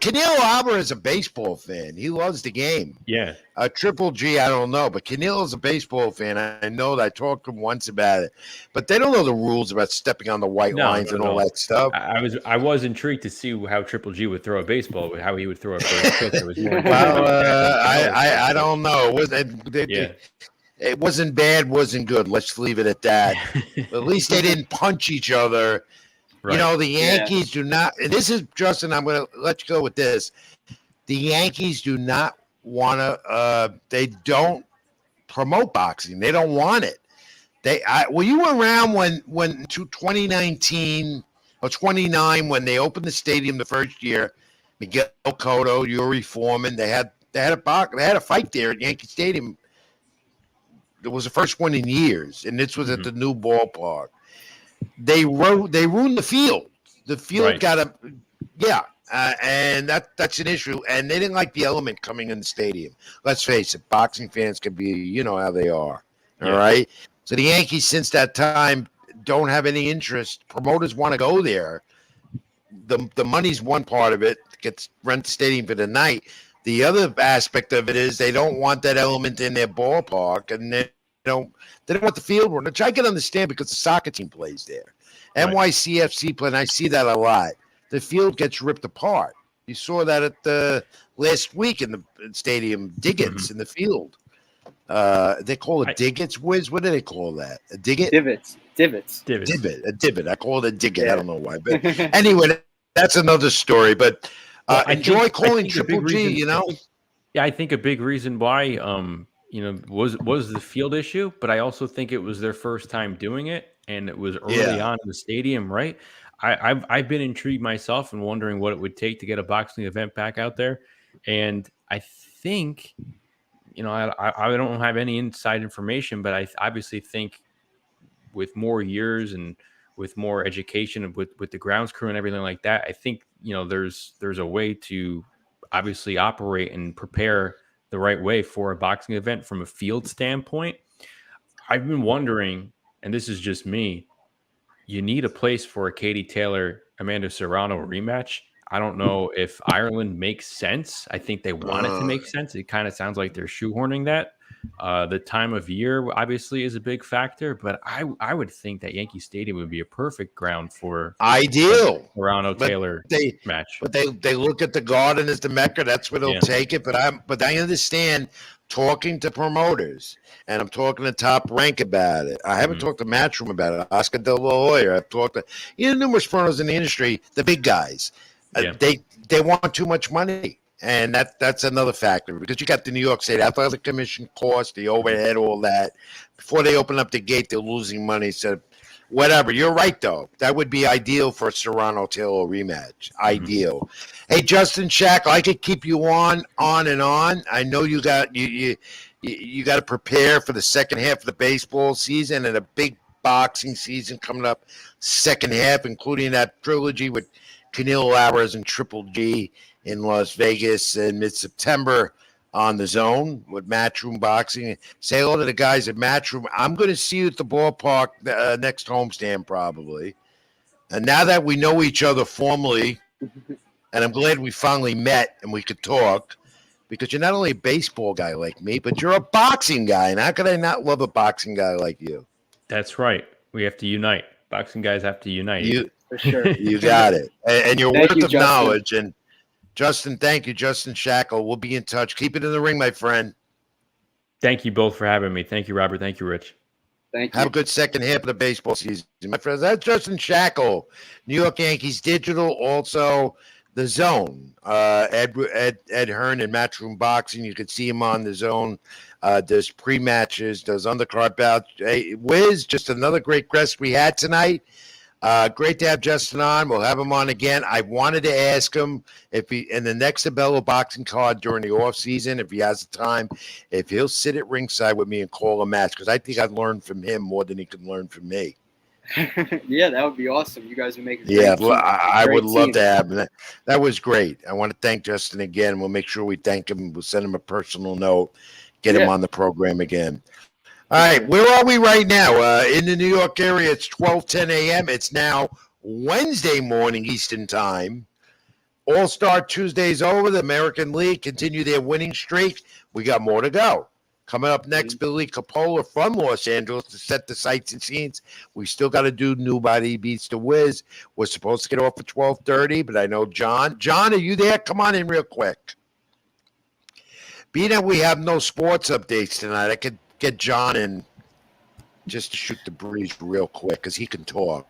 Canelo Alvarez is a baseball fan. He loves the game. Yeah. Triple G, I don't know, but Canelo's a baseball fan. I know that I talked to him once about it, but they don't know the rules about stepping on the white lines and all that stuff. I was intrigued to see how Triple G would throw a baseball, how he would throw a first pitch. It was more I don't know. It wasn't bad, wasn't good. Let's leave it at that. At least they didn't punch each other. Right. The Yankees do not, and this is, Justin, I'm going to let you go with this. The Yankees do not want to, they don't promote boxing. They don't want it. Were you around when to 2019 or 29 when they opened the stadium the first year? Miguel Cotto, Yuri Foreman, they had a fight there at Yankee Stadium. It was the first one in years, and this was at the new ballpark. They ruined the field. The field and that's an issue. And they didn't like the element coming in the stadium. Let's face it, boxing fans can be, you know how they are. All right. So the Yankees, since that time, don't have any interest. Promoters want to go there. The money's one part of it. Gets rent the stadium for the night. The other aspect of it is they don't want that element in their ballpark, and they don't want the field run, which I can understand because the soccer team plays there. Right. NYCFC play, and I see that a lot. The field gets ripped apart. You saw that at the last week in the stadium, divots in the field. They call it divots. Wiz, what do they call that? A divot? Divots. A divot. I call it a divot. Yeah. I don't know why, but anyway, that's another story. But enjoy calling Triple G. You know. I think a big reason why was the field issue, but I also think it was their first time doing it, and it was early on in the stadium, right? I've been intrigued myself and wondering what it would take to get a boxing event back out there, and I think. I don't have any inside information, but I obviously think with more years and with more education and with the grounds crew and everything like that, I think, there's a way to obviously operate and prepare the right way for a boxing event from a field standpoint. I've been wondering, and this is just me, you need a place for a Katie Taylor, Amanda Serrano rematch. I don't know if Ireland makes sense. I think they want it to make sense. It kind of sounds like they're shoehorning that. The time of year obviously is a big factor, but I would think that Yankee Stadium would be a perfect ground for ideal Serrano Taylor match. But they look at the Garden as the Mecca. That's where they'll take it. But I understand talking to promoters, and I'm talking to Top Rank about it. I haven't talked to Matchroom about it. Oscar De La Hoya. I've talked to numerous promoters in the industry, the big guys. They want too much money, and that's another factor because you got the New York State Athletic Commission cost, the overhead, all that. Before they open up the gate, they're losing money. So, whatever. You're right, though. That would be ideal for a Serrano Taylor rematch. Ideal. Hey, Justin Shackle, I could keep you on and on. I know you got you got to prepare for the second half of the baseball season and a big boxing season coming up. Second half, including that trilogy with Canelo Alvarez and Triple G in Las Vegas in mid-September on the Zone with Matchroom Boxing. Say hello to the guys at Matchroom. I'm going to see you at the ballpark next homestand probably. And now that we know each other formally, and I'm glad we finally met and we could talk, because you're not only a baseball guy like me, but you're a boxing guy. And how could I not love a boxing guy like you? That's right. We have to unite. Boxing guys have to unite. For sure. You got it. And your worth of knowledge. And Justin, thank you, Justin Shackle. We'll be in touch. Keep it in the ring, my friend. Thank you both for having me. Thank you, Robert. Thank you, Rich. Thank you. Have a good second half of the baseball season, my friends. That's Justin Shackle, New York Yankees Digital, also the Zone. Ed Hearn and Matchroom Boxing. You can see him on the Zone. There's pre-matches, there's undercard bouts. Hey, Wiz, just another great guest we had tonight. Great to have Justin on. We'll have him on again. I wanted to ask him if he, in the next Abello boxing card during the off season, if he has the time, if he'll sit at ringside with me and call a match, because I think I'd learn from him more than he can learn from me. Yeah, that would be awesome. You guys would make I would love to have him. That was great. I want to thank Justin again. We'll make sure we thank him. We'll send him a personal note, get him on the program again. All right, where are we right now? In the New York area, it's 12:10 a.m. It's now Wednesday morning Eastern Time. All Star Tuesday's over. The American League continue their winning streak. We got more to go. Coming up next, Billy Capola from Los Angeles to set the sights and scenes. We still got to do Nobody Beats the Wiz. We're supposed to get off at 12:30, but I know John. John, are you there? Come on in real quick. Being that we have no sports updates tonight, I could get John in just to shoot the breeze real quick because he can talk.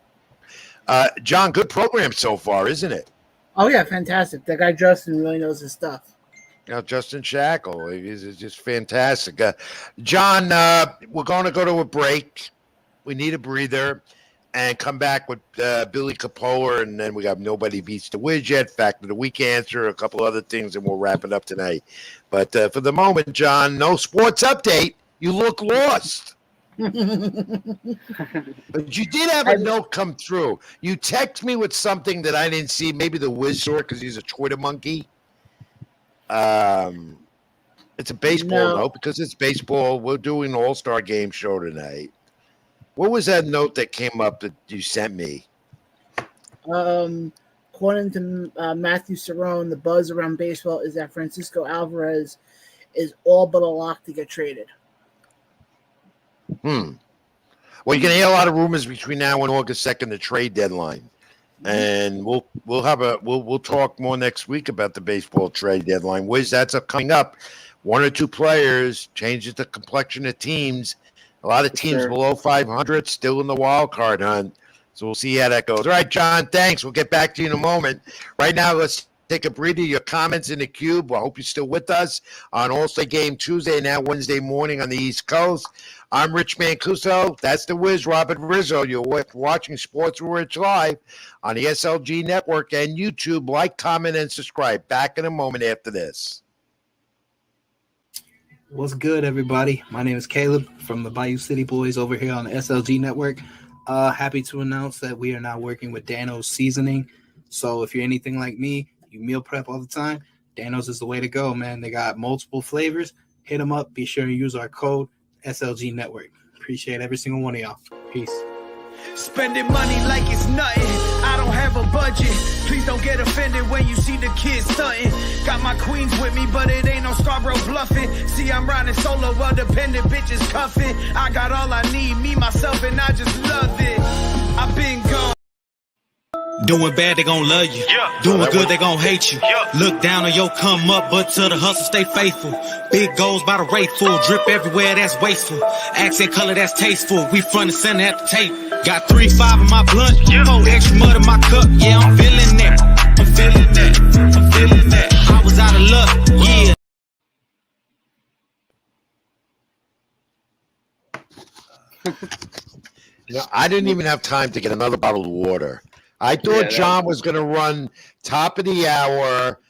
John, good program so far, isn't it? Oh, yeah, fantastic. That guy Justin really knows his stuff. Justin Shackle. He's just fantastic. John, we're going to go to a break. We need a breather and come back with Billy Capola, and then we got Nobody Beats the Wiz yet, Fact of the Week answer, a couple other things, and we'll wrap it up tonight. But for the moment, John, no sports update. You look lost. But you did have a note come through. You text me with something that I didn't see. Maybe the Wiz saw it because he's a Twitter monkey. It's a baseball note because it's baseball. We're doing an All-Star Game show tonight. What was that note that came up that you sent me? According to Matthew Cerrone, the buzz around baseball is that Francisco Alvarez is all but a lock to get traded. Well, you're gonna hear a lot of rumors between now and August 2nd, the trade deadline, and we'll talk more next week about the baseball trade deadline. Wiz, that's coming up. One or two players changes the complexion of teams. A lot of teams below 500 still in the wild card hunt, so we'll see how that goes. All right, John, thanks. We'll get back to you in a moment. Right now, let's take a breather. Your comments in the cube. I hope you're still with us on All-Star Game Tuesday, now Wednesday morning on the East Coast. I'm Rich Mancuso. That's the Wiz, Robert Rizzo. You're watching Sports with Rich live on the SLG Network and YouTube. Like, comment, and subscribe. Back in a moment after this. What's good, everybody? My name is Caleb from the Bayou City Boys over here on the SLG Network. Happy to announce that we are now working with Dano's Seasoning. So if you're anything like me, you meal prep all the time, Dano's is the way to go, man. They got multiple flavors. Hit them up. Be sure to use our code SLG Network. Appreciate every single one of y'all. Peace. Spending money like it's nothing. I don't have a budget. Please don't get offended when you see the kids stunting. Got my queens with me, but it ain't no Scarborough bluffing. See, I'm riding solo while dependent bitches cuffing. I got all I need, me, myself, and I just love it. I've been gone. Doing bad, they gon' love you. Doing good, they gon' hate you. Look down on your come up, but to the hustle, stay faithful. Big goals by the rate full. Drip everywhere, that's wasteful. Accent color, that's tasteful. We front and center at the tape. Got 3-5 in my blunt. Pour extra mud in my cup. Yeah, I'm feeling that. I'm feeling that. I'm feeling that. I was out of luck. Yeah. I didn't even have time to get another bottle of water. I thought John was going to run top of the hour.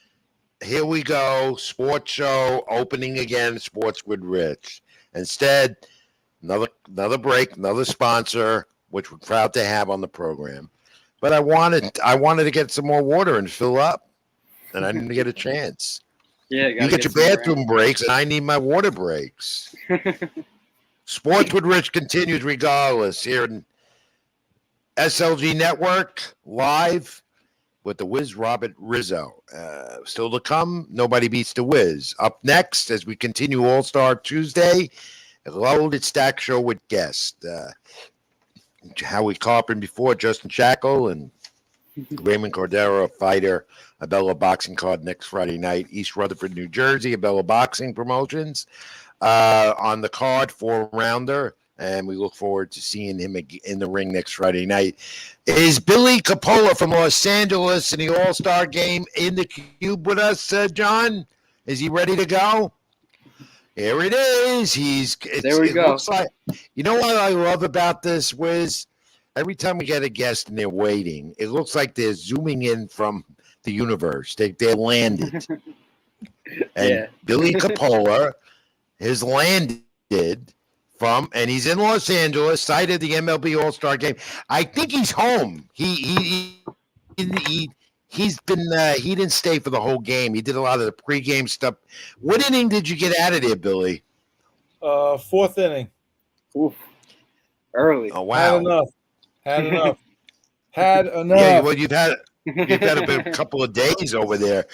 Here we go. Sports show opening again. Sports with Rich. Instead, another break, another sponsor, which we're proud to have on the program. But I wanted to get some more water and fill up, and I didn't get a chance. Yeah, you get your bathroom breaks, and I need my water breaks. Sports with Rich continues regardless here in SLG Network, live with the Wiz, Robert Rizzo. Still to come, Nobody Beats the Wiz. Up next, as we continue All-Star Tuesday, a loaded stack show with guests. Howie Carpenter before, Justin Shackle, and Raymond Cordero, a fighter, a Bella Boxing card next Friday night, East Rutherford, New Jersey, a Bella Boxing Promotions. On the card, 4-rounder. And we look forward to seeing him in the ring next Friday night. Is Billy Capola from Los Angeles in the All-Star Game in the cube with us, John? Is he ready to go? Here it is. There we go. Looks like, you know what I love about this, Wiz? Every time we get a guest and they're waiting, it looks like they're zooming in from the universe. They're landed. And Billy Capola has landed and he's in Los Angeles, site of the MLB All Star Game. I think he's home. He didn't stay for the whole game. He did a lot of the pregame stuff. What inning did you get out of there, Billy? Fourth inning. Oof. Early. Oh wow. Had enough. Yeah, well, you've had a couple of days over there.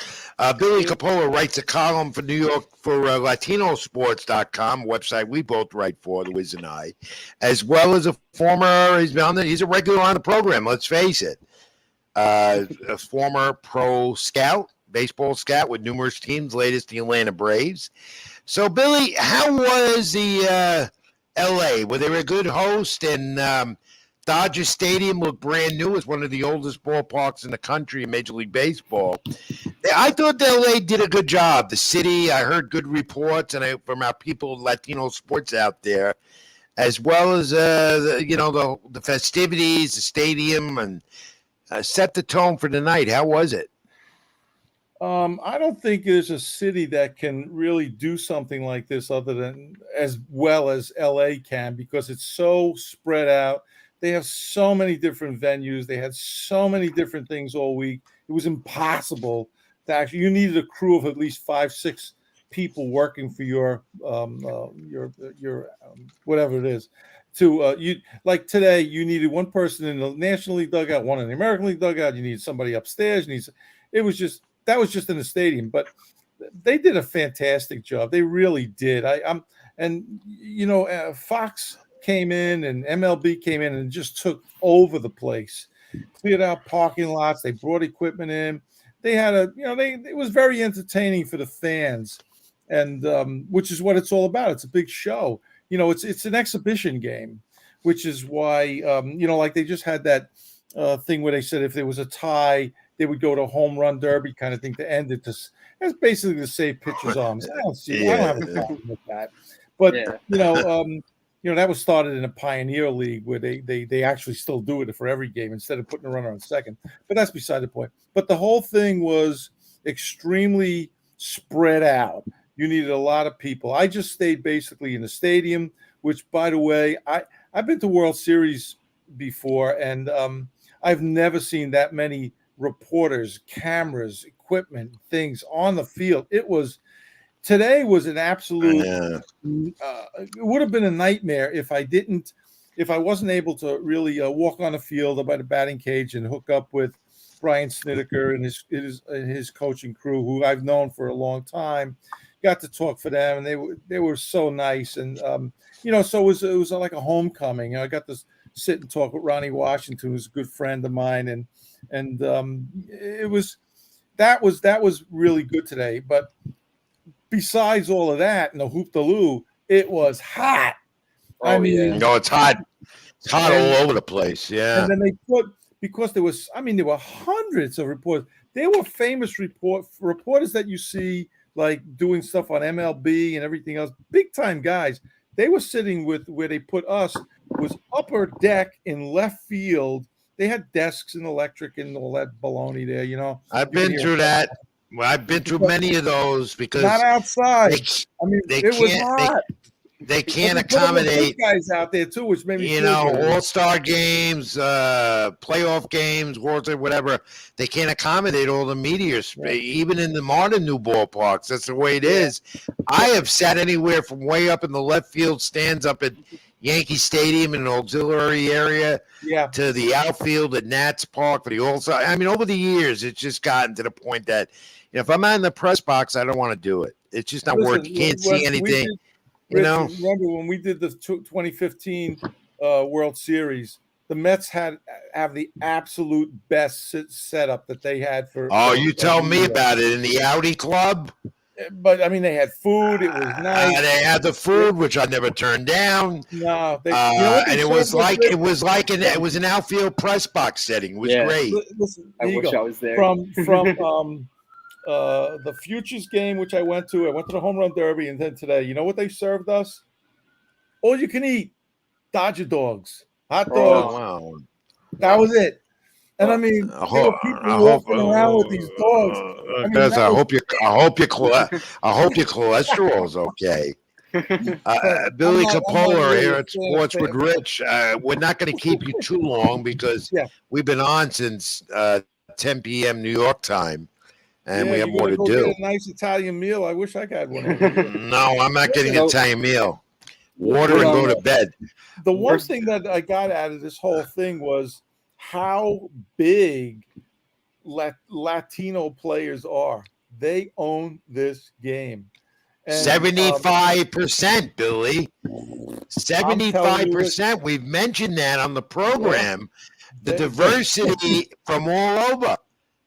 Billy Capola writes a column for New York for Latinosports.com, website we both write for, the Wiz and I, as well as he's a regular on the program, let's face it. A former pro scout, baseball scout with numerous teams, latest the Atlanta Braves. So, Billy, how was the L.A.? Were they a good host? And Dodger Stadium looked brand new. It's one of the oldest ballparks in the country in Major League Baseball. I thought the LA did a good job. The city, I heard good reports, and from our people, Latino sports out there, as well as the festivities, the stadium, and set the tone for the night. How was it? I don't think there's a city that can really do something like this other than as well as LA can, because it's so spread out. They have so many different venues. They had so many different things all week. It was impossible to actually. You needed a crew of at least 5-6 people working for your whatever it is. You like today, you needed one person in the National League dugout, one in the American League dugout. You needed somebody upstairs. That was just in the stadium, but they did a fantastic job. They really did. Fox came in and MLB came in and just took over the place, cleared out parking lots. They brought equipment in. They had it was very entertaining for the fans, and which is what it's all about. It's a big show. It's an exhibition game, which is why like they just had that thing where they said if there was a tie, they would go to home run derby kind of thing to end it. That's basically to save pitchers' arms. I don't have a problem with that. But that was started in a Pioneer League where they actually still do it for every game instead of putting a runner on second. But that's beside the point. But the whole thing was extremely spread out. You needed a lot of people. I just stayed basically in the stadium, which, by the way, I've been to World Series before, and I've never seen that many reporters, cameras, equipment, things on the field. Today was an absolute. It would have been a nightmare if I wasn't able to really walk on the field or by the batting cage and hook up with Brian Snideker and his coaching crew, who I've known for a long time. Got to talk for them, and they were so nice, and so it was like a homecoming. I got to sit and talk with Ronnie Washington, who's a good friend of mine, and that was really good today. But besides all of that and the hoop-de-loo, it was hot. It's hot. It's hot all over the place. Yeah. And then because there were hundreds of reporters. They were famous reporters that you see like doing stuff on MLB and everything else. Big time guys. They were sitting where they put us was upper deck in left field. They had desks and electric and all that baloney there, I've been through that. Well, I've been through many of those because not outside. It was hot. They can't accommodate guys out there too, which made me All-Star games, playoff games, World Series, whatever. They can't accommodate all the media, even in the modern new ballparks. That's the way it is. I have sat anywhere from way up in the left field stands up at Yankee Stadium in an auxiliary area to the outfield at Nats Park for the All-Star. Over the years, it's just gotten to the point that if I'm not in the press box, I don't want to do it. It's just not working. You can't see anything. Remember when we did the 2015 World Series, the Mets have the absolute best setup that they had for. Oh, you tell me about it in the Audi Club. But they had food. It was nice. They had the food, which I never turned down. No, and it was an outfield press box setting. It was great. Listen, I wish I was there. From the Futures game, which I went to the Home Run Derby, and then today, you know what they served us? All you can eat Dodger dogs, hot dogs. Wow. That was it. And there were people walking around with these dogs. I hope your cholesterol is okay. Billy Capola here at Sports with Rich. We're not going to keep you too long because we've been on since 10 p.m. New York time, and we have more to do. Get a nice Italian meal. I wish I had one. No, I'm not getting an Italian meal. Water and go to bed. The one thing that I got out of this whole thing was how big Latino players are. They own this game. 75%, Billy. 75%. We've mentioned that on the program. The diversity from all over.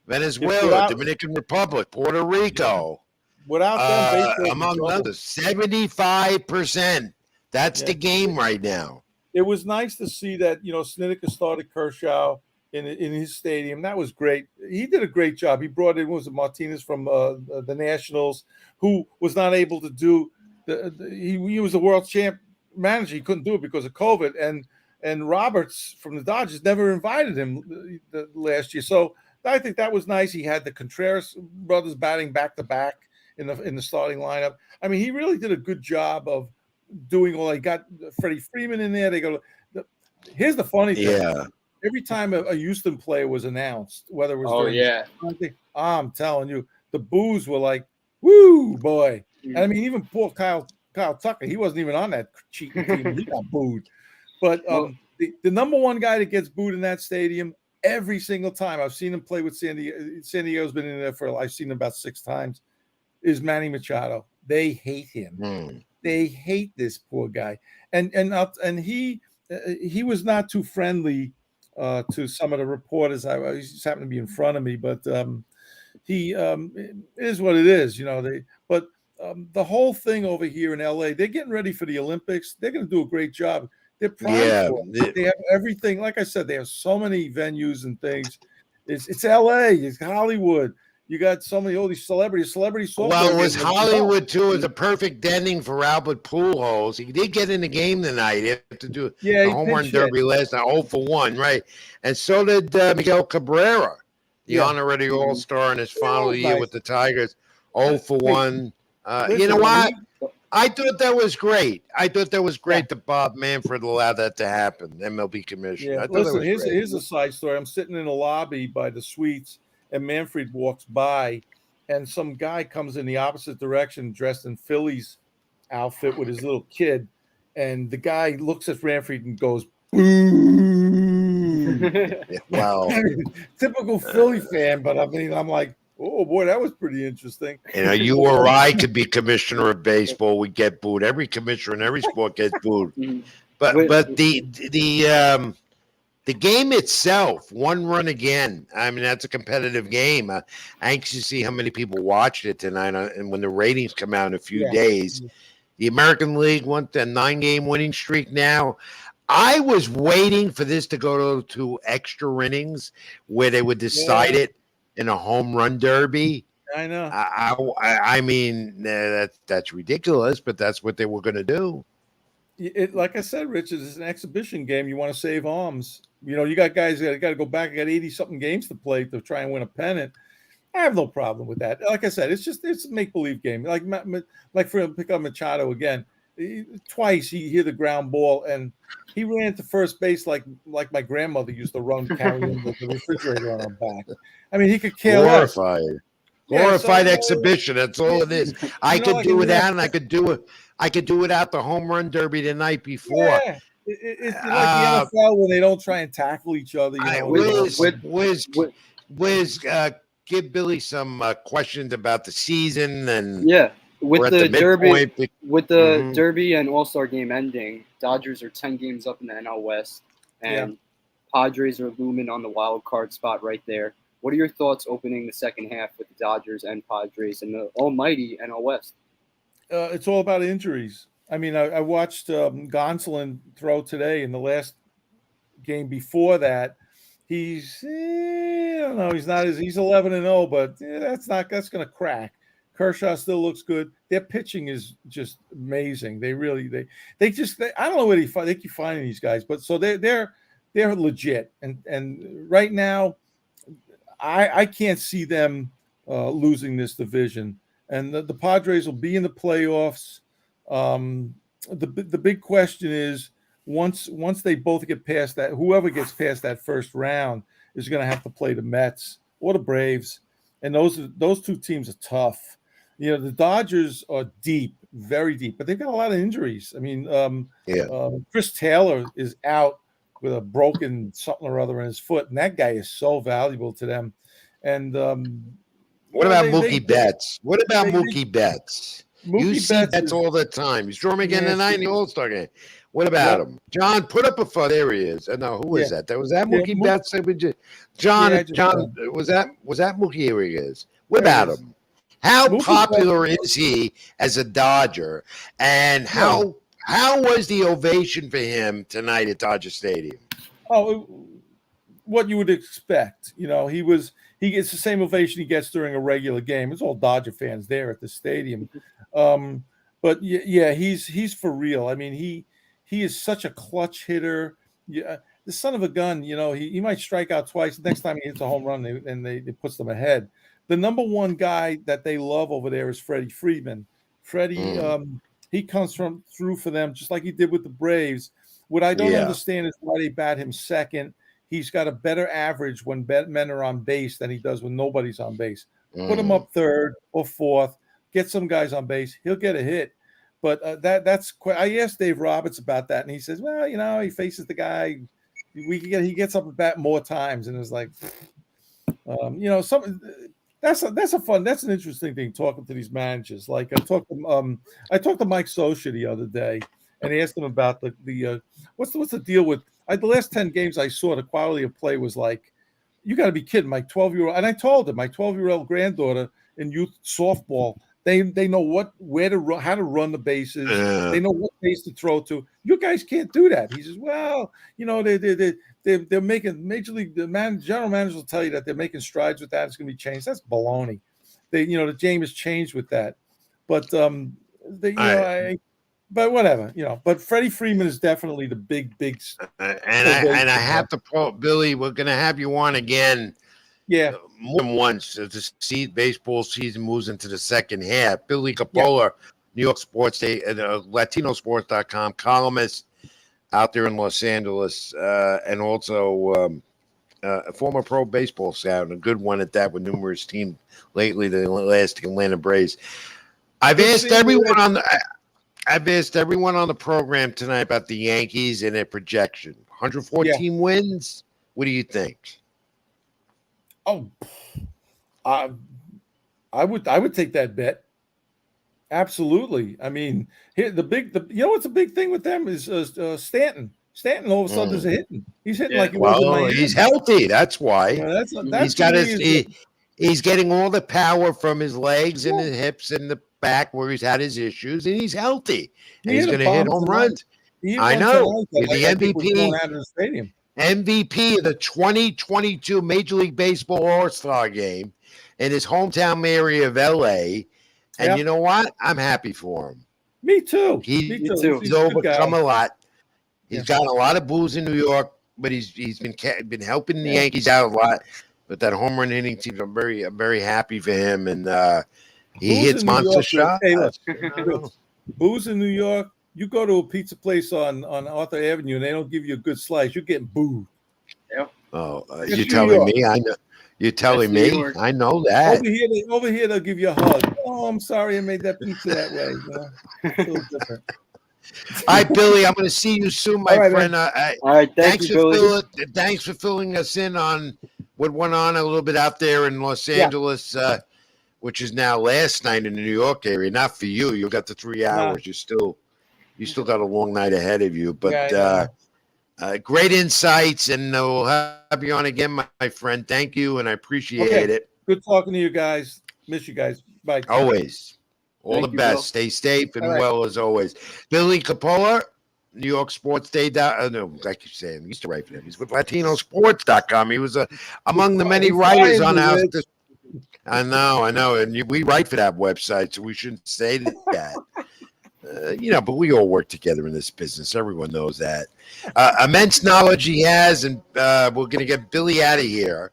Venezuela, Dominican Republic, Puerto Rico. Without them, among others. 75%. That's the game right now. It was nice to see that, Snideker started Kershaw, in his stadium. That was great. He did a great job. He brought in, was it Martinez from the Nationals, who was not able to do he was a world champ manager. He couldn't do it because of COVID, and Roberts from the Dodgers never invited him the last year. So I think that was nice. He had the Contreras brothers batting back to back in the starting lineup. I mean, he really did a good job of doing all. They got Freddie Freeman in there. They go. Here's the funny thing. Yeah. Every time a Houston player was announced, whether it was I'm telling you, the boos were like, "Woo, boy!" And I mean, even poor Kyle Tucker, he wasn't even on that cheating team. He got booed. But the number one guy that gets booed in that stadium every single time, I've seen him play with San Diego. San Diego's been in there I've seen him about 6 times. Is Manny Machado? They hate him. They hate this poor guy, and he was not too friendly to some of the reporters. I just happened to be in front of me, but he it is what it is, the whole thing over here in LA, they're getting ready for the Olympics. They're going to do a great job. They're primed for it. They have everything. Like I said, they have so many venues and things. It's LA. It's Hollywood. You got so many these celebrities. Well, it was Hollywood too. Is a perfect ending for Albert Pujols. He did get in the game tonight. He had to do a home run derby last night, 0 for 1, right? And so did Miguel Cabrera, the honorary All Star in his final year with the Tigers, 0 for 1. You know what? I thought that was great. That Bob Manfred allowed that to happen, MLB commissioner. Yeah. Listen, here's a side story. I'm sitting in a lobby by the suites, and Manfred walks by, and some guy comes in the opposite direction dressed in Phillies outfit with his little kid, and the guy looks at Manfred and goes, boo. Wow. Typical Philly fan, but I mean, I'm like, oh boy, that was pretty interesting. You or I could be commissioner of baseball. We get booed. Every commissioner in every sport gets booed. But the game itself, one run again. I mean, that's a competitive game. Anxious to see how many people watched it tonight, and when the ratings come out in a few days. The American League went a 9-game winning streak now. I was waiting for this to go to extra innings where they would decide it in a home run derby. I know. I mean, that's ridiculous, but that's what they were going to do. Like I said, Rich, it's an exhibition game. You want to save arms. You got guys that got to go back and got 80-something games to play to try and win a pennant. I have no problem with that. Like I said, it's a make-believe game. Like for pick up Machado again, twice he hit the ground ball and he ran to first base like my grandmother used to run, carrying the refrigerator on her back. I mean, he could care less. Glorified exhibition. That's all it is. I could do without, and I could do it. I could do without the home run derby the night before. Yeah. It's like the NFL when they don't try and tackle each other. Give Billy some questions about the season and with the derby, derby and All Star Game ending, Dodgers are 10 games up in the NL West, and Padres are looming on the wild card spot right there. What are your thoughts opening the second half with the Dodgers and Padres and the almighty NL West? It's all about injuries. I mean, I watched Gonsolin throw today in the last game before that. He's I don't know. He's 11-0, but that's going to crack. Kershaw still looks good. Their pitching is just amazing. They really I don't know where they keep finding these guys, but so they're legit. And right now, I can't see them losing this division. And the Padres will be in the playoffs. The big question is once they both get past that, whoever gets past that first round is going to have to play the Mets or the Braves, and those two teams are tough. The Dodgers are deep, very deep, but they've got a lot of injuries. I mean, Chris Taylor is out with a broken something or other in his foot, and that guy is so valuable to them. And what about Mookie Betts? What about Mookie Betts? You see Betts all the time. You saw him again tonight in the All Star Game. What about him? John, put up a photo. There he is. No, who was that? Was that Mookie Betts? John, was that Mookie? Here he is. What about him? How popular is he as a Dodger? And how was the ovation for him tonight at Dodger Stadium? Oh, what you would expect. You know, he gets the same ovation he gets during a regular game. It's all Dodger fans there at the stadium. But yeah, he's for real. I mean, he is such a clutch hitter. Yeah, the son of a gun. You know, he might strike out twice. The next time he hits a home run, it puts them ahead. The number one guy that they love over there is Freddie Freeman. Freddie, he comes through for them just like he did with the Braves. What I don't understand is why they bat him second. He's got a better average when men are on base than he does when nobody's on base. Put him up third or fourth. Get some guys on base. He'll get a hit. But that's quite. I asked Dave Roberts about that, and he says, "Well, you know, he faces the guy. He gets up at bat more times." And it's like, you know, that's an interesting thing talking to these managers. Like I talked to Mike Scioscia the other day, and I asked him about the what's the deal with the last 10 games I saw. The quality of play was like, you got to be kidding. My 12-year-old, and I told him my 12-year-old granddaughter in youth softball. They know how to run the bases. They know what base to throw to. You guys can't do that. He says, well, you know, they're making major league. General managers will tell you that they're making strides with that. It's going to be changed. That's baloney. The game has changed with that. But but whatever, you know. But Freddie Freeman is definitely the big. And I have to, Billy. We're going to have you on again. Yeah, more than once as the baseball season moves into the second half. Billy Capola, New York Sports Day, LatinoSports.com columnist out there in Los Angeles, and also a former pro baseball scout, and a good one at that with numerous teams lately. The last Atlanta Braves. I've asked everyone on the program tonight about the Yankees and their projection. 114 wins. What do you think? Oh, I would take that bet. Absolutely. I mean, here you know what's a big thing with them is Stanton. Stanton all of a sudden is hitting. He's hitting like he was in Miami. He's healthy. That's why. He's got he's getting all the power from his legs and his hips and the back where he's had his issues, and he's healthy. And he's going to hit home runs. I know. The MVP. Out of the stadium. MVP of the 2022 Major League Baseball All Star Game in his hometown area of LA. And you know what? I'm happy for him. Me too. Me too. He's overcome a lot. He's gotten a lot of boos in New York, but he's been helping the Yankees out a lot. But that home run hitting team, I'm very happy for him. And he hits monster shots. Hey, look, boos in New York. You go to a pizza place on Arthur Avenue and they don't give you a good slice, you're getting booed. Yep. Oh, you're telling me? I know. You're telling me? I know that. Over here, they'll give you a hug. Oh, I'm sorry I made that pizza that way. You know? It's a little different. All right, Billy, I'm going to see you soon, my friend. All right, thanks you, Billy. Thanks for filling us in on what went on a little bit out there in Los Angeles, which is now last night in the New York area. Not for you. You got the 3 hours. You still got a long night ahead of you, but great insights, and we'll have you on again, my friend. Thank you, and I appreciate it. Good talking to you guys. Miss you guys. Bye. Always. All the best. Bill. Stay safe and well as always. Billy Capola, New York Sports Day. No, I keep saying, he used to write for them. He's with LatinoSports.com. He was among the many writers on our. I know, and we write for that website, so we shouldn't say that. But we all work together in this business. Everyone knows that. Immense knowledge he has, and we're going to get Billy out of here,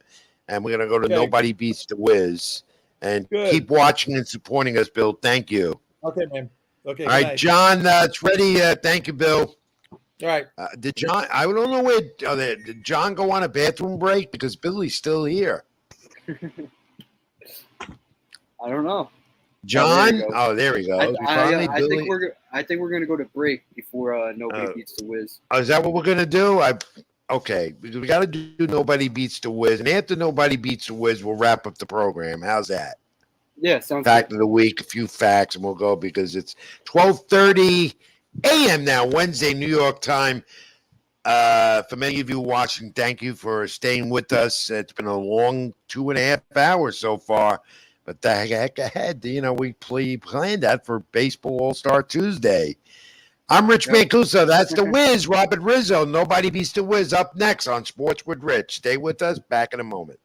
and we're going to go to Nobody Beats the Wiz, and keep watching and supporting us, Bill. Thank you. Okay, man. Okay. All right, John, it's ready. Thank you, Bill. All right. Did John? I don't know where. Did John go on a bathroom break? Because Billy's still here. I don't know. John? There he goes. I think we're gonna go to break before Nobody Beats the Wiz. Is that what we're gonna do? Okay. We got to do Nobody Beats the Wiz, and after Nobody Beats the Wiz, we'll wrap up the program. How's that? Yeah, sounds Fact good. of the week, a few facts, and we'll go because it's 12:30 a.m. now, Wednesday, New York time. For many of you watching, thank you for staying with us. It's been a long 2.5 hours so far. But the heck ahead, we planned that for Baseball All Star Tuesday. I'm Rich Mancuso. That's the Wiz, Robert Rizzo. Nobody beats the Wiz. Up next on Sports with Rich. Stay with us. Back in a moment.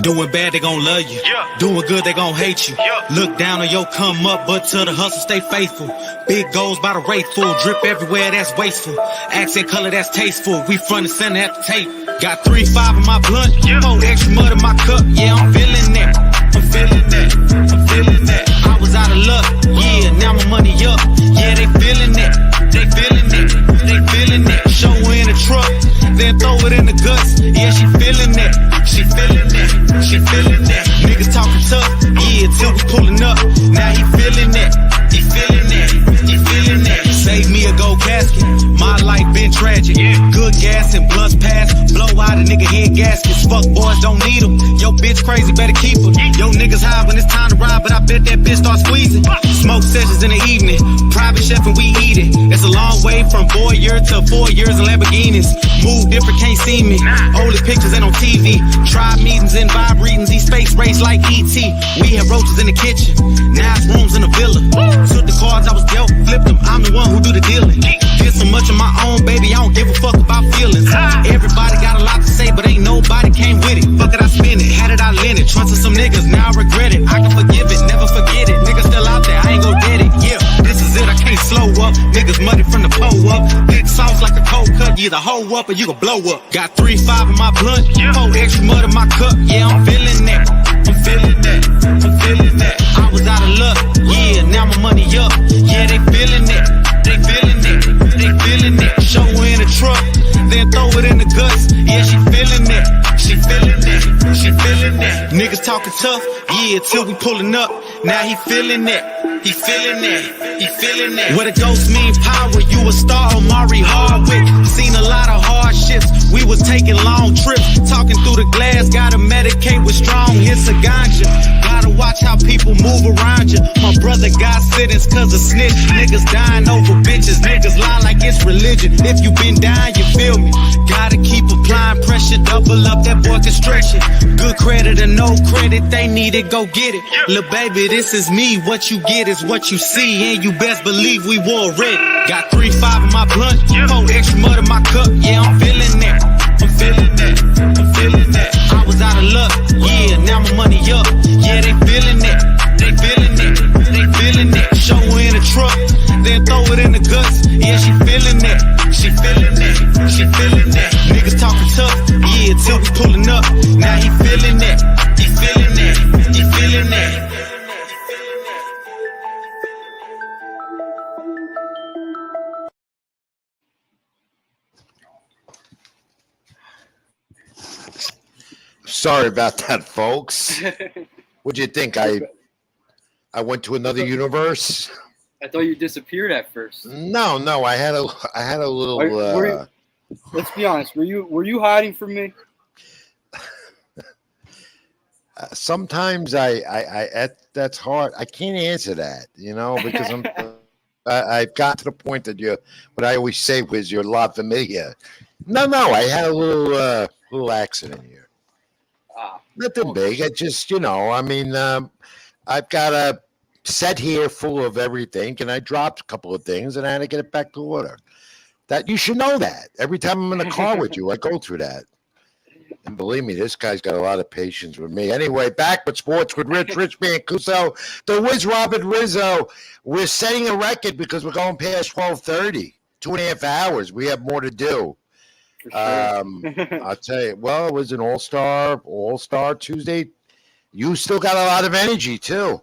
Doing bad, they gon' love you. Yeah. Doing good, they gon' hate you. Yeah. Look down on your come up, but to the hustle, stay faithful. Big goals by the rate full. Drip everywhere, that's wasteful. Accent color, that's tasteful. We front and center at the tape. Got 3-5 in my blunt. Yeah. 4 extra mud in my cup. Yeah, I'm feeling that. I'm feeling that. I'm feeling that. I was out of luck. Yeah, now my money up. Yeah, they feeling that. They feeling it. They feeling it. Show her in the truck. Then throw it in the guts. Yeah, she feeling it. She feeling it. She feeling that. Niggas talking tough, yeah, till we pulling up. Now he feeling that. He feeling that. He feeling that. Save me a gold casket. My life been tragic. Good gas and blunts pass. Blow out a nigga head gaskets. Fuck boys, don't need them. Yo, bitch crazy, better keep her. Yo, niggas high when it's time to ride, but I bet that bitch start squeezing. Smoke sessions in the evening. Private chef and we eat it. It's a long way from voyeur to 4 years in Lamborghinis. Move different, can't see me. Only pictures ain't on TV. Tribe meetings and vibe readings. These space race like E.T. We had roaches in the kitchen. Now it's rooms in the villa. Took the cards I was dealt, flipped them. I'm the one who do the dealing. Did so much of my own, baby, I don't give a fuck about feelings. Everybody got a lot to say, but ain't nobody came with it. Fuck it, I spin it. Had it, I lent it. Trusted some niggas, now I regret it. I can forgive it, never forget it. Niggas still out there, I ain't gon' dead it. Yeah, this is it, I can't slow up. Niggas muddy from the pole up. Big sauce like a cold cut. You either hoe up or you gon' blow up. Got 3-5 in my blunt. 4 extra mud in my cup. Yeah, I'm feeling that. I'm feeling that. I'm feeling that. I was out of luck. Yeah, now my money up. Yeah, they feeling it. They feeling it. They feeling it. Show her in the truck. Then throw it in the guts. Yeah, she feeling it. She feeling it. She feeling it. Niggas talking tough. Yeah, till we pulling up. Now he feeling it. He feeling it. He feeling it. What a ghost mean power. You a star, Omari Hardwick. Seen a lot of hardships. We was taking long trips. Talking through the glass. Gotta medicate with strong hits of ganja. Gotta watch how people move around you. My brother got sittings cause of snitch. Niggas dying over bitches. Niggas lie like it's religion. If you been down, you feel me. Gotta keep applying pressure. Double up, that boy can stretch it. Good credit or no credit, they need it, go get it. Lil' baby, this is me. What you get is what you see. And you best believe we war red. Got 3-5 in my blunt. 4 extra mud in my cup. Yeah, I'm feeling that. I'm feeling that. I'm feeling that. I was out of luck. Yeah, now my money up. Yeah, they feeling it. They feeling it. They feeling it. Show her in the truck. Then throw it in the guts. Yeah, she feeling it. She feeling it. She feeling it. Niggas talking tough. Yeah, till we pulling up. Now he feeling it. He feeling it. He feeling it. Sorry about that, folks. What'd you think? I went to another universe? I thought you disappeared at first. No. I had a little. Let's be honest. Were you hiding from me? Sometimes that's hard. I can't answer that, because I've got to the point that what I always say was you're a lot familiar. No, I had a little accident here. Nothing big. I just, I've got a set here full of everything, and I dropped a couple of things, and I had to get it back to order. That you should know that. Every time I'm in a car with you, I go through that. And believe me, this guy's got a lot of patience with me. Anyway, back with Sports with Rich Mancuso, the Wiz Robert Rizzo. We're setting a record because we're going past 12:30, 2.5 hours. We have more to do. Sure. I'll tell you. Well, it was an All-Star Tuesday. You still got a lot of energy too.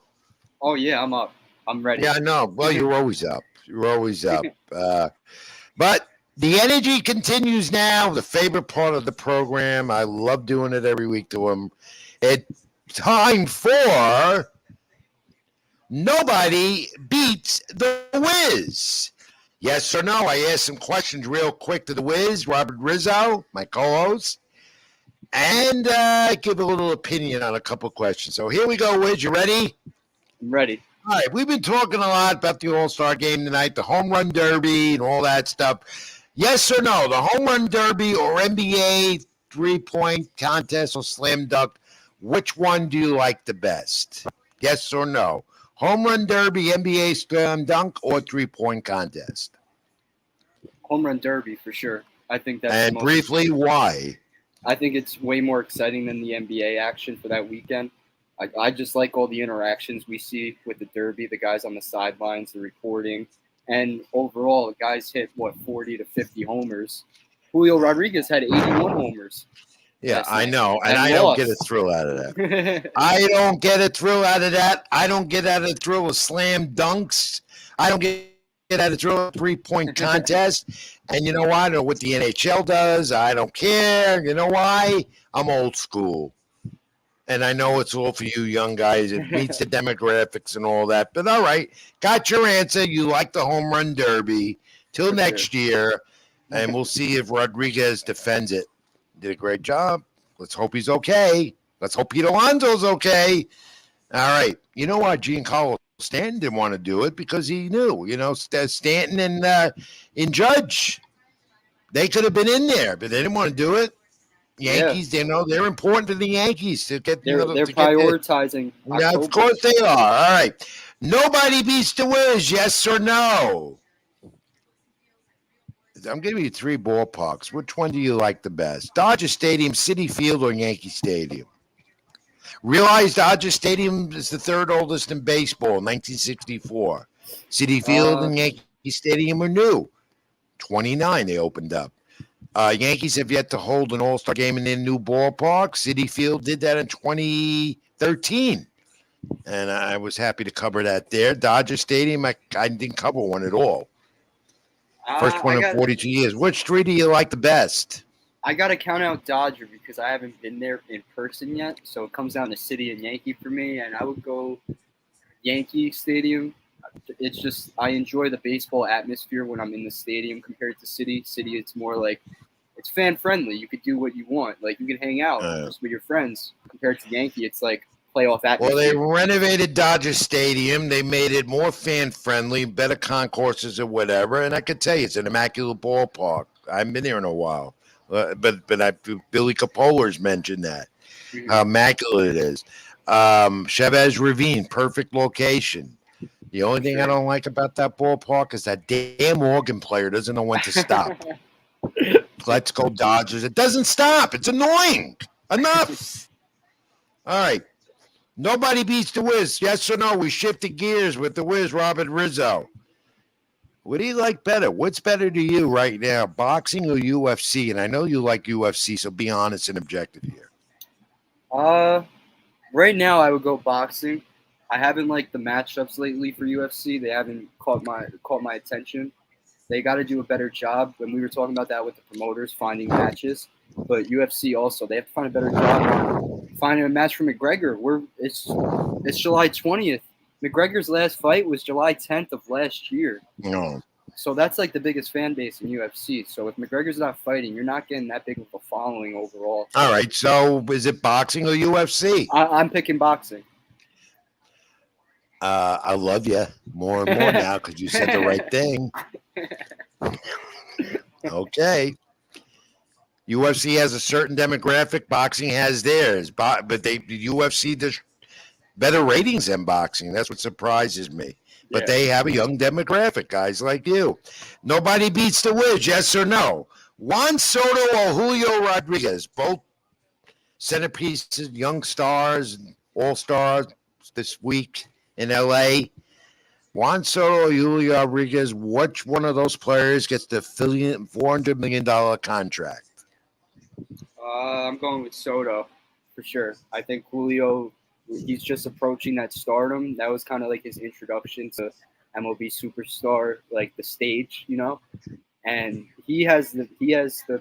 Oh yeah, I'm up. I'm ready. Yeah, I know. Well, you're always up. But the energy continues now. The favorite part of the program. I love doing it every week to him. It's time for Nobody Beats the Wiz. Yes or no? I asked some questions real quick to the Wiz, Robert Rizzo, my co-host, and give a little opinion on a couple questions. So here we go, Wiz. You ready? I'm ready. All right. We've been talking a lot about the All-Star Game tonight, the Home Run Derby and all that stuff. Yes or no? The Home Run Derby or NBA 3-point contest or slam dunk, which one do you like the best? Yes or no? Home run derby, NBA slam dunk, or 3-point contest? Home run derby for sure. I think that's And briefly, why? I think it's way more exciting than the NBA action for that weekend. I just like all the interactions we see with the derby, the guys on the sidelines, the reporting, and overall, the guys hit 40 to 50 homers. Julio Rodriguez had 81 homers. Yeah, I know, and I don't get a thrill out of that. I don't get a thrill out of that. I don't get out of the thrill of slam dunks. I don't get out of the thrill of 3-point contest. And you know what? I don't know what the NHL does. I don't care. You know why? I'm old school. And I know it's all for you young guys. It beats the demographics and all that. But all right, got your answer. You like the home run derby. Till next year, and we'll see if Rodriguez defends it. Did a great job. Let's hope he's okay. Let's hope Pete Alonso's okay. All right. You know what? Giancarlo Stanton didn't want to do it because he knew, Stanton and Judge, they could have been in there, but they didn't want to do it. Yankees, they're important to the Yankees to get. They're prioritizing. Yeah, of course they are. All right. Nobody beats the Wiz. Yes or no? I'm giving you 3 ballparks. Which one do you like the best? Dodger Stadium, Citi Field, or Yankee Stadium? Realize Dodger Stadium is the 3rd oldest in baseball, 1964. Citi Field and Yankee Stadium are new. 29 they opened up. Yankees have yet to hold an All-Star game in their new ballpark. Citi Field did that in 2013. And I was happy to cover that there. Dodger Stadium, I didn't cover one at all. First one in 42 years. Which 3 do you like the best? I got to count out Dodger because I haven't been there in person yet. So it comes down to City and Yankee for me. And I would go Yankee Stadium. It's just I enjoy the baseball atmosphere when I'm in the stadium compared to City. City, it's more like it's fan friendly. You could do what you want. Like you can hang out just with your friends. Compared to Yankee, it's like playoff atmosphere. Well, they renovated Dodger Stadium. They made it more fan friendly, better concourses or whatever. And I could tell you, it's an immaculate ballpark. I haven't been there in a while, but Billy Capolar's mentioned that how immaculate it is. Chavez Ravine, perfect location. The only thing I don't like about that ballpark is that damn organ player doesn't know when to stop. Let's go Dodgers. It doesn't stop. It's annoying. Enough. All right. Nobody beats the Wiz. Yes or no? We shifted gears with the Wiz, Robert Rizzo. What do you like better? What's better to you right now, boxing or UFC? And I know you like UFC, so be honest and objective here. Right now, I would go boxing. I haven't liked the matchups lately for UFC. They haven't caught my attention. They got to do a better job. When we were talking about that with the promoters, finding matches. But UFC also, they have to find a better job finding a match for McGregor. It's July 20th. McGregor's last fight was July 10th of last year. No. So that's like the biggest fan base in UFC. So if McGregor's not fighting, you're not getting that big of a following overall. All right. So is it boxing or UFC? I'm picking boxing. I love you more and more now because you said the right thing. Okay. UFC has a certain demographic. Boxing has theirs. But the UFC does better ratings than boxing. That's what surprises me. But they have a young demographic, guys like you. Nobody beats the Wiz, yes or no? Juan Soto or Julio Rodriguez, both centerpieces, young stars, all-stars this week in L.A. Juan Soto or Julio Rodriguez, which one of those players gets the $400 million contract? I'm going with Soto for sure. I think Julio, he's just approaching that stardom. That was kind of like his introduction to MLB superstar, like the stage, And he has the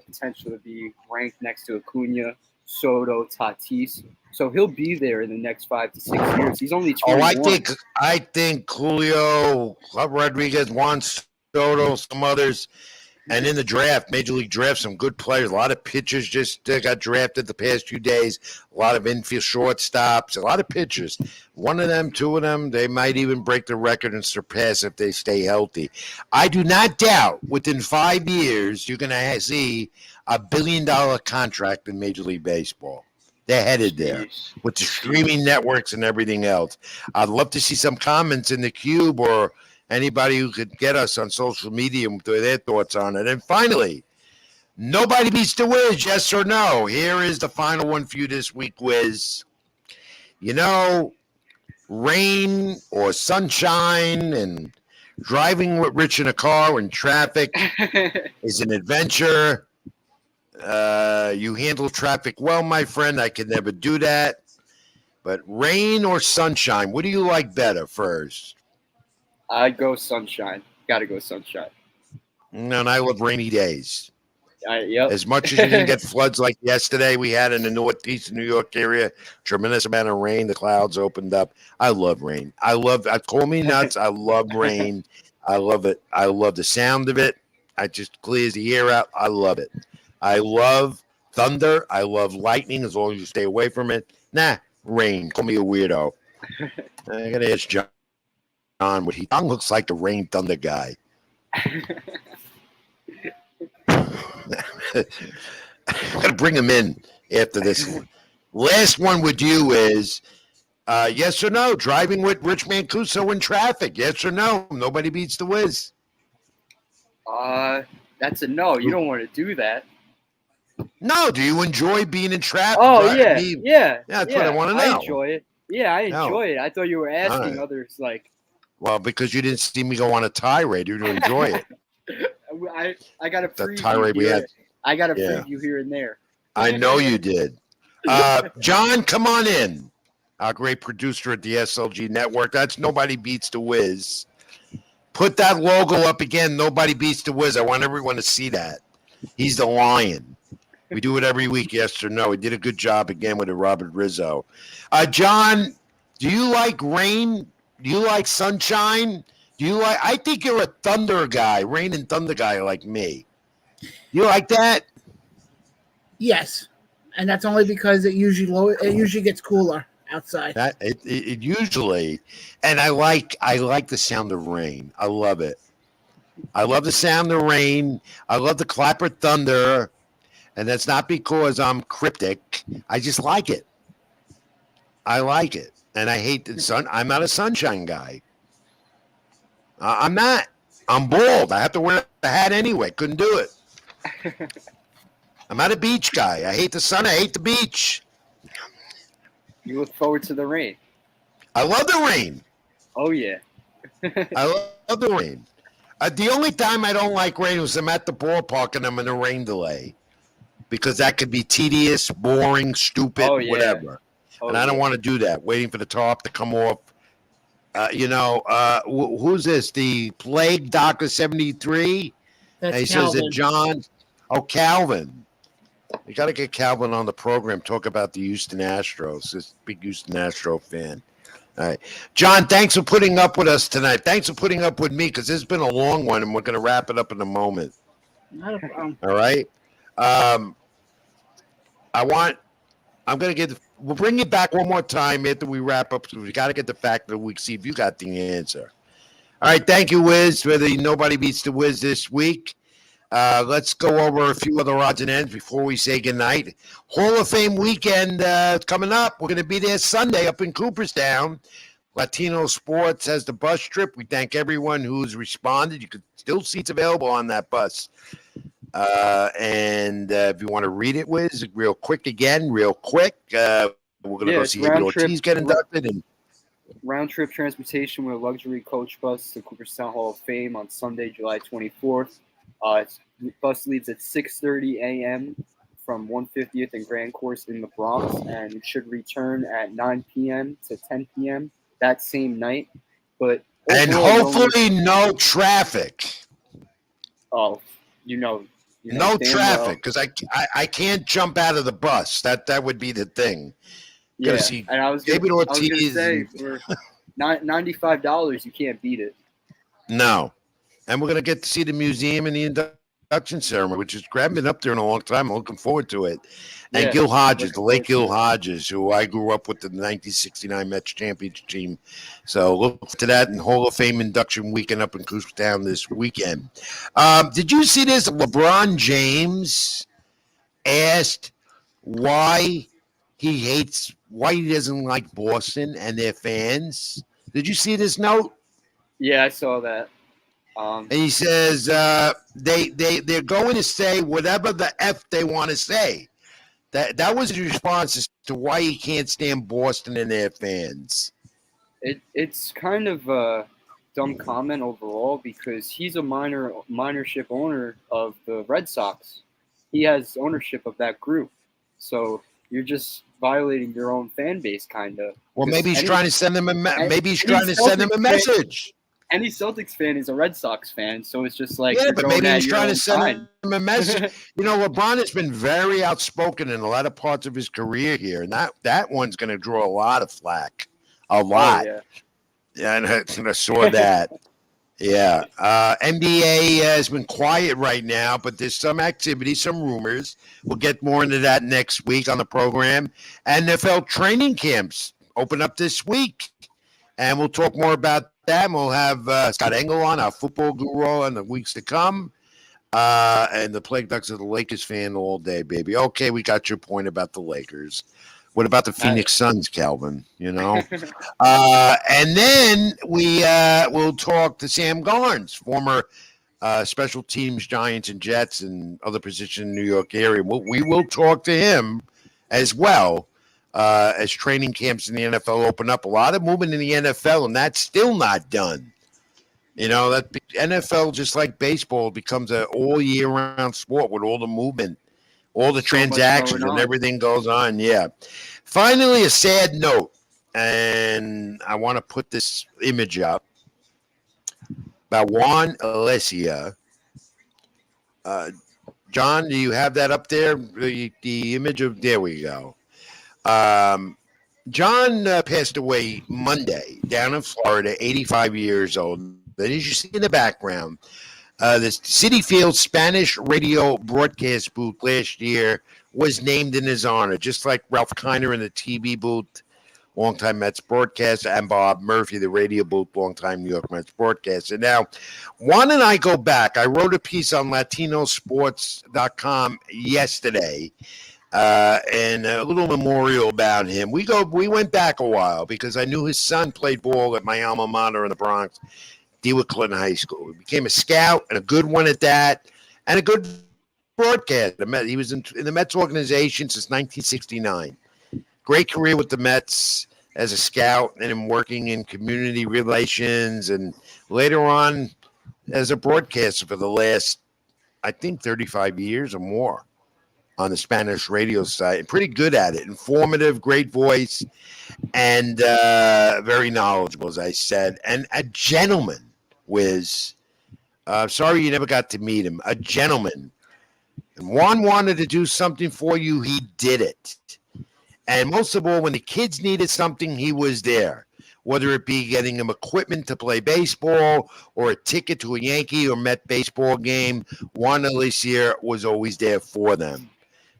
potential to be ranked next to Acuna, Soto, Tatis. So he'll be there in the next 5 to 6 years. He's only 21. I think Julio Rodriguez, Juan Soto, some others. And in the draft, Major League Draft, some good players. A lot of pitchers just got drafted the past few days. A lot of infield shortstops. A lot of pitchers. One of them, two of them, they might even break the record and surpass if they stay healthy. I do not doubt within 5 years you're going to see $1 billion contract in Major League Baseball. They're headed there with the streaming networks and everything else. I'd love to see some comments in the Cube or anybody who could get us on social media with their thoughts on it. And finally, nobody beats the Wiz, yes or no? Here is the final one for you this week, Wiz. You know, rain or sunshine and driving with Rich in a car in traffic is an adventure. You handle traffic well, my friend. I could never do that. But rain or sunshine, what do you like better first? I'd go sunshine. Got to go sunshine. No, and I love rainy days. Yep. As much as you didn't get floods like yesterday we had in the northeast New York area, tremendous amount of rain, the clouds opened up. I love rain. Call me nuts. I love rain. I love it. I love the sound of it. I just clears the air out. I love it. I love thunder. I love lightning as long as you stay away from it. Nah, rain. Call me a weirdo. I got to ask John what he looks like the rain thunder guy. Gotta bring him in after this one. Last one with you is yes or no, driving with Rich Mancuso in traffic. Yes or no? Nobody beats the Wiz. That's a no. You don't want to do that. No, do you enjoy being in traffic? Oh, yeah. That's what I want to know. I enjoy it. Yeah, I enjoy it. I thought you were asking others like. Well, because you didn't see me go on a tirade, you didn't enjoy it. I got a preview. The tirade we had. I got a preview here and there. I know you did. John, come on in. Our great producer at the SLG Network. That's Nobody Beats the Wiz. Put that logo up again. Nobody Beats the Wiz. I want everyone to see that. He's the lion. We do it every week, yes or no. He did a good job again with it, Robert Rizzo. John, do you like rain? Do you like sunshine? I think you're a thunder guy, rain and thunder guy like me. You like that? Yes, and that's only because it usually gets cooler outside. It usually, and I like the sound of rain. I love it. I love the sound of rain. I love the clapper thunder, and that's not because I'm cryptic. I just like it. I like it, and I hate the sun. I'm not a sunshine guy. I'm not. I'm bald. I have to wear a hat anyway. Couldn't do it. I'm not a beach guy. I hate the sun. I hate the beach. You look forward to the rain. I love the rain. Oh, yeah. I love the rain. The only time I don't like rain is I'm at the ballpark and I'm in a rain delay. Because that could be tedious, boring, stupid, whatever. And I don't want to do that, waiting for the top to come off. Who's this? The Plague Doctor 73? That's he Calvin. Says that John. Oh, Calvin. You got to get Calvin on the program. Talk about the Houston Astros. This big Houston Astro fan. All right. John, thanks for putting up with us tonight. Thanks for putting up with me because this has been a long one, and we're going to wrap it up in a moment. Not a problem. All right. We'll bring you back one more time after we wrap up. So we got to get the fact of the week, see if you got the answer. All right. Thank you, Wiz, for the Nobody Beats the Wiz this week. Let's go over a few other odds and ends before we say goodnight. Hall of Fame weekend coming up. We're going to be there Sunday up in Cooperstown. Latino Sports has the bus trip. We thank everyone who's responded. You could still seats available on that bus. And if you want to read it, Wiz, real quick. We're going to go see David Ortiz get inducted. And round trip transportation with a luxury coach bus to Cooperstown Hall of Fame on Sunday, July 24th. Bus leaves at 6:30 a.m. from 150th and Grand Course in the Bronx, and should return at 9 p.m. to 10 p.m. that same night. But hopefully no traffic. Oh, no traffic, because I can't jump out of the bus. That would be the thing. Yeah, see and I was David Ortiz. going to say for $95, you can't beat it. No. And we're going to get to see the museum and the induction ceremony, which is grabbing been up there in a long time. I'm looking forward to it. And Yeah, Gil Hodges, the late looking Gil forward to it. Hodges, who I grew up with in the 1969 Mets championship team. So look to that in Hall of Fame induction weekend up in Cooperstown this weekend. Did you see this? LeBron James asked why why he doesn't like Boston and their fans. Did you see this note? Yeah, I saw that. And he says they're going to say whatever the F they want to say. That was his response as to why he can't stand Boston and their fans. It's kind of a dumb comment overall because he's a minorship owner of the Red Sox. He has ownership of that group. So you're just violating your own fan base, kind of. Well, maybe he's trying to send them a message. Any Celtics fan is a Red Sox fan, so it's just like yeah, but maybe he's trying to send time. them a message. LeBron has been very outspoken in a lot of parts of his career here, and that one's going to draw a lot of flack, a lot. Oh, yeah, and I saw that. Yeah, NBA has been quiet right now, but there's some activity, some rumors. We'll get more into that next week on the program. NFL training camps open up this week, and we'll talk more about that. And we'll have Scott Engel on, our football guru, in the weeks to come. And the Plague Ducks are the Lakers fan all day, baby. Okay, we got your point about the Lakers. What about the Phoenix Suns, Calvin? And then we'll talk to Sam Garnes, former special teams Giants and Jets and other positions in the New York area. We will talk to him as well as training camps in the NFL open up. A lot of movement in the NFL, and that's still not done. That NFL, just like baseball, becomes an all year round sport with all the movement. All the transactions and everything goes on, yeah. Finally, a sad note, and I want to put this image up about Juan Alessia. John, do you have that up there? The image of, there we go. John passed away Monday down in Florida, 85 years old. As you see in the background, the Citi Field Spanish radio broadcast booth last year was named in his honor, just like Ralph Kiner in the TV booth, longtime Mets broadcaster, and Bob Murphy, the radio booth, longtime New York Mets broadcaster. Now, Juan and I go back. I wrote a piece on LatinoSports.com yesterday, and a little memorial about him. We went back a while because I knew his son played ball at my alma mater in the Bronx, Dewitt Clinton High School. He became a scout, and a good one at that, and a good broadcaster. He was in the Mets organization since 1969. Great career with the Mets as a scout and in working in community relations, and later on as a broadcaster for the last, I think, 35 years or more on the Spanish radio side. Pretty good at it. Informative, great voice, and very knowledgeable, as I said, and a gentleman. Sorry you never got to meet him. A gentleman. And Juan wanted to do something for you. He did it. And most of all, when the kids needed something, he was there. Whether it be getting them equipment to play baseball or a ticket to a Yankee or Met baseball game, Juan Alessia was always there for them.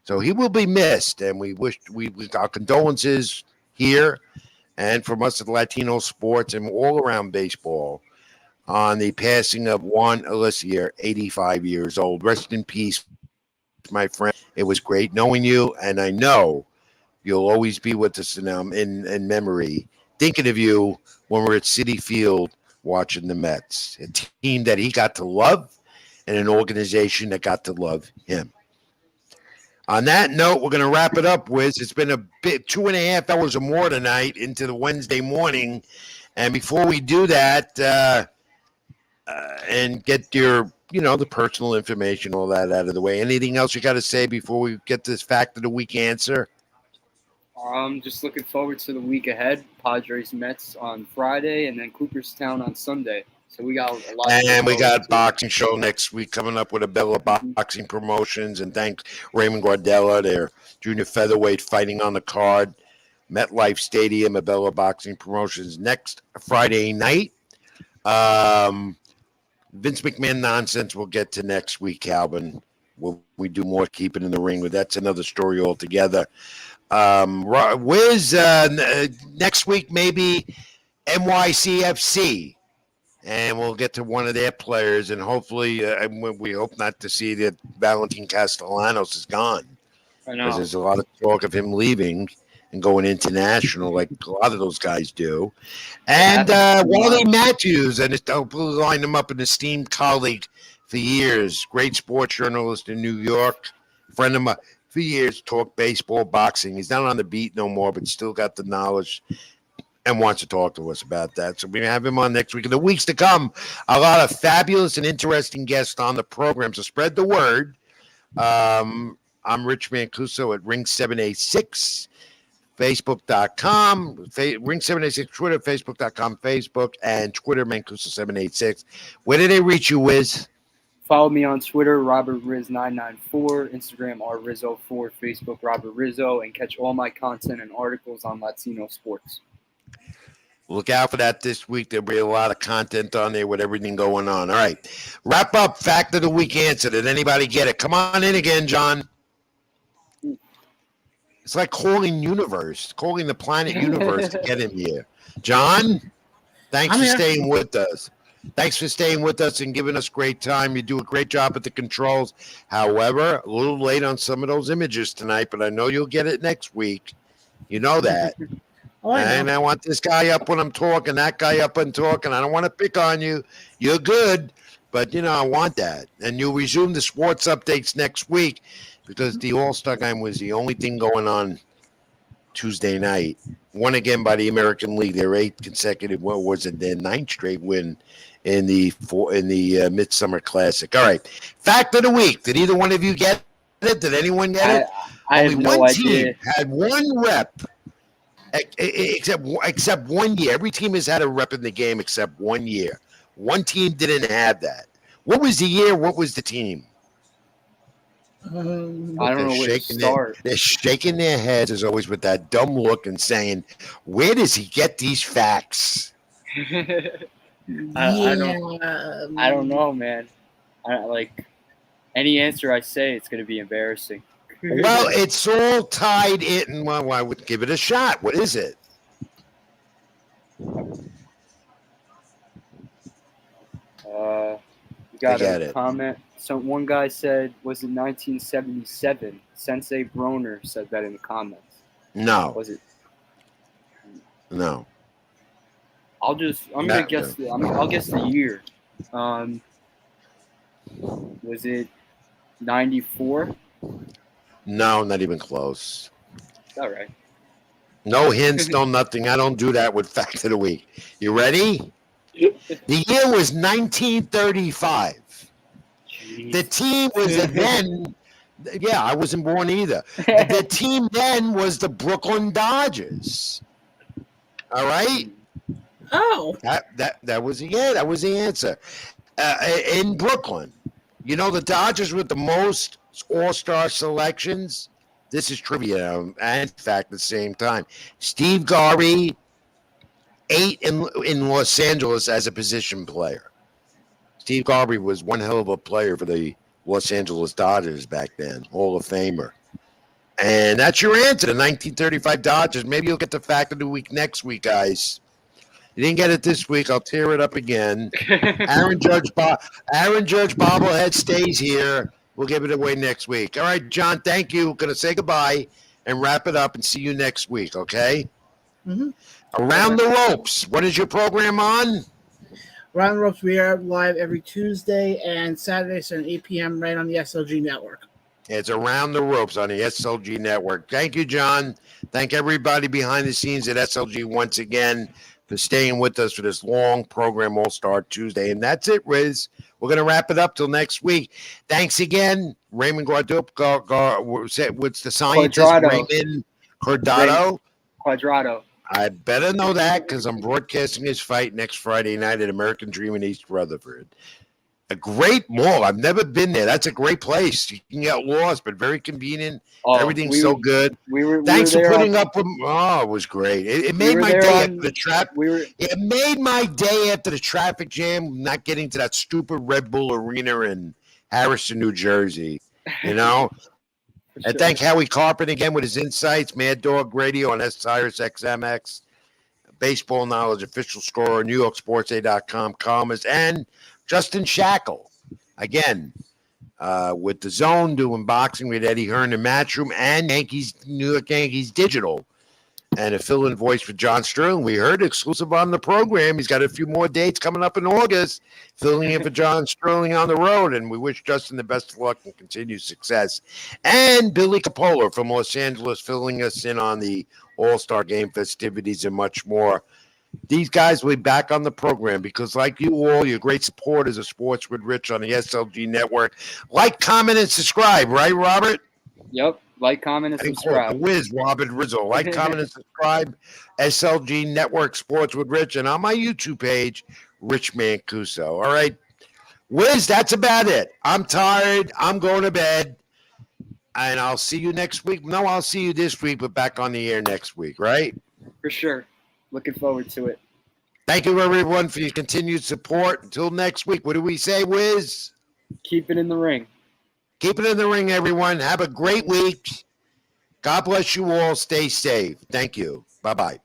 So he will be missed. And we our condolences here and from us at Latino Sports and all around baseball on the passing of Juan Alessia, 85 years old. Rest in peace, my friend. It was great knowing you, and I know you'll always be with us in memory, thinking of you when we're at Citi Field watching the Mets, a team that he got to love and an organization that got to love him. On that note, we're going to wrap it up, Wiz. It's been a bit 2.5 hours or more tonight into the Wednesday morning. And before we do that, and get your, the personal information, all that out of the way. Anything else you got to say before we get this fact of the week answer? Just looking forward to the week ahead. Padres Mets on Friday, and then Cooperstown on Sunday. So we got a lot. And we got boxing show next week coming up with Abella Boxing Promotions, and thanks Raymond Guardella, their junior featherweight fighting on the card. MetLife Stadium, Abella Boxing Promotions next Friday night. Vince McMahon nonsense we'll get to next week, Calvin. We do more keeping in the ring, but that's another story altogether. Wiz, next week maybe NYCFC, and we'll get to one of their players, and hopefully we hope not to see that Valentin Castellanos is gone, I because know. there's a lot of talk of him leaving and going international like a lot of those guys do. And Wally Matthews, and I'll line him up, an esteemed colleague for years, great sports journalist in New York, friend of mine for years, talk baseball, boxing. He's not on the beat no more, but still got the knowledge and wants to talk to us about that. So we're going to have him on next week. In the weeks to come, a lot of fabulous and interesting guests on the program. So spread the word. I'm Rich Mancuso at Ring 786. Facebook.com, Ring 786, Twitter, Facebook.com, Facebook, and Twitter, Mancuso 786. Where did they reach you, Wiz? Follow me on Twitter, RobertRiz994, Instagram, rrizzo4, Facebook, Robert Rizzo, and catch all my content and articles on Latino sports. Look out for that this week. There'll be a lot of content on there with everything going on. All right. Wrap up. Fact of the week answer. Did anybody get it? Come on in again, John. It's like calling the planet universe to get him here. John, thanks for staying with us. Thanks for staying with us and giving us great time. You do a great job at the controls. However, a little late on some of those images tonight, but I know you'll get it next week. You know that. And I want this guy up when I'm talking, that guy up and talking. I don't want to pick on you. You're good, but, I want that. And you'll resume the sports updates next week, because the All Star Game was the only thing going on Tuesday night. Won again by the American League. Their 8th consecutive, their 9th straight win in the Midsummer Classic. All right. Fact of the week. Did either one of you get it? Did anyone get it? I have no idea. Team had one rep, except 1 year. Every team has had a rep in the game except 1 year. One team didn't have that. What was the year? What was the team? I don't know where to start. They're shaking their heads as always with that dumb look and saying, "Where does he get these facts?" I don't know, man. Any answer I say, it's going to be embarrassing. Well, it's all tied in. Well, I would give it a shot. What is it? You got a comment. So one guy said, was it 1977? Sensei Broner said that in the comments. No. Was it? No. I'm gonna guess. I'll guess the year. Was it 94? No, not even close. All right. No hints, no nothing. I don't do that with fact of the week. You ready? The year was 1935. Jeez. The team was then. Yeah, I wasn't born either. The team then was the Brooklyn Dodgers. All right. Oh. That was that was the answer. In Brooklyn, the Dodgers with the most All-Star selections. This is trivia and fact at the same time. Steve Garvey, 8 in Los Angeles as a position player. Steve Garvey was one hell of a player for the Los Angeles Dodgers back then, Hall of Famer. And that's your answer, the 1935 Dodgers. Maybe you'll get the fact of the week next week, guys. You didn't get it this week. I'll tear it up again. Aaron Judge bobblehead stays here. We'll give it away next week. All right, John, thank you. Going to say goodbye and wrap it up and see you next week, okay? Mm-hmm. Around the Ropes. What is your program on? Around the Ropes, we are live every Tuesday and Saturday, so at 8 p.m. right on the SLG network. It's Around the Ropes on the SLG network. Thank you, John. Thank everybody behind the scenes at SLG once again for staying with us for this long program, All-Star Tuesday. And that's it, Riz. We're going to wrap it up till next week. Thanks again, Raymond Guadalupe. What's the scientist? Raymond Quadrado. I better know that because I'm broadcasting his fight next Friday night at American Dream in East Rutherford. A great mall. I've never been there. That's a great place. You can get lost, but very convenient. Everything's so good. Thanks for putting up with. Oh, it was great. It made my day after the traffic. It made my day after the traffic jam. Not getting to that stupid Red Bull Arena in Harrison, New Jersey. You know. And thank Howie Carpenter again with his insights. Mad Dog Radio on Sirius XMX. Baseball Knowledge, official scorer, NewYorkSportsA.com columnist, and Justin Shackle, again, with the Zone doing boxing with Eddie Hearn and Matchroom, and New York Yankees Digital, and a fill-in voice for John Sterling. We heard exclusive on the program. He's got a few more dates coming up in August, filling in for John Sterling on the road, and we wish Justin the best of luck and continued success. And Billy Capola from Los Angeles filling us in on the All-Star Game festivities and much more. These guys will be back on the program because, like you all, you're great supporters of Sports with Rich on the SLG Network. Like, comment, and subscribe, right, Robert? Yep. Like, comment, and subscribe. Wiz, Robert Rizzo. Like, comment, and subscribe. SLG Network Sports with Rich. And on my YouTube page, Rich Mancuso. All right. Wiz, that's about it. I'm tired. I'm going to bed. And I'll see you next week. No, I'll see you this week, but back on the air next week, right? For sure. Looking forward to it. Thank you, everyone, for your continued support. Until next week, what do we say, Wiz? Keep it in the ring. Keep it in the ring, everyone. Have a great week. God bless you all. Stay safe. Thank you. Bye-bye.